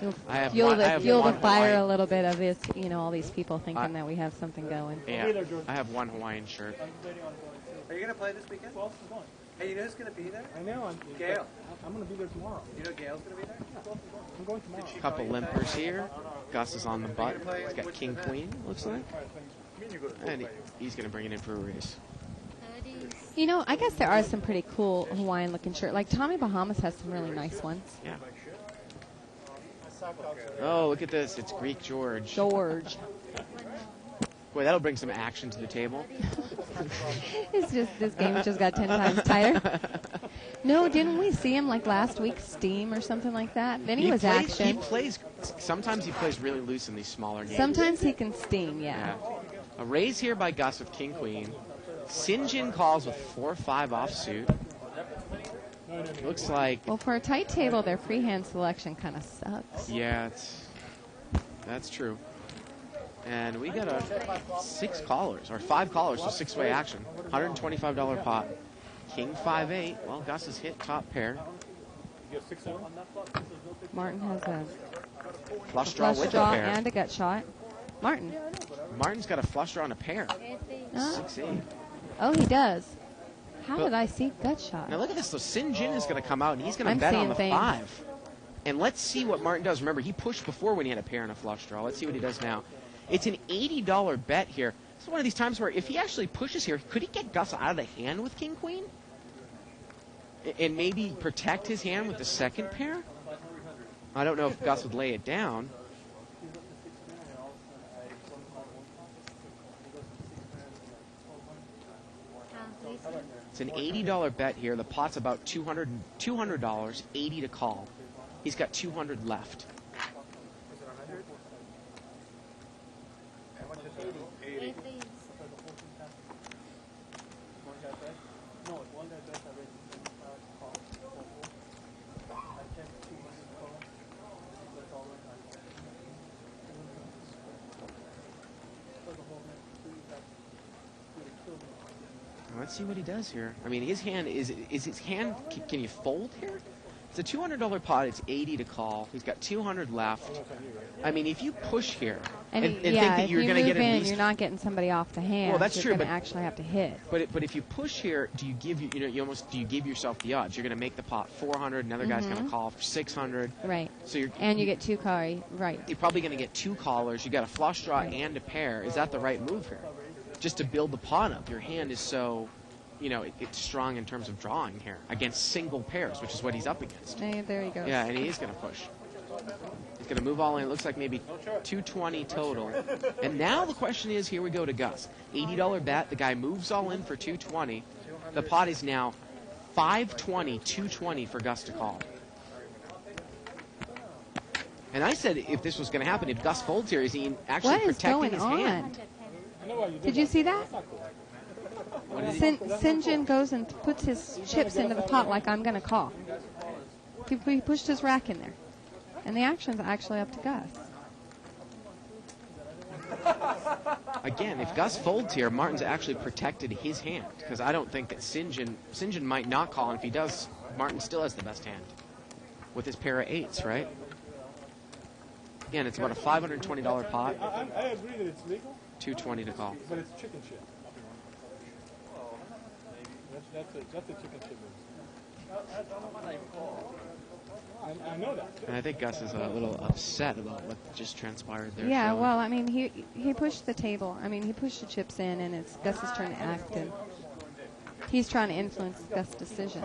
You'll I have fuel one- I the, have fuel the one fire Hawaiian- a little bit of this, you know, all these people thinking that we have something going. Yeah, I have one Hawaiian shirt. I'm waiting on going too. Are you going to play this weekend? Who else is going? Hey, you know who's going to be there? I know. Gail. I'm going to be there tomorrow. You know Gail's going to be there? I'm going tomorrow. Couple limpers here. Gus is on the butt. He's got King Queen, looks like. And he's going to bring it in for a race. You know, I guess there are some pretty cool Hawaiian-looking shirts. Like Tommy Bahamas has some really nice ones. Yeah. Oh, look at this. It's Greek George. George. Boy, that'll bring some action to the table. It's just, this game just got 10 times tighter. No, didn't we see him like last week steam or something like that? Then he was action. He plays, sometimes he plays really loose in these smaller games. Sometimes he can steam, yeah. A raise here by Gus with King Queen. Sinjin calls with 4-5 offsuit. Looks like, Well, for a tight table, their freehand selection kind of sucks. yeah, that's true. And we got 6 callers, or 5 callers, so 6-way action. $125 pot. King 5-8. Well, Gus has hit top pair. You get 6-7? Martin has a Flush draw flush with draw a pair. and a gut shot. Martin. Martin's got a flush draw and a pair. Oh, 6-8. oh, he does. How But- did I see gut shot? Now look at this. So Sinjin is going to come out, and he's going I'm to bet on seeing the things. 5. And let's see what Martin does. Remember, he pushed before when he had a pair and a flush draw. Let's see what he does now. It's an $80 bet here. This is one of these times where if he actually pushes here, could he get Gus out of the hand with King Queen? And maybe protect his hand with the second pair? I don't know if Gus would lay it down. It's an $80 bet here. The pot's about $200, 80 to call. He's got 200 left. Let's see what he does here. I mean, his hand is his hand. Can you fold here? It's a $200 pot. It's 80 to call. He's got 200 left. I mean, if you push here and And, think yeah, that if you're you going to move get at in, least, you're not getting somebody off the hand. Well, that's you're true, going to but- actually have to hit. but if you push here, do you give you give yourself the odds? You're going to make the pot 400. Another guy's going to call for 600. Right. So you're And you get two carry. Right. you're probably going to get 2 callers. You got a flush draw and a pair. Is that the right move here? Just to build the pot up. Your hand is so, it's strong in terms of drawing here against single pairs, which is what he's up against. Hey, there he goes. Yeah, and he is going to push. He's going to move all in. It looks like maybe 220 total. And now the question is, here we go to Gus. $80 bet. The guy moves all in for 220. The pot is now 520, 220 for Gus to call. And I said if this was going to happen, if Gus folds here, is he actually What is protecting going his on? hand? I know why you did Did you that. see that? That's not cool. What did he- St. John goes and puts his chips into the pot like I'm going to call. He pushed his rack in there. And the action's actually up to Gus. Again, if Gus folds here, Martin's actually protected his hand. Because I don't think that St. John might not call. And if he does, Martin still has the best hand. With his pair of 8s, right? Again, it's about a $520 pot. I agree that it's legal, $220 to call. but it's chicken shit. That's a chicken shit move. I know that. And I think Gus is a little upset about what just transpired there. Yeah, Shelley. well, I mean, he pushed the table. I mean, he pushed the chips in, and it's Gus's turn to act, and he's trying to influence Gus' decision.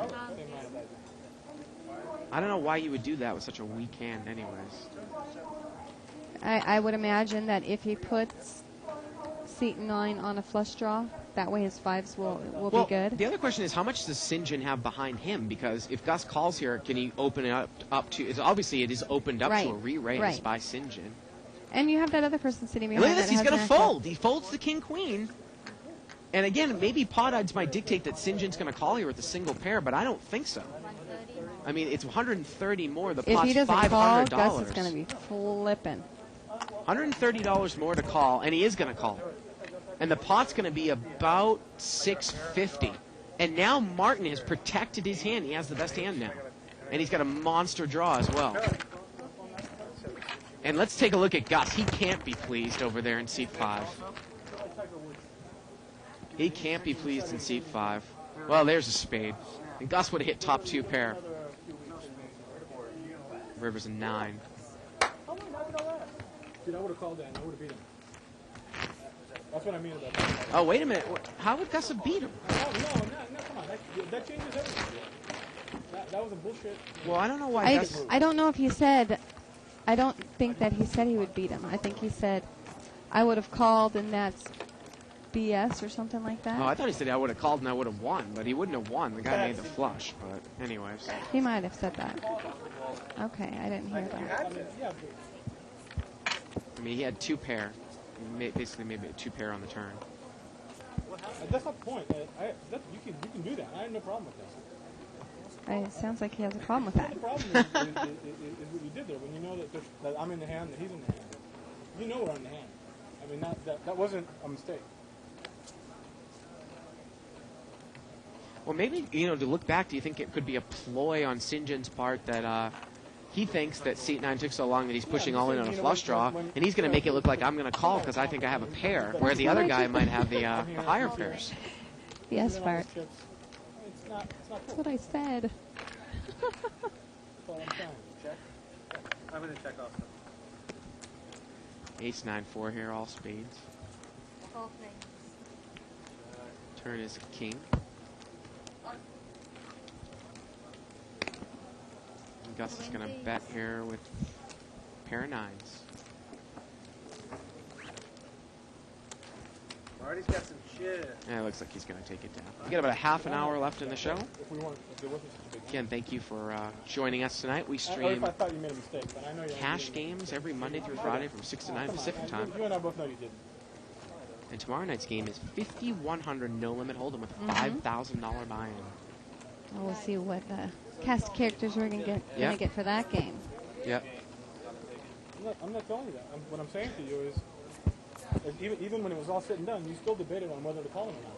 I don't know why you would do that with such a weak hand anyways. I would imagine that if he puts seat 9 on a flush draw, that way his 5s will Well, be good. the other question is how much does St. John have behind him? Because if Gus calls here, can he open it up to... Obviously, it is opened up Right, to a re-raise right. by St. John. And you have that other person sitting And behind. look at this, that he's has going to an actual- fold. He folds the king-queen. And again, maybe pot odds might dictate that St. John's going to call here with a single pair, but I don't think so. I mean, it's 130 more. The If pot's he doesn't $500. call, Gus is going to be flipping. $130 more to call, and he is going to call. And the pot's going to be about $650. And now Martin has protected his hand. He has the best hand now. And he's got a monster draw as well. And let's take a look at Gus. He can't be pleased over there in seat 5. He can't be pleased in seat 5. Well, there's a spade. And Gus would have hit top 2 pair. River's a 9. Dude, I would have called that and I would have beat him. That's what I mean about that. Oh, wait a minute. How would Gus have beat him? No, come on. That changes everything. That was a bullshit. Well, I don't know why Gus... I don't know if he said... I don't think that he said he would beat him. I think he said, I would have called and that's BS or something like that. Oh, I thought he said I would have called and I would have won, but he wouldn't have won. The guy made the flush, but anyways. He might have said that. Okay, I didn't hear that. I mean, he had 2 pair. He basically made it 2 pair on the turn. That's not the point. You can do that. I have no problem with that. It sounds like he has a problem with that. The problem is what you did there. When you know that I'm in the hand and he's in the hand. You know we're in the hand. I mean, that wasn't a mistake. Well, maybe, to look back, do you think it could be a ploy on St. John's part that he thinks that seat 9 took so long that he's pushing all in on a flush draw, and he's going to make it look like I'm going to call because I think I have a pair, where the other guy might have the higher pairs. Yes, Bart. It's not That's what I said. I'm going to check also. Ace 9-4 here, all spades. Turn is king. And Gus is going to bet here with pair of 9s. Marty's got some shit. Yeah, it looks like he's going to take it down. We got about a half an hour left in the show. if there wasn't such a big Again, thank you for joining us tonight. We Or stream if I thought you made a mistake, but I know you cash games every Monday through Friday from 6 to 9 Pacific time. You and I both know you didn't. And tomorrow night's game is 5,100 no limit hold'em with a $5,000 buy-in. Well, we'll see what cast of characters we're going to Yeah. get for that game. Yep. I'm not telling you that. What I'm saying to you is even when it was all said and done, you still debated on whether to call him or not.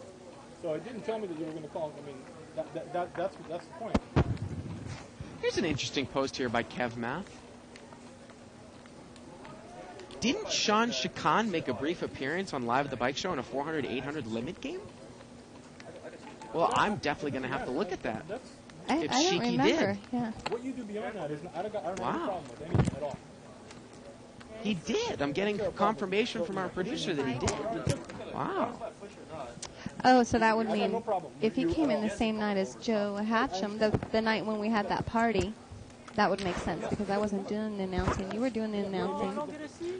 So it didn't tell me that you were going to call him. I mean, that's the point. Here's an interesting post here by Kev Math. Didn't Sean Chacon make a brief appearance on Live at the Bike Show in a 400-800 limit game? Well, I'm definitely going to have to look at that. I If don't Shiki remember. did. Yeah. What you do beyond that is I don't have any Wow. problem with anything at all. He did. I'm getting confirmation from our producer that he did. Wow. Oh, so that would I got mean no problem. if he came in the same night as Joe Hatcham, the night when we had that party, that would make sense because I wasn't doing the announcing. You were doing the announcing.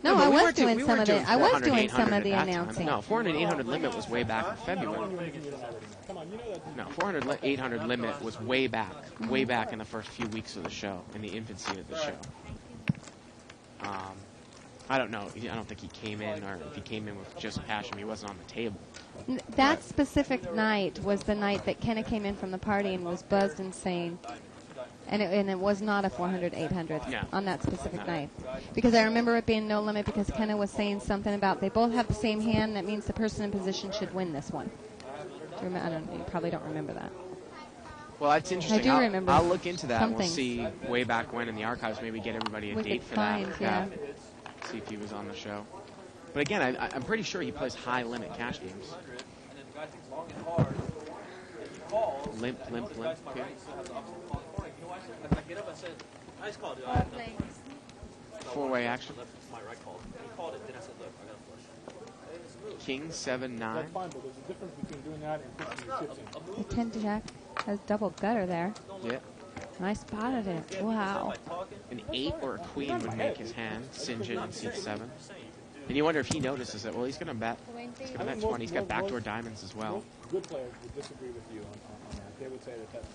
No, but I we was weren't doing we some weren't of the. I was 400, doing some 800 of the at that time. announcing. No, 400-800 limit was way back in February. Come on, you know that. No, 400-800 limit was way back in the first few weeks of the show, in the infancy of the show. I don't know. I don't think he came in, or if he came in with just Pasham, he wasn't on the table. That specific night was the night that Kenna came in from the party and was buzzed insane. And it was not a 400-800 on that specific night. Because I remember it being no limit because Kenna was saying something about they both have the same hand. That means the person in position should win this one. You probably don't remember that. Well, that's interesting. I do remember. I'll look into that. Something. We'll see way back when in the archives. Maybe get everybody a We date could for find, that. yeah. See if he was on the show. But again, I'm pretty sure he plays high-limit cash games. And then the guy thinks long and hard, and he falls. Limp. The guy to my right still has the option of calling corner. You know what I said? I get up and said, nice call, dude. I have nothing. Four-way action. My right call. He called it, then I said, look, I got a flush. King 7-9. That's fine, but there's a difference between doing that and pushing your chips in. The 10 Jack has double gutter there. Yeah. I spotted it. Wow. An 8 or a queen would make his hand. Sinjin in seat 7. And you wonder if he notices it. Well, he's going to bet. He's going to bet 20. He's got backdoor diamonds as well. Most good players would disagree with you on that. They would say that that's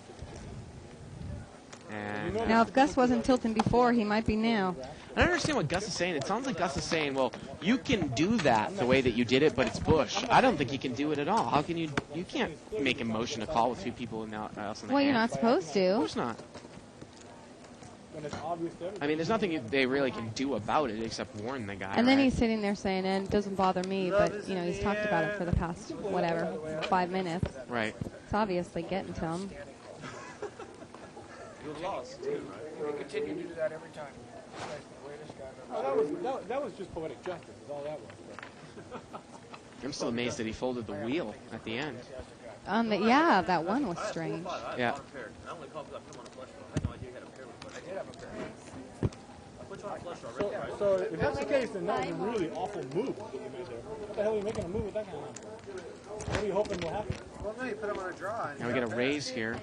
And Now, if Gus wasn't tilting before, he might be now. I don't understand what Gus is saying. It sounds like Gus is saying, well, you can do that the way that you did it, but it's Bush. I don't think you can do it at all. How can you? You can't make a motion to call with two people else in the Well, you're hand. not supposed to. Of course not. I mean, there's nothing they really can do about it except warn the guy. And then right? he's sitting there saying, and it doesn't bother me, but, you know, he's talked about it for the past, whatever, 5 minutes. Right. It's obviously getting to him. You lost, too, right? They continue to do that every time. Oh, that was just poetic justice, is all that was. I'm still amazed that he folded the wheel at the end. Yeah, that one was strange. Yeah. I only called because I put him on a flush draw. I had no idea he had a pair with flush. I did have a pair. I put you on a flush draw right there. So if that's the case, then that was a really awful move that you made there. What the hell are you making a move with that kind of number? What are you hoping will happen? Well, no, you put him on a draw. Now we get a raise here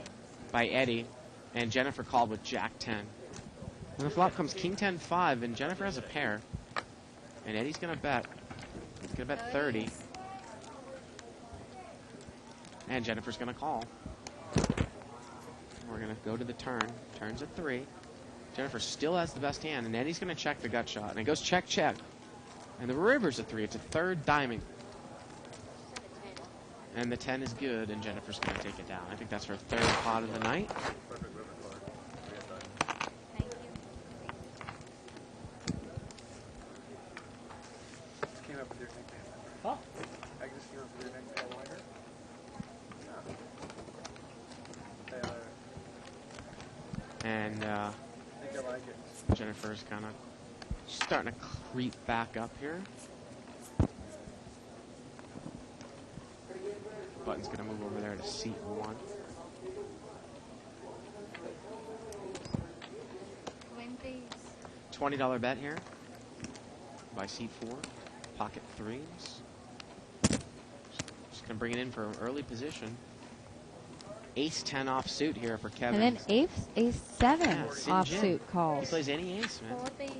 by Eddie, and Jennifer called with Jack 10. And the flop comes King 10-5, and Jennifer has a pair. And Eddie's going to bet. He's going to bet 30. And Jennifer's going to call. We're going to go to the turn. Turns at 3. Jennifer still has the best hand, and Eddie's going to check the gut shot. And it goes check, check. And the river's a 3. It's a third diamond. And the 10 is good, and Jennifer's going to take it down. I think that's her third pot of the night. Came up with your nickname. Huh? I just came up with your nickname. Winger? And I think I like it. Jennifer's kind of starting to creep back up here. Button's going to move over there to seat 1. $20 bet here by seat 4. Pocket 3s. Just going to bring it in for an early position. Ace 10 offsuit here for Kevin. And then ace 7 offsuit He calls. plays any ace, man.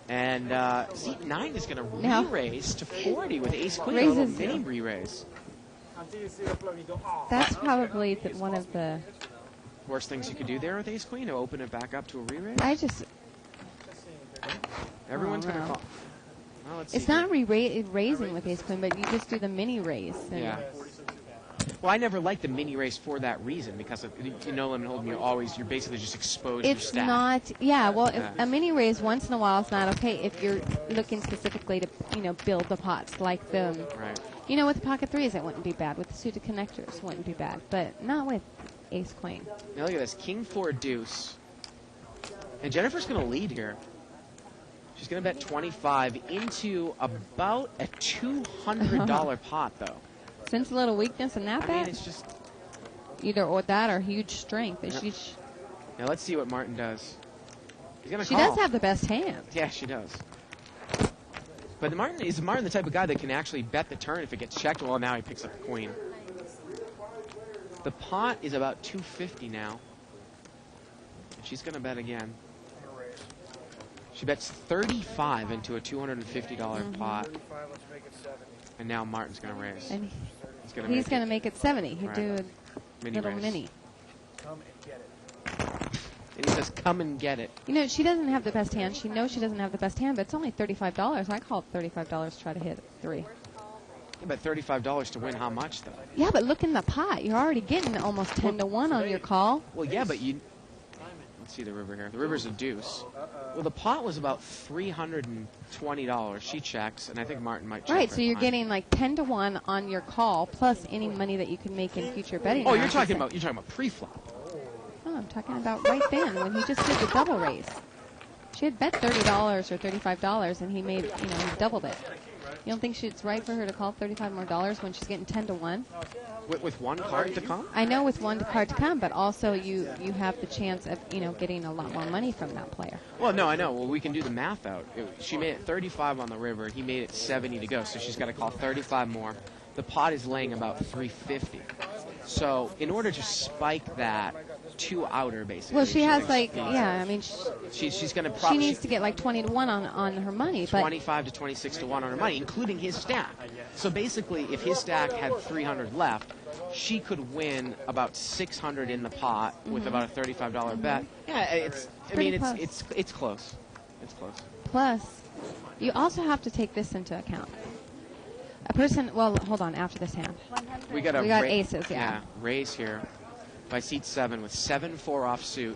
And seat 9 is going to Now- re-raise to 40 with ace queen. Raises- A little mini re-raise. Until you see the flop, you go, oh. That's probably one of the... Worst things you could do there with ace queen to open it back up to a re-raise. I just... Everyone's going to well. call. Well, let's It's see not raising with ace queen, but you just do the mini raise. And Yeah. Well, I never liked the mini raise for that reason because you know limit hold'em, you're basically just exposed your It's stack. not, yeah, well, if Yeah. a mini raise once in a while is not okay if you're looking specifically to, build the pots like them. Right. With the pocket 3s, it wouldn't be bad. With the suited connectors, it wouldn't be bad. But not with ace queen. Now look at this, King 4 deuce, and Jennifer's going to lead here. She's going to bet 25 into about a $200 pot, though. Sense a little weakness in that I mean, bet? it's just. Either or that or huge strength. Yeah. She's- Now let's see what Martin does. He's going to She call. does have the best hand. Yeah, she does. But is Martin the type of guy that can actually bet the turn if it gets checked? Well, now he picks up the queen. The pot is about 250 now. And she's going to bet again. She bets 35 into a $250 pot. 35, let's make it 70. And now Martin's going to raise. And He's going he's going to make it 70. He'd Right. do a Mini little raise. mini. Come and get it. And he says, come and get it. You know, she doesn't have the best hand. She knows she doesn't have the best hand, but it's only $35. I called $35 to try to hit 3. Yeah, but $35 to win how much, though? Yeah, but look in the pot. You're already getting almost 10 to 1 on your call. Well, yeah, but you... Let's see the river here. The river's a deuce. Well, the pot was about $320. She checks, and I think Martin might check. Right, so you're fine. getting like 10 to 1 on your call, plus any money that you can make in future betting. Oh, you're rounds. talking about pre-flop. Oh, I'm talking about right then when he just did the double raise. She had bet $30 or $35, and he made, he doubled it. You don't think it's right for her to call $35 more when she's getting 10 to 1? With one card to come? I know with one card to come, but also you have the chance of getting a lot more money from that player. Well, no, I know. Well, we can do the math out. She made it 35 on the river. He made it 70 to go, so she's got to call 35 more. The pot is laying about 350. So in order to spike that 2 outer, basically. Well, she has she's going to she needs to get like 20 to 1 on her money. 25 to 26 to 1 on her money, including his stack. So basically, if his stack had 300 left, she could win about 600 in the pot with about a $35 bet. Yeah, it's close. It's close. Plus, you also have to take this into account. A person, well, hold on, after this hand. We got aces, yeah. Raise here by seat 7 with 7-4 offsuit,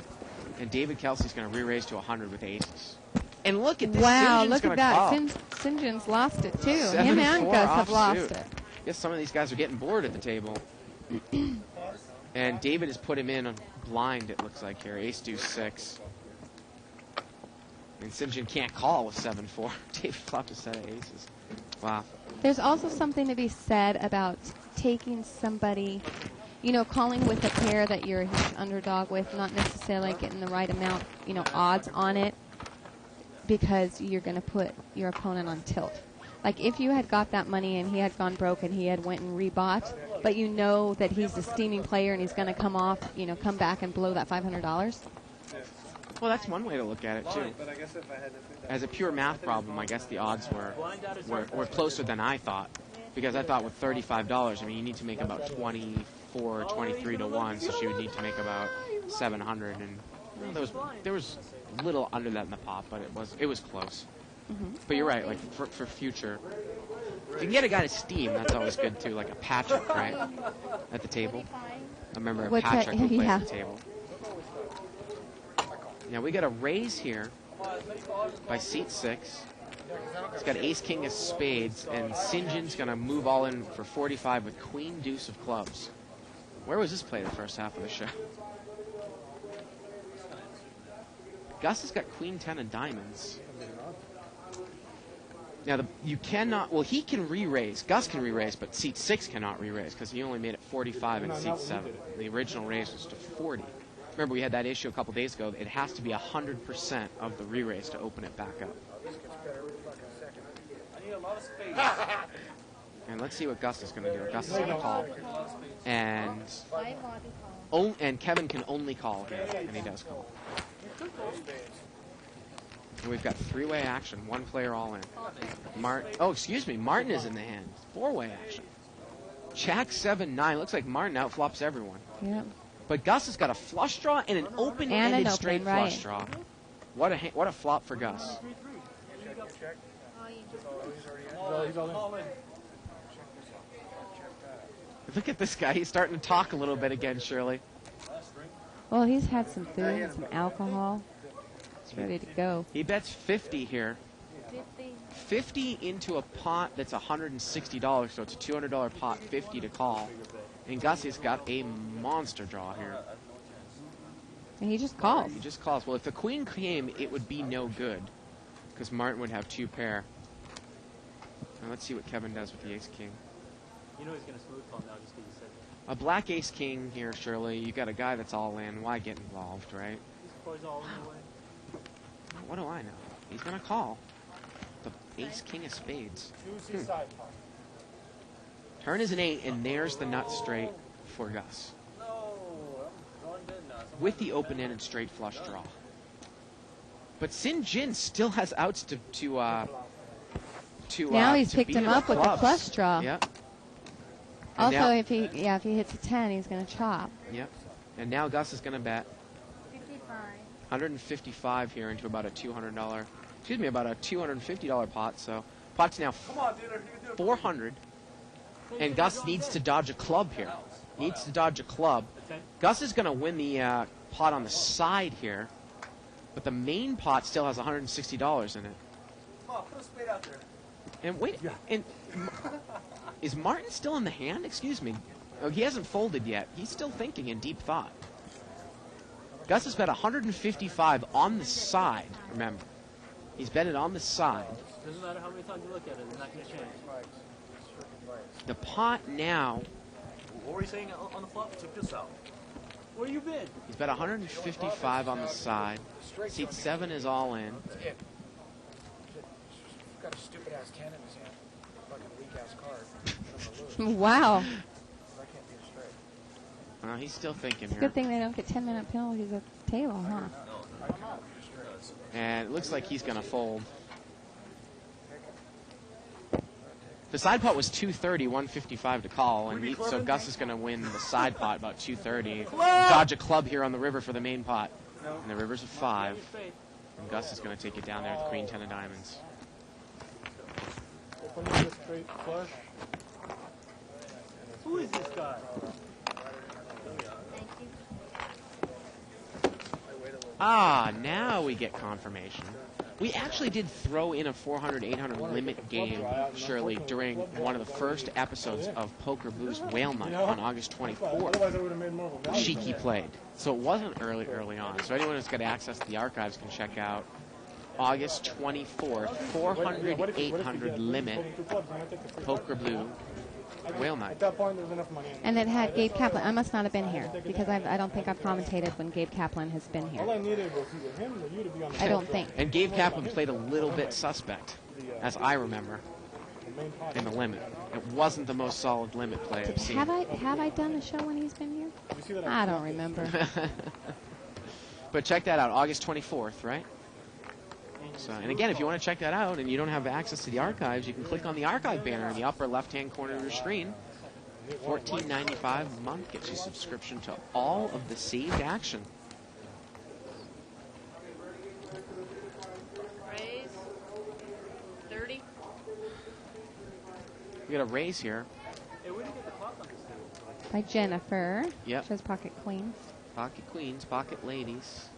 and David Kelsey's going to re-raise to 100 with aces. And look at this. Wow, St. John's look at that. St. John's lost it, too. Him and Gus have lost it. Guess some of these guys are getting bored at the table. And David has put him in blind, it looks like here. Ace, deuce, 6. And St. John can't call with 7-4. David flopped a set of aces. Wow. There's also something to be said about taking somebody, calling with a pair that you're a huge underdog with, not necessarily getting the right amount, odds on it, because you're going to put your opponent on tilt. Like if you had got that money and he had gone broke and he had went and rebought, but you know that he's a steaming player and he's going to come off, come back and blow that $500. Well, that's one way to look at it, too. As a pure math problem, I guess the odds were closer than I thought. Because I thought with $35, you need to make about 24, 23 to 1, so she would need to make about 700. And there was a little under that in the pot, but it was close. Mm-hmm. But you're right, like for future. If you can get a guy to steam, that's always good, too, like a Patrick, right? At the table. I remember a Patrick who played at the table. Now we got a raise here by seat 6. He's got ace, king of spades, and St. John's going to move all in for 45 with queen, deuce of clubs. Where was this play the first half of the show? Gus has got queen, 10 of diamonds. Now you cannot. Well, he can re-raise. Gus can re-raise, but seat 6 cannot re-raise because he only made it 45 in seat 7. The original raise was to 40. Remember, we had that issue a couple days ago. It has to be 100% of the re-raise to open it back up. I need a lot of space. And let's see what Gus is going to do. Gus is going to call. And Kevin can only call here, and he does call. And we've got 3-way action, 1 player all in. Martin is in the hand. 4-way action. Jack 7-9. Looks like Martin outflops everyone. Yeah. But Gus has got a flush draw and an open-ended straight flush draw. What a flop for Gus. Look at this guy. He's starting to talk a little bit again, Shirley. Well, he's had some food and some alcohol. He's ready to go. He bets 50 here. 50 into a pot that's $160, so it's a $200 pot, 50 to call. And Gussie's got a monster draw here. And he just calls. He just calls. Well, if the queen came, it would be no good. Because Martin would have 2 pair. Now let's see what Kevin does with the ace-king. You know he's going to smooth call now just because you said that. A black ace-king here, Shirley. You got a guy that's all in. Why get involved, right? He's all in the way. What do I know? He's going to call. The ace-king of spades. Turn is an 8, and there's the nut straight for Gus. With the open-ended straight flush draw. But St. John still has outs to now he's picked him up with the flush draw. Yep. Also, if he hits a 10, he's going to chop. Yep. And now Gus is going to bet. 55. 155 here into about a $200, excuse me, about a $250 pot. So pot's now 400, and Gus needs to dodge a club here. Needs to dodge a club. Gus is going to win the pot on the side here, but the main pot still has $160 in it. Come on, put a spade out there. And wait, and is Martin still in the hand? Excuse me. Oh, he hasn't folded yet. He's still thinking in deep thought. Gus has bet 155 on the side, remember. He's betted on the side. Doesn't matter how many times you look at it, it's not going to change. The pot now, What were you saying on the flop? Check this out. Where you been? he's bet 155 on the side. Seat 7 is all in. That's it. He's got a stupid ass 10 in his hand. Fucking weak ass card. I'm gonna lose. Wow. I can't be a straight. He's still thinking It's a here. good thing they don't get 10-minute penalties at the table, huh? And it looks like he's going to fold. The side pot was 230, 155 to call, and so Gus is going to win the side pot about 230. Dodge a club here on the river for the main pot. And the river's a 5. And Gus is going to take it down there with Queen 10 of diamonds. Opening the straight flush. Who is this guy? Now we get confirmation. We actually did throw in a 400, 800 limit game, Shirley, during one of the first episodes of Poker Blues Whale Night on August 24th. Otherwise, I would have made more of a value. Shiki played. So it wasn't early on. So anyone who's got access to the archives can check out August 24th, 400, 800 limit Poker Blue Whale Night. At that point, there was enough money in it. And it had Gabe Kaplan. I must not have been here because I don't think I've commentated when Gabe Kaplan has been All I here. needed was either him or you to be on the I don't think. And Gabe Kaplan played a little bit suspect, as I remember, main pot. in the limit. It wasn't the most solid limit play I've seen. Have I done a show when he's been here? You see that I don't remember. But check that out, August 24th, right? So, and again, if you want to check that out and you don't have access to the archives, you can click on the archive banner in the upper left-hand corner of your screen. $14.95 a month gets you subscription to all of the saved action. Raise. 30. We got a raise here. Hey, where did you get the clock on this table? By Jennifer. Yep. Shows pocket queens. Pocket queens, pocket ladies.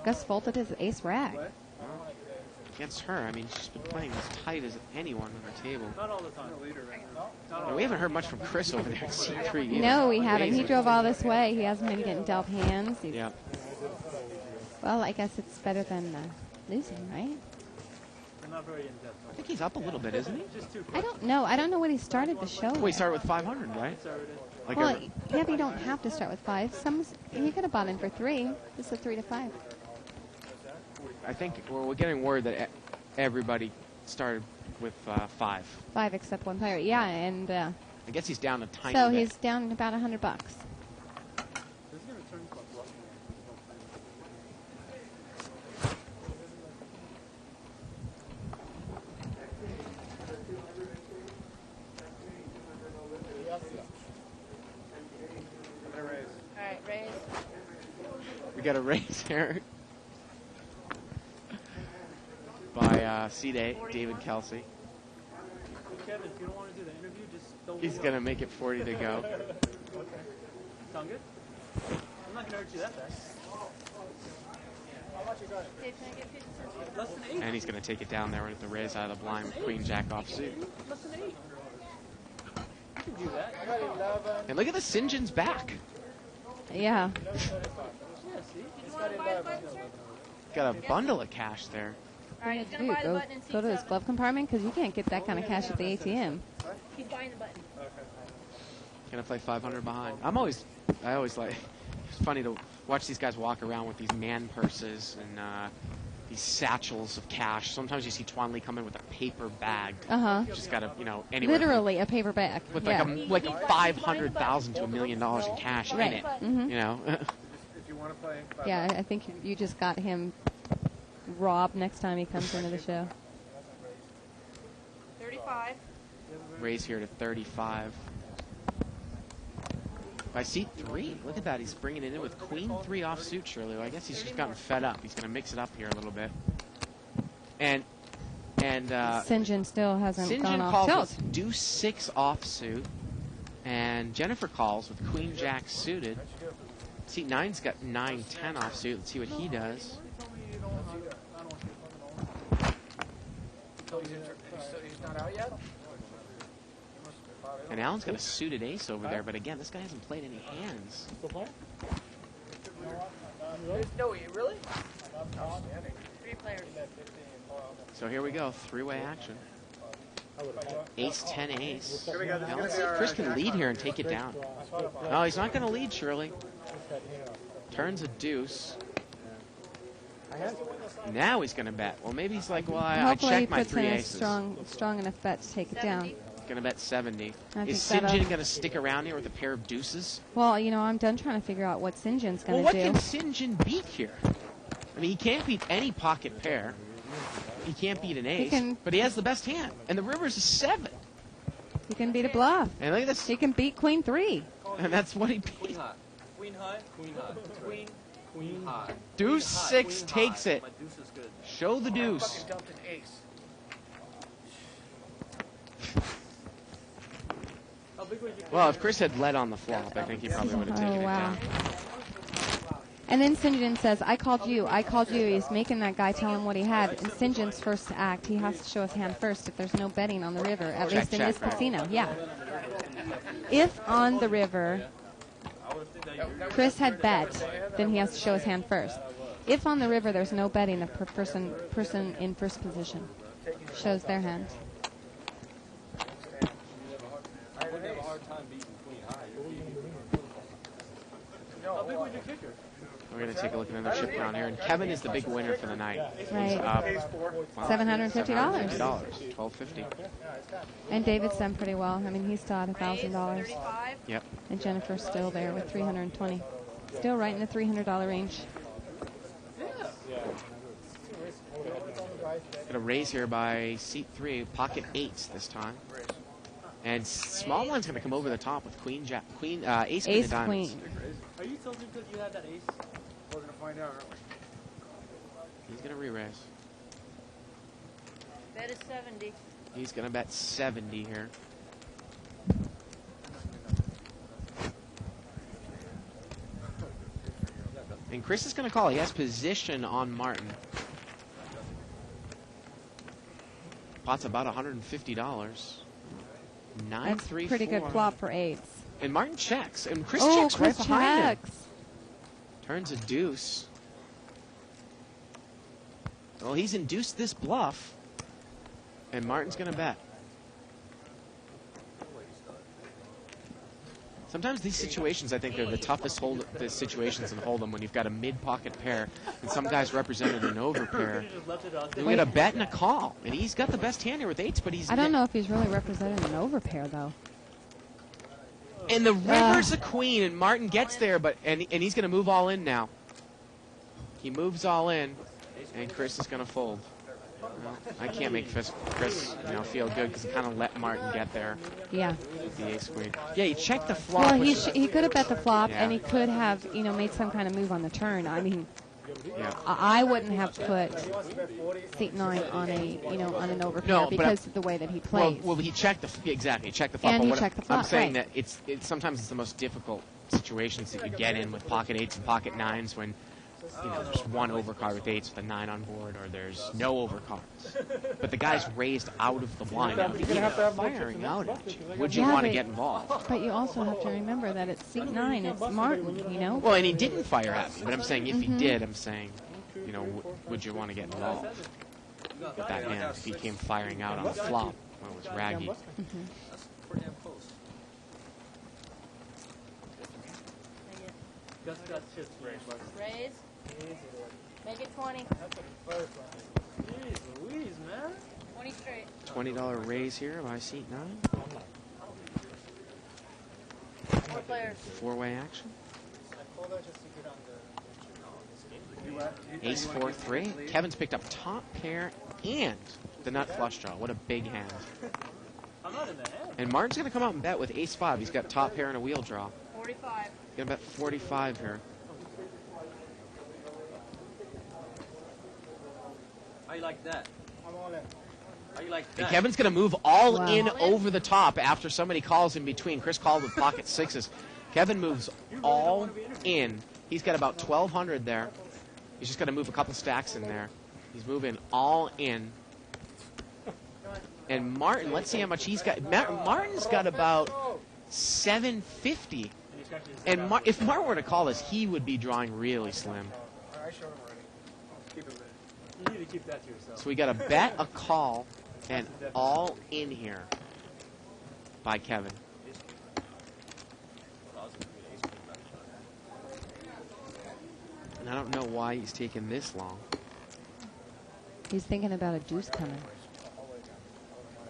Gus folded his ace rag. Against her, I mean, she's been playing as tight as anyone on the table. Not all the time. And we haven't heard much from Chris over there at C3 either. No, we haven't. He drove all this way. He hasn't been getting dealt hands. Yeah. Well, I guess it's better than losing, right? I'm not very in-depth. I think he's up a little bit, isn't he? Just two. I don't know. I don't know what he started the show Well, he with. started with 500, right? Like Well, yeah, but you don't have to start with 5. He could have bought in for 3. This is a 3 to 5. I think we're getting word that everybody started with 5. 5 except one player. Yeah, and I guess he's down a tiny so bit. he's down about $100. This is going to turn club bluff. Alright, raise. We got a raise here by C-Day, David Kelsey. Hey, Kevin, if you don't want to do the interview, just don't. He's going to make it 40 to go. Okay. Sound good? I'm not going to hurt you that bad. How much you got? Hey, can I get 50 cents? Less than 8. And he's going to take it down there with the raise out of the blind with Queen Jack offsuit. Less than 8. You can do that. I got 11. And look at the St. John's back. Yeah. Yeah, see? Did you want to buy the button, sir? Got a bundle of cash there. Alright, he's going Dude, to buy the go, button in seat go to his 7. glove compartment because you can't get that kind of cash at the ATM. He's buying the button. Gonna play 500 behind. I always like, it's funny to watch these guys walk around with these man purses and these satchels of cash. Sometimes you see Tuan Lee come in with a paper bag. Uh-huh. Just got a, anywhere from- Literally a paperback. with Yeah. like a $500,000 to $1 million in cash Right. in it. Mhm. You know. If you want to play, Yeah, I think you just got him robbed next time he comes into the show. 35. Raise here to 35. by seat 3. Look at that. He's bringing it in with queen 3 offsuit, Shirley. Well, I guess he's just gotten fed up. He's going to mix it up here a little bit. And St. John still hasn't St. gone John off calls tilt. with deuce 6 offsuit. And Jennifer calls with queen jack suited. Seat 9's got 9-10 offsuit. Let's see what he does. He's not out yet? And Alan's got a suited ace over there, but again, this guy hasn't played any hands. Still playing? No, you really? Outstanding. 3 players. So here we go, 3-way action. Ace, 10, ace. Here we go. Now let's see if Chris can lead here and take it down. No, he's not going to lead, Shirley. Turns a deuce. Now he's going to bet. Well, maybe he's like, well, I Hopefully he checked my puts 3 in a aces. strong enough bet to take it down. Going to bet 70. I Is think St. that'll- John going to stick around here with a pair of deuces? Well, you know, I'm done trying to figure out what St. John's Well, going what to can do. St. John beat here? I mean, he can't beat any pocket pair. He can't beat an ace, can- but he has the best hand. And the river's a 7. He can beat a bluff. And look at this. He can beat queen 3. And that's what he beat. Queen high. Queen high. Queen high. Queen high. Deuce Queen high. 6 Queen takes high. it. My deuce is good. Show the deuce. Fucking dumped an ace. How big would you Well, if Chris had led on the flop, I think he probably would have taken Oh, it wow. down. And then St. John says, I called you. He's making that guy tell him what he had. And St. John's first to act. He has to show his hand first if there's no betting on the river, at least in check, this right? casino. Yeah. If on the river Chris had bet, then he has to show his hand first. If on the river there's no betting, the person in first position shows their hand. I would have a hard time beating queen high. How big would you kick her? We're going to take a look at another chip count here. And Kevin is the big winner for the night. Right. Up $750. $12.50. And David's done pretty well. I mean, he's still at $1,000. Yep. And Jennifer's still there with $320. Still right in the $300 range. Got a raise here by seat 3, pocket 8s this time. And small blind's going to come over the top with queen, jack, queen, ace, queen, Ace, of diamonds. queen. Are you tilted because you had that ace? We're going to find out, aren't we? He's going to re-raise. Bet is 70. He's going to bet 70 here. And Chris is going to call. He has position on Martin. Pot's about $150. 9, That's 3, pretty 4. good flop for eights. And Martin checks. And Chris Oh, checks Chris right behind him. checks. Turns a deuce. Well, he's induced this bluff. And Martin's going to bet. Sometimes these situations, I think, are the toughest the situations in Hold'em when you've got a mid-pocket pair and some guy's represented an overpair. We had a bet and a call, and he's got the best hand here with eights, but he's... I don't know if he's really representing an overpair, though. And the river's a queen, and Martin gets there, but and he's going to move all in now. He moves all in, and Chris is going to fold. Well, I can't make Chris feel good because he kind of let Martin get there. Yeah. With the ace queen. Yeah, he checked the flop. Well, which- he could have bet the flop, Yeah. and he could have, made some kind of move on the turn. I mean, Yeah. I wouldn't have put seat 9 on on an overpair No, but because of the way that he plays. Well, he checked exactly. He checked the flop. And but he what checked the I'm flop, saying right. that it's sometimes it's the most difficult situations that you get in with pocket eights and pocket nines when there's one overcard with eights with a 9 on board, or there's no overcards. But the guy's raised out of the blind. Now, if he's firing out at you, would you Yeah, want to but- get involved? But you also have to remember that it's seat 9. It's Martin, Well, and he didn't fire at me, but I'm saying if he did, I'm saying, would you want to get involved with that hand if he came firing out on the flop when it was raggy? That's pretty damn close. Gus chips raise. Raise. Make it 20. Jeez Louise, man. 20 straight. $20 raise here by seat 9. 4 players. 4-way action. Ace 4-3. Kevin's picked up top pair and the nut flush draw. What a big hand. I'm not in the hand. And Martin's going to come out and bet with ace 5. He's got top pair and a wheel draw. 40 45. Got about 45 here. How you like that? I'm all in. How you like And that? Kevin's going to move all Wow. in over the top after somebody calls in between. Chris called with pocket sixes. Kevin moves all in. He's got about 1,200 there. He's just going to move a couple stacks in there. He's moving all in. And Martin, let's see how much he's got. Martin's got about 750. And if Martin were to call this, he would be drawing really slim. I showed him already. Keep it ready. You need to keep that to yourself. So we got a bet, a call, and all in here by Kevin. And I don't know why he's taking this long. He's thinking about a deuce coming.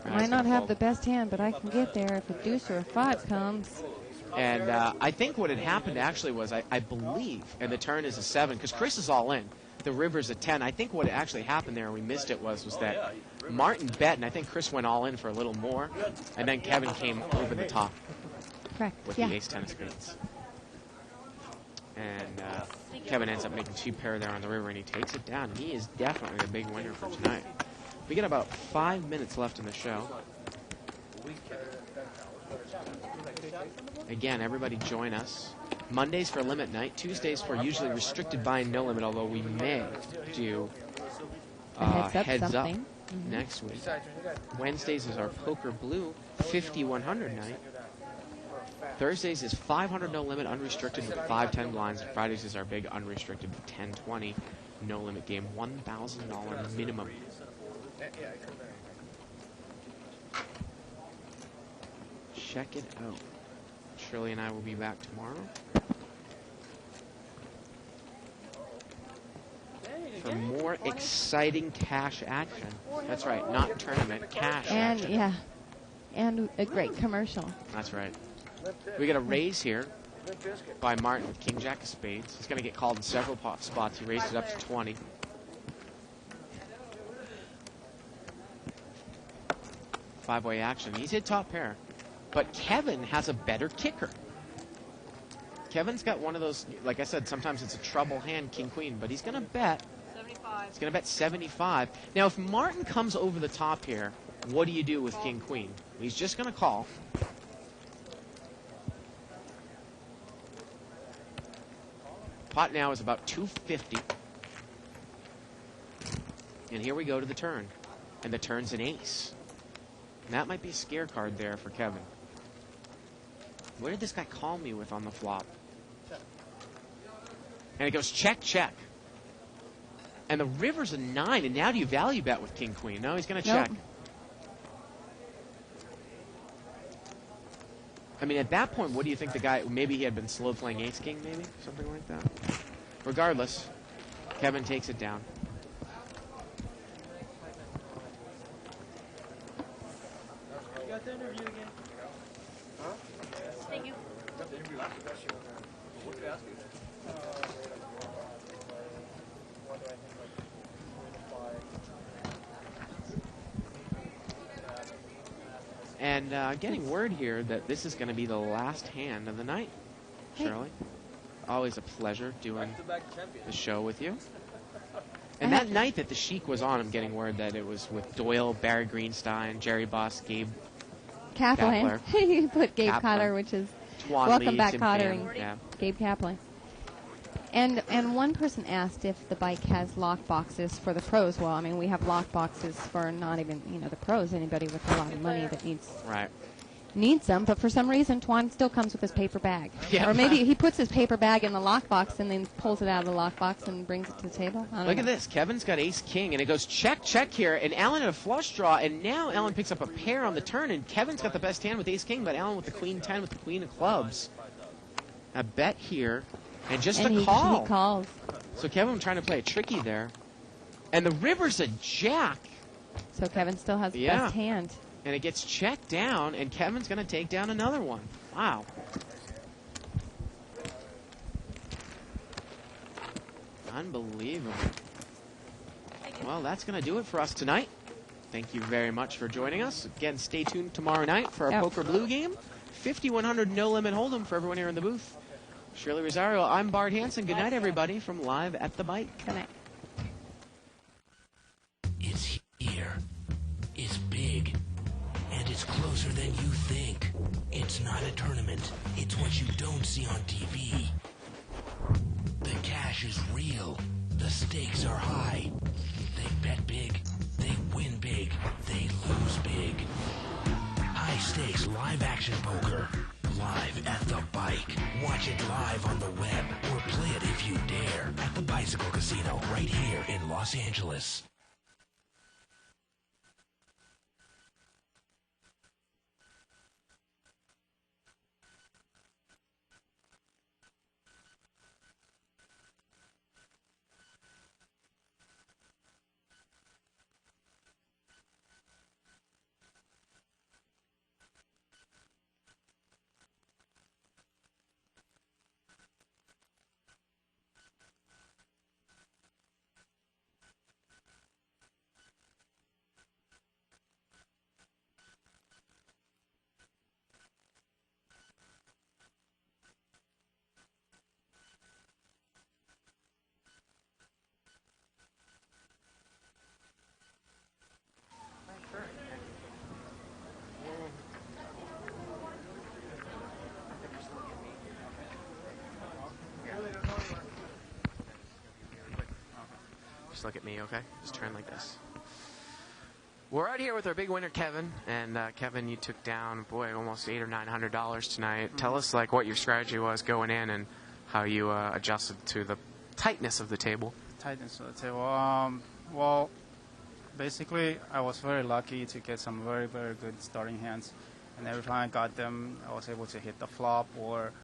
Right. Might not have the best hand, but I can get there if a deuce or a 5 comes. And I think what had happened actually was, I believe, and the turn is a 7, because Chris is all in. The river's a 10. I think what actually happened there, and we missed it, was that Martin bet, and I think Chris went all in for a little more, and then Kevin came over the top Correct. with Yeah. the ace-10 of spades. And Kevin ends up making 2 pair there on the river, and he takes it down. And he is definitely the big winner for tonight. We got about 5 minutes left in the show. Again, everybody join us. Mondays for limit night. Tuesdays for usually restricted buy-in, no limit, although we may do heads up something. next week. Wednesdays is our poker blue 50-100 night. Thursdays is 500 no limit unrestricted with 5-10 blinds. Fridays is our big unrestricted 10-20 no limit game, $1,000 minimum. Check it out. Shirley and I will be back tomorrow for more exciting cash action. That's right, not tournament, cash And, action. yeah. And a great commercial. That's right. We got a raise here by Martin with King Jack of Spades. He's going to get called in several spots. He raised it up to 20. Five-way action. He's hit top pair. But Kevin has a better kicker. Kevin's got one of those, like I said, sometimes it's a trouble hand, king-queen, but he's going to bet. 75. He's going to bet 75. Now, if Martin comes over the top here, what do you do with king-queen? He's just going to call. Pot now is about 250. And here we go to the turn. And the turn's an ace. And that might be a scare card there for Kevin. What did this guy call me with on the flop? And it goes check, check. And the river's a 9. And now do you value bet with king, queen? No, he's going to check. I mean, at that point, what do you think the guy, maybe he had been slow playing ace king, maybe? Something like that. Regardless, Kevin takes it down. You got the interview again? Huh? Thank you. Got the interview last week. What did they ask you? What do I think And getting word here that this is going to be the last hand of the night, Shirley. Always a pleasure doing the show with you. And that night that the Sheik was on, I'm getting word that it was with Doyle, Barry Greenstein, Jerry Buss, Gabe Kaplan. You put Gabe Kaplan. Cotter, which is Twan welcome Lee, back, Tim Cotter, Pham, and yeah. Gabe Kaplan. And one person asked if the bike has lock boxes for the pros. Well, I mean, we have lock boxes for not even, the pros, anybody with a lot of money that needs them. But for some reason, Twan still comes with his paper bag. Yeah. Or maybe he puts his paper bag in the lock box and then pulls it out of the lock box and brings it to the table. I don't Look know. at this. Kevin's got ace king, and it goes check, check here. And Alan had a flush draw, and now Alan picks up a pair on the turn, and Kevin's got the best hand with ace king, but Alan with the queen 10 with the queen of clubs. A bet here, and just And a he call. calls. So Kevin trying to play it tricky there. And the river's a jack. So Kevin still has the Yeah. best hand. And it gets checked down, and Kevin's going to take down another one. Wow. Unbelievable. Well, that's going to do it for us tonight. Thank you very much for joining us. Again, stay tuned tomorrow night for our Yep. Poker Blue game. 5,100 no limit hold'em for everyone here in the booth. Shirley Rosario, I'm Bart Hanson. Good night, everybody, from Live at the Bike. Good night. It's here. It's big. And it's closer than you think. It's not a tournament. It's what you don't see on TV. The cash is real. The stakes are high. They bet big. They win big. They lose big. High stakes live action poker. Live at the Bike. Watch it live on the web or play it if you dare at the Bicycle Casino right here in Los Angeles. Just look at me, okay? Just turn like this. We're out here with our big winner, Kevin. And Kevin, you took down, boy, almost $800 or $900 tonight. Tell us, like, what your strategy was going in and how you adjusted to the tightness of the table. Tightness of the table. Well, basically, I was very lucky to get some very, very good starting hands. And every time I got them, I was able to hit the flop or